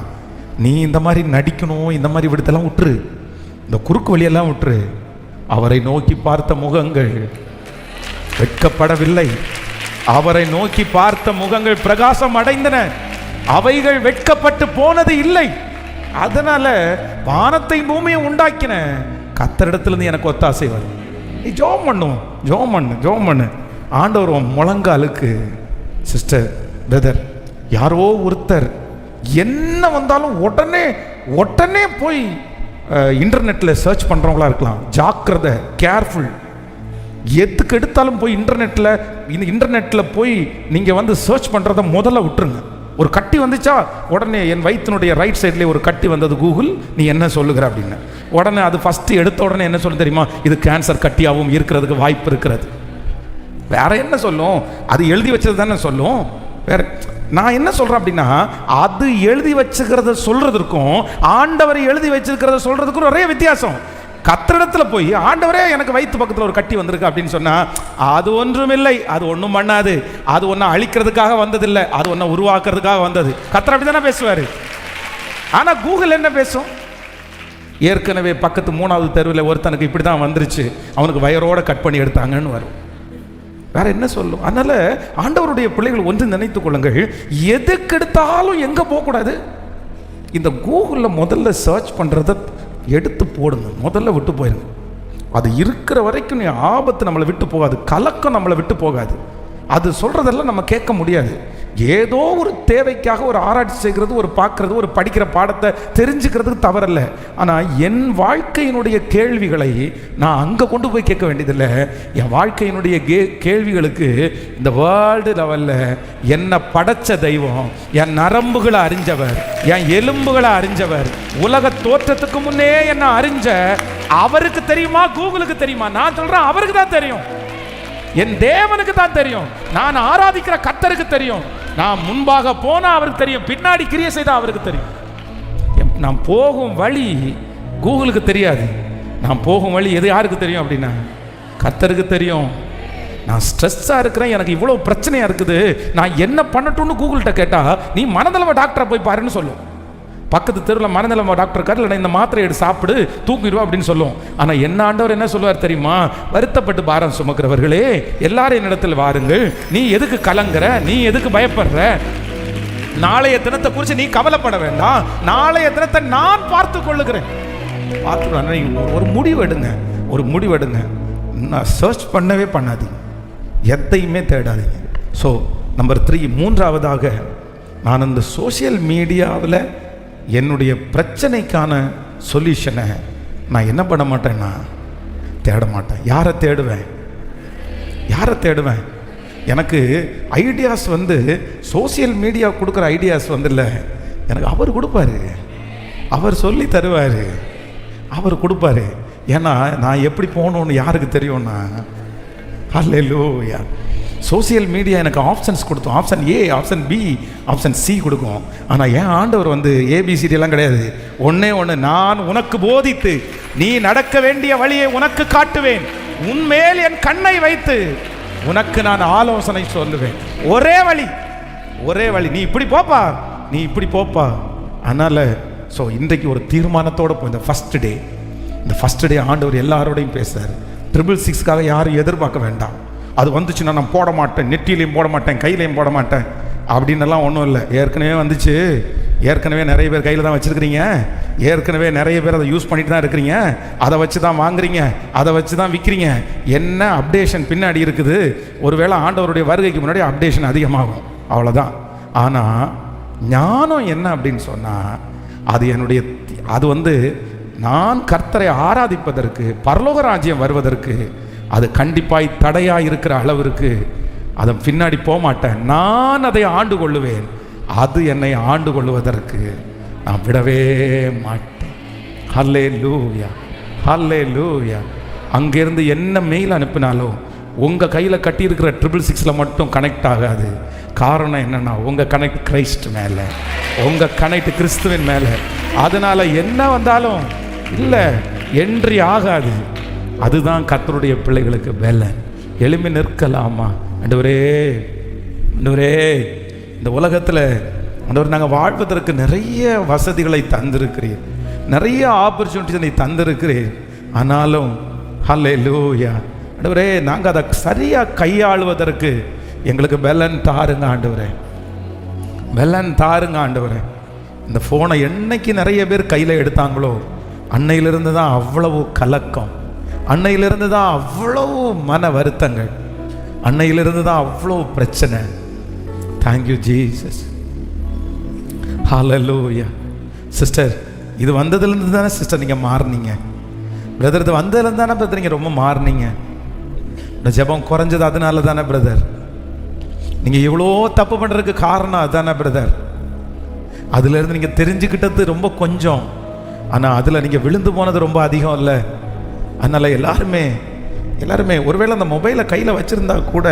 A: நீ இந்த மாதிரி நடிக்கணும், இந்த மாதிரி விடுதலாம் விட்டுரு, இந்த குறுக்கு வழியெல்லாம் விட்டுரு. அவரை நோக்கி பார்த்த முகங்கள் வெட்கப்படவில்லை, அவரை நோக்கி பார்த்த முகங்கள் பிரகாசம் அடைந்தன, அவைகள் வெட்கப்பட்டு போனது இல்லை. அதனால வானத்தை பூமியை உண்டாக்கின கர்த்தரிடத்திலிருந்து எனக்கு ஒத்தாசை வரும். நீ ஜோம் பண்ணு. ஆண்டவர் முழங்காலுக்கு சிஸ்டர் பிரதர் யாரோ ஒருத்தர் என்ன வந்தாலும் உடனே போய் இன்டர்நெட்டில் சர்ச் பண்ணுறவங்களா இருக்கலாம். ஜாக்கிரதை, கேர்ஃபுல். எதுக்கு எடுத்தாலும் போய் இன்டர்நெட்டில் போய் நீங்கள் சர்ச் பண்ணுறத முதல்ல விட்டுருங்க. ஒரு கட்டி வந்துச்சா உடனே என் வயிற்றினுடைய ரைட் சைட்லேயே ஒரு கட்டி வந்தது, கூகுள் நீ என்ன சொல்லுகிற அப்படின்னு உடனே அது ஃபஸ்ட்டு எடுத்த உடனே என்ன சொல்ல தெரியுமா? இது கேன்சர் கட்டியாகவும் இருக்கிறதுக்கு வாய்ப்பு இருக்கிறது. வேற என்ன சொல்லும்? அது எழுதி வச்சது தானே சொல்லும். வேற நான் என்ன சொல்கிறேன் அப்படின்னா, அது எழுதி வச்சுக்கிறத சொல்கிறதுக்கும் ஆண்டவரை எழுதி வச்சிருக்கிறத சொல்கிறதுக்கும் நிறைய வித்தியாசம். கர்த்தரிடத்தில் போய் ஆண்டவரே எனக்கு வயிற்று பக்கத்தில் ஒரு கட்டி வந்திருக்கு அப்படின்னு சொன்னால் அது ஒன்றும் இல்லை, அது ஒன்றும் பண்ணாது, அது ஒன்றும் அழிக்கிறதுக்காக வந்ததில்லை, அது ஒன்றும் உருவாக்குறதுக்காக வந்தது. கர்த்தர் அப்படி தானே பேசுவார். ஆனால் கூகுள் என்ன பேசும்? ஏற்கனவே பக்கத்து 3வது தெருவில் ஒருத்தனுக்கு இப்படி தான் வந்துருச்சு, அவனுக்கு வயரோடு கட் பண்ணி எடுத்தாங்கன்னு வரும். வேற என்ன சொல்லும்? அதனால ஆண்டவருடைய பிள்ளைகள் ஒன்று நினைத்துக் கொள்ளுங்கள், எதுக்கு எடுத்தாலும் எங்கே போகக்கூடாது, இந்த கூகுளில் முதல்ல சர்ச் பண்ணுறத எடுத்து போடுங்க, முதல்ல விட்டு போயிருங்க. அது இருக்கிற வரைக்கும் நீ ஆபத்து நம்மளை விட்டு போகாது, கலக்கம் நம்மளை விட்டு போகாது. அது சொல்கிறதெல்லாம் நம்ம கேட்க முடியாது. ஏதோ ஒரு தேவைக்காக ஒரு ஆராய்ச்சி செய்கிறது, ஒரு பார்க்கறது, ஒரு படிக்கிற பாடத்தை தெரிஞ்சுக்கிறதுக்கு தவறல்ல. ஆனால் என் வாழ்க்கையினுடைய கேள்விகளை நான் அங்கே கொண்டு போய் கேட்க வேண்டியதில்லை. என் வாழ்க்கையினுடைய கேள்விகளுக்கு இந்த வேர்ல்டு லெவலில் என்னை படைச்ச தெய்வம், என் நரம்புகளை அறிஞ்சவர், என் எலும்புகளை அறிஞ்சவர், உலக தோற்றத்துக்கு முன்னே என்ன அறிஞ்ச அவருக்கு தெரியுமா? கூகுளுக்கு தெரியுமா? நான் சொல்கிறேன், அவருக்கு தான் தெரியும். என் தேவனுக்கு தான் தெரியும். நான் ஆராதிக்கிற கர்த்தருக்கு தெரியும். நான் முன்பாக போனா அவருக்கு தெரியும், பின்னாடி கிரியை செய்தா அவருக்கு தெரியும். நான் போகும் வழி கூகுளுக்கு தெரியாது. நான் போகும் வழி எது யாருக்கு தெரியும் அப்படின்னா கர்த்தருக்கு தெரியும். நான் ஸ்ட்ரெஸ்ஸாக இருக்கிறேன், எனக்கு இவ்வளோ பிரச்சனையாக இருக்குது, நான் என்ன பண்ணட்டும்னு கூகுள்கிட்ட கேட்டால் நீ மனநல டாக்டரை போய் பாருன்னு சொல்லும். பக்கத்து தெருவில் மனநல டாக்டர் இருக்காரு, இல்லை இந்த மாத்திரை எடுத்து சாப்பிடு தூங்கிடுவா அப்படின்னு சொல்லுவோம். ஆனால் என்ன ஆண்டவர் என்ன சொல்லுவார் தெரியுமா? வருத்தப்பட்டு பாரம் சுமக்கிறவர்களே எல்லாரும் என்னிடத்தில் வாருங்கள். நீ எதுக்கு கலங்குற? நீ எதுக்கு பயப்படுற? நாளைய தினத்தை குறித்து நீ கவலைப்பட வேண்டாம், நாளைய தினத்தை நான் பார்த்து கொள்ளுகிறேன். ஒரு முடிவெடுங்க, ஒரு முடிவெடுங்க. நான் சர்ச் பண்ணவே பண்ணாதீங்க, எதையுமே தேடாதீங்க. ஸோ நம்பர் 3, மூன்றாவதாக, நான் அந்த சோசியல் மீடியாவில் என்னுடைய பிரச்சனைக்கான சொல்யூஷனை நான் என்ன பண்ண மாட்டேன்னா தேட மாட்டேன். யாரை தேடுவேன்? யாரை தேடுவேன்? எனக்கு ஐடியாஸ் வந்து சோசியல் மீடியா கொடுக்குற ஐடியாஸ் வந்து இல்லை, எனக்கு அவர் கொடுப்பாரு, அவர் சொல்லி தருவார், அவர் கொடுப்பாரு. ஏன்னா நான் எப்படி போகணுன்னு யாருக்கு தெரியும்னா, ஹல்லேலூயா. சோசியல் மீடியா எனக்கு ஆப்ஷன்ஸ் கொடுத்தோம், option A, option B, option C கொடுக்கும். ஆனால் என் ஆண்டவர் வந்து ஏபிசிடி எல்லாம் கிடையாது. ஒன்னே ஒன்று, நான் உனக்கு போதித்து நீ நடக்க வேண்டிய வழியை உனக்கு காட்டுவேன், உன்மேல் என் கண்ணை வைத்து உனக்கு நான் ஆலோசனை சொல்லுவேன். ஒரே வழி, ஒரே வழி, நீ இப்படி போப்பா, நீ இப்படி போப்பா. அதனால் ஸோ இன்றைக்கு ஒரு தீர்மானத்தோடு போய் இந்த ஃபஸ்ட் டே ஆண்டவர் எல்லாரோடையும் பேசுகிறார். 666க்காக யாரும் எதிர்பார்க்க வேண்டாம். அது வந்துச்சுன்னா நான் போட மாட்டேன், நெட்டிலையும் போட மாட்டேன், கையிலையும் போட மாட்டேன் அப்படின்னெல்லாம் ஒன்றும் இல்லை. ஏற்கனவே வந்துச்சு, ஏற்கனவே நிறைய பேர் கையில் தான் வச்சுருக்கிறீங்க, ஏற்கனவே நிறைய பேர் அதை யூஸ் பண்ணிட்டு தான் இருக்கிறீங்க, அதை வச்சு தான் வாங்குறீங்க, அதை வச்சு தான் விற்கிறீங்க. என்ன அப்டேஷன் பின்னாடி இருக்குது? ஒருவேளை ஆண்டவருடைய வருகைக்கு முன்னாடி அப்டேஷன் அதிகமாகும், அவ்வளோதான். ஆனால் ஞானம் என்ன அப்படின்னு சொன்னால், அது வந்து நான் கர்த்தரை ஆராதிப்பதற்கு, பரலோக ராஜ்யம் வருவதற்கு அது கண்டிப்பாய் தடையாக இருக்கிற அளவிற்கு அதன் பின்னாடி போக மாட்டேன். நான் அதை ஆண்டு கொள்ளுவேன், அது என்னை ஆண்டு கொள்வதற்கு நான் விடவே மாட்டேன். ஹல்லேலூயா, ஹல்லேலூயா. அங்கேருந்து என்ன மெயில் அனுப்பினாலும் உங்கள் கையில் கட்டியிருக்கிற 666 மட்டும் கனெக்ட் ஆகாது. காரணம் என்னென்னா, உங்கள் கனெக்ட் கிரைஸ்ட் மேலே, உங்கள் கனெக்ட் கிறிஸ்துவின் மேலே. அதனால் என்ன வந்தாலும் இல்லை, என்ட்ரி ஆகாது. அதுதான் கர்த்தருடைய பிள்ளைகளுக்கு வேலை. எழும்பி நிற்கலாமா? ஆண்டவரே, ஆண்டவரே, இந்த உலகத்தில் ஆண்டவர் நாங்கள் வாழ்வதற்கு நிறைய வசதிகளை தந்திருக்கிறீர், நிறைய ஆப்பர்ச்சுனிட்டிஸ் நீ தந்திருக்கிறீர். ஆனாலும் ஹல்லேலூயா ஆண்டவரே, நாங்கள் அதை சரியாக கையாளுவதற்கு எங்களுக்கு பெலன் தாருங்க ஆண்டவரே, பெலன் தாருங்க ஆண்டவரே. இந்த ஃபோனை என்னைக்கு நிறைய பேர் கையில் எடுத்தாங்களோ அன்னையிலிருந்து தான் அவ்வளவு கலக்கம், அன்னையிலிருந்து தான் அவ்வளவு மன வருத்தங்கள், அன்னையிலிருந்து தான் அவ்வளோ பிரச்சனை. தேங்க்யூ ஜீசஸ், ஹல்லேலூயா. சிஸ்டர், இது வந்ததுலேருந்து தானே சிஸ்டர் நீங்கள் மாறினீங்க. பிரதர், இது வந்ததுலேருந்து தானே பிரதர் நீங்கள் ரொம்ப மாறினீங்க. இந்த ஜெபம் குறைஞ்சது அதனால தானே பிரதர். நீங்கள் இவ்வளோ தப்பு பண்ணுறதுக்கு காரணம் அதுதானே பிரதர். அதுலேருந்து நீங்கள் தெரிஞ்சுக்கிட்டது ரொம்ப கொஞ்சம், ஆனால் அதில் நீங்கள் விழுந்து போனது ரொம்ப அதிகம் இல்லை. அதனால் எல்லாருமே ஒருவேளை அந்த மொபைலை கையில் வச்சுருந்தா கூட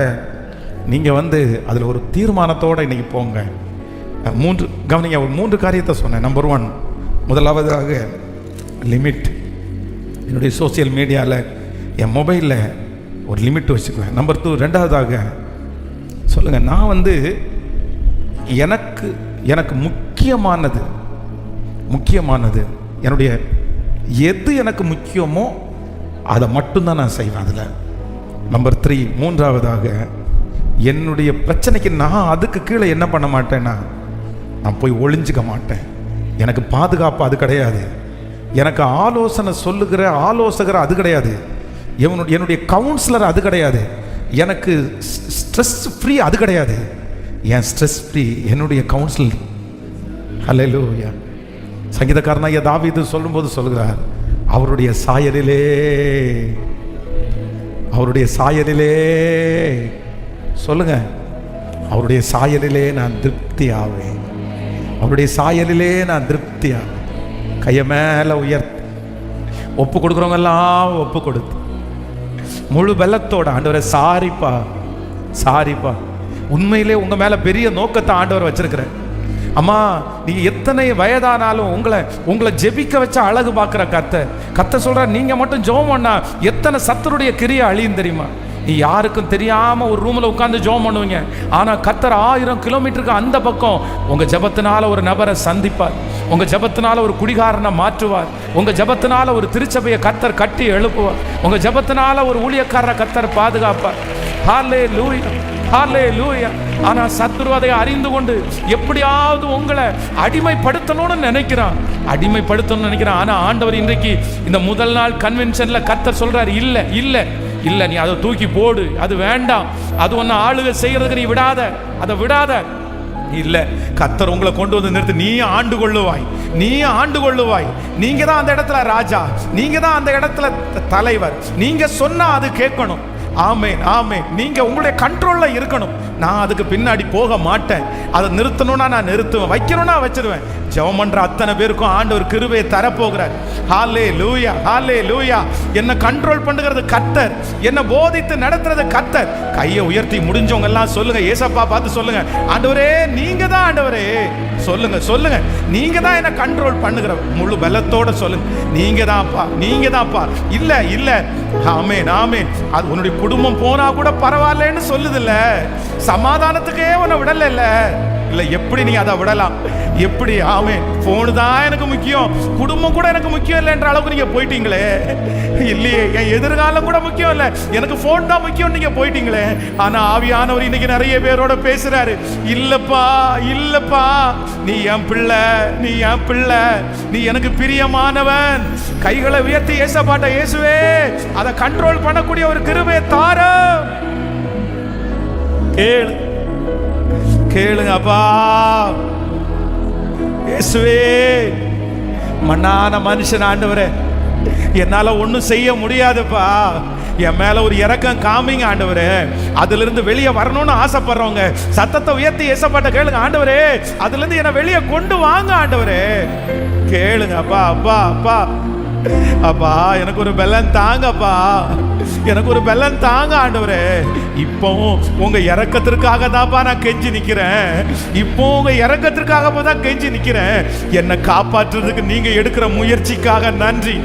A: நீங்கள் வந்து அதில் ஒரு தீர்மானத்தோடு இன்றைக்கி போங்க. கவனிங்க, ஒரு 3 காரியத்தை சொன்னேன். நம்பர் 1, முதலாவதாக லிமிட். என்னுடைய சோசியல் மீடியாவில் என் மொபைலில் ஒரு லிமிட் வச்சுக்குவேன். நம்பர் 2, ரெண்டாவதாக சொல்லுங்கள், நான் வந்து எனக்கு முக்கியமானது என்னுடைய எது எனக்கு முக்கியமோ அதை மட்டும்தான் நான் செய்வேன். அதில் நம்பர் 3, மூன்றாவதாக என்னுடைய பிரச்சனைக்கு நான் அதுக்கு கீழே என்ன பண்ண மாட்டேன்னா, நான் போய் ஒளிஞ்சிக்க மாட்டேன். எனக்கு பாதுகாப்பு அது கிடையாது, எனக்கு ஆலோசனை சொல்லுகிற ஆலோசகர் அது கிடையாது, என்னுடைய கவுன்சிலர் அது கிடையாது, எனக்கு ஸ்ட்ரெஸ் ஃப்ரீ அது கிடையாது. என் ஸ்ட்ரெஸ் ஃப்ரீ என்னுடைய கவுன்சில். ஹல்லேலூயா. சங்கீதக்காரனாகிய தாவீது சொல்லும்போது சொல்கிறார், அவருடைய சாயலிலே, அவருடைய சாயலிலே, சொல்லுங்க, அவருடைய சாயலிலே நான் திருப்தி ஆவேன். அவருடைய சாயலிலே நான் திருப்தி ஆவேன். கையை மேலே உயர்த்தி ஒப்பு கொடுக்குறவங்க எல்லாம் ஒப்பு கொடுத்து முழு வெள்ளத்தோட, ஆண்டவரை சாரிப்பா, சாரிப்பா, உண்மையிலே உங்க மேல பெரிய நோக்கத்தை ஆண்டவர் வச்சிருக்கிறேன். அம்மா, நீங்க எத்தனை வயதானாலும் உங்களை ஜெபிக்க வச்ச அழகு பார்க்கிற கத்த சொல்ற, நீங்க மட்டும் ஜெபம் பண்ணா எத்தனை சத்துருடைய கிரியை அழியும் தெரியுமா? நீ யாருக்கும் தெரியாம ஒரு ரூம்ல உட்கார்ந்து ஜெபம் பண்ணுவீங்க, ஆனா கர்த்தர் 1000 கிலோமீட்டருக்கு அந்த பக்கம் உங்க ஜெபத்தினால ஒரு நபரை சந்திப்பார், உங்க ஜெபத்தினால ஒரு குடிகாரனை மாற்றுவார், உங்க ஜெபத்தினால ஒரு திருச்சபையை கர்த்தர் கட்டி எழுப்புவார், உங்க ஜெபத்தினால ஒரு ஊழியக்காரரை கர்த்தர் பாதுகாப்பார். ஹல்லேலூயா, ஹல்லேலூயா. ஆனா சத்துரு அதை அறிந்து கொண்டு எப்படியாவது உங்களை அடிமைப்படுத்தணும்னு நினைக்கிறான், அடிமைப்படுத்தணும்னு நினைக்கிறான். ஆனா ஆண்டவர் இன்றைக்கு இந்த முதல் நாள் கன்வென்ஷன்ல கர்த்தர் சொல்றாரு, இல்ல இல்ல இல்ல, நீ அதை தூக்கி போடு, அது வேண்டாம், அது ஒன்னு ஆளுகை செய்யறதுக்கு நீ விடாத, அதை விடாத. இல்ல, கர்த்தர் உங்களை கொண்டு வந்து நிறுத்தி, நீ ஆண்டு கொள்ளுவாய், நீ ஆண்டு கொள்ளுவாய். நீங்க தான் அந்த இடத்துல ராஜா, நீங்க தான் அந்த இடத்துல தலைவர், நீங்க சொன்னா அது கேட்கணும். ஆமென், ஆமென். நீங்க உங்களுடைய கண்ட்ரோல்ல இருக்கணும். நான் அதுக்கு பின்னாடி போக மாட்டேன். அதை நிறுத்தணும்னா நான் நிறுத்துவேன், வைக்கணும்னா வச்சிருவேன். ஜெபம் பண்ற அத்தனை பேருக்கும் ஆண்டவர் கிருபையை தரப்போகிறார். ஹல்லேலூயா, ஹல்லேலூயா. என்ன கண்ட்ரோல் பண்ணுகிறது கர்த்தர், என்ன போதித்து நடத்துறது கர்த்தர். கையை உயர்த்தி முடிஞ்சவங்க எல்லாம் சொல்லுங்க, ஏசப்பா பார்த்து சொல்லுங்க, ஆண்டவரே நீங்க தான் ஆண்டவரே. சொல்லுங்க, சொல்லுங்க, நீங்க தான் என்ன கண்ட்ரோல் பண்ணுகிற. முழு பலத்தோட சொல்லுங்க, நீங்க தான்ப்பா, நீங்க தான்ப்பா. இல்ல இல்ல, ஆமென், ஆமென். அது உன்னுடைய குடும்பம் போனா கூட பரவாயில்லன்னு சொல்லுது இல்ல, சமாதானத்துக்கே உன்னை விடல இல்ல. இல்ல, எப்படி நீ அதை விடலாம்? எப்படி? ஆமென். போன் தான் எனக்கு முக்கியம், குடும்பம் கூட எனக்கு முக்கியம் இல்லை என்ற அளவுக்கு நீங்க போயிட்டீங்களே. இல்லையே, என் எதிர்காலம் கூட முக்கியம் இல்லை, எனக்கு போன் தான் முக்கியம் நீங்க போயிட்டீங்களே. ஆனா ஆவியானவர் இன்னைக்கு நிறைய பேரோட பேசுறாரு, இல்லப்பா இல்லப்பா, நீ என் பிள்ளை, நீ என் பிள்ளை, நீ எனக்கு பிரியமானவன். கைகளை உயர்த்தி ஏசப்பாட்ட, இயேசுவே அதை கண்ட்ரோல் பண்ணக்கூடிய ஒரு கிருபையை தாரும். கேளு, கேளுங்க அப்பா. இயேசுவே, மண்ணான மனுஷன் ஆண்டவரே, என்னால ஒன்றும் செய்ய முடியாதுப்பா, என் மேல ஒரு இரக்கம் காமிங்க ஆண்டவரே. அதுல இருந்து வெளியே வரணும்னு ஆசைப்படுறவங்க சத்தத்தை உயர்த்தி ஏசப்பாட்ட கேளுங்க, ஆண்டவரே அதுல இருந்து என்ன வெளியே கொண்டு வாங்க ஆண்டவரே. கேளுங்க அப்பா, அப்பா அப்பா அப்பா, எனக்கு ஒரு பெலன் தாங்கப்பா, எனக்கு ஒரு பெலன் தாங்க ஆண்டவரே. இப்பவும் உங்க இரக்கத்திற்காக தான்ப்பா நான் கெஞ்சி நிக்கிறேன், இப்போ உங்க இரக்கத்திற்காக தான் கெஞ்சி நிக்கிறேன். என்னை காப்பாற்றுறதுக்கு நீங்க எடுக்கிற முயற்சிக்காக நன்றி,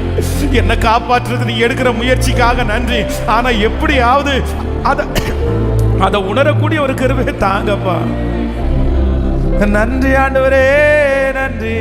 A: என்னை காப்பாற்றுறதுக்கு நீங்க எடுக்கிற முயற்சிக்காக நன்றி. ஆனா எப்படியாவது அதை உணரக்கூடிய ஒரு கிருபை தாங்கப்பா. நன்றி ஆண்டவரே, நன்றி.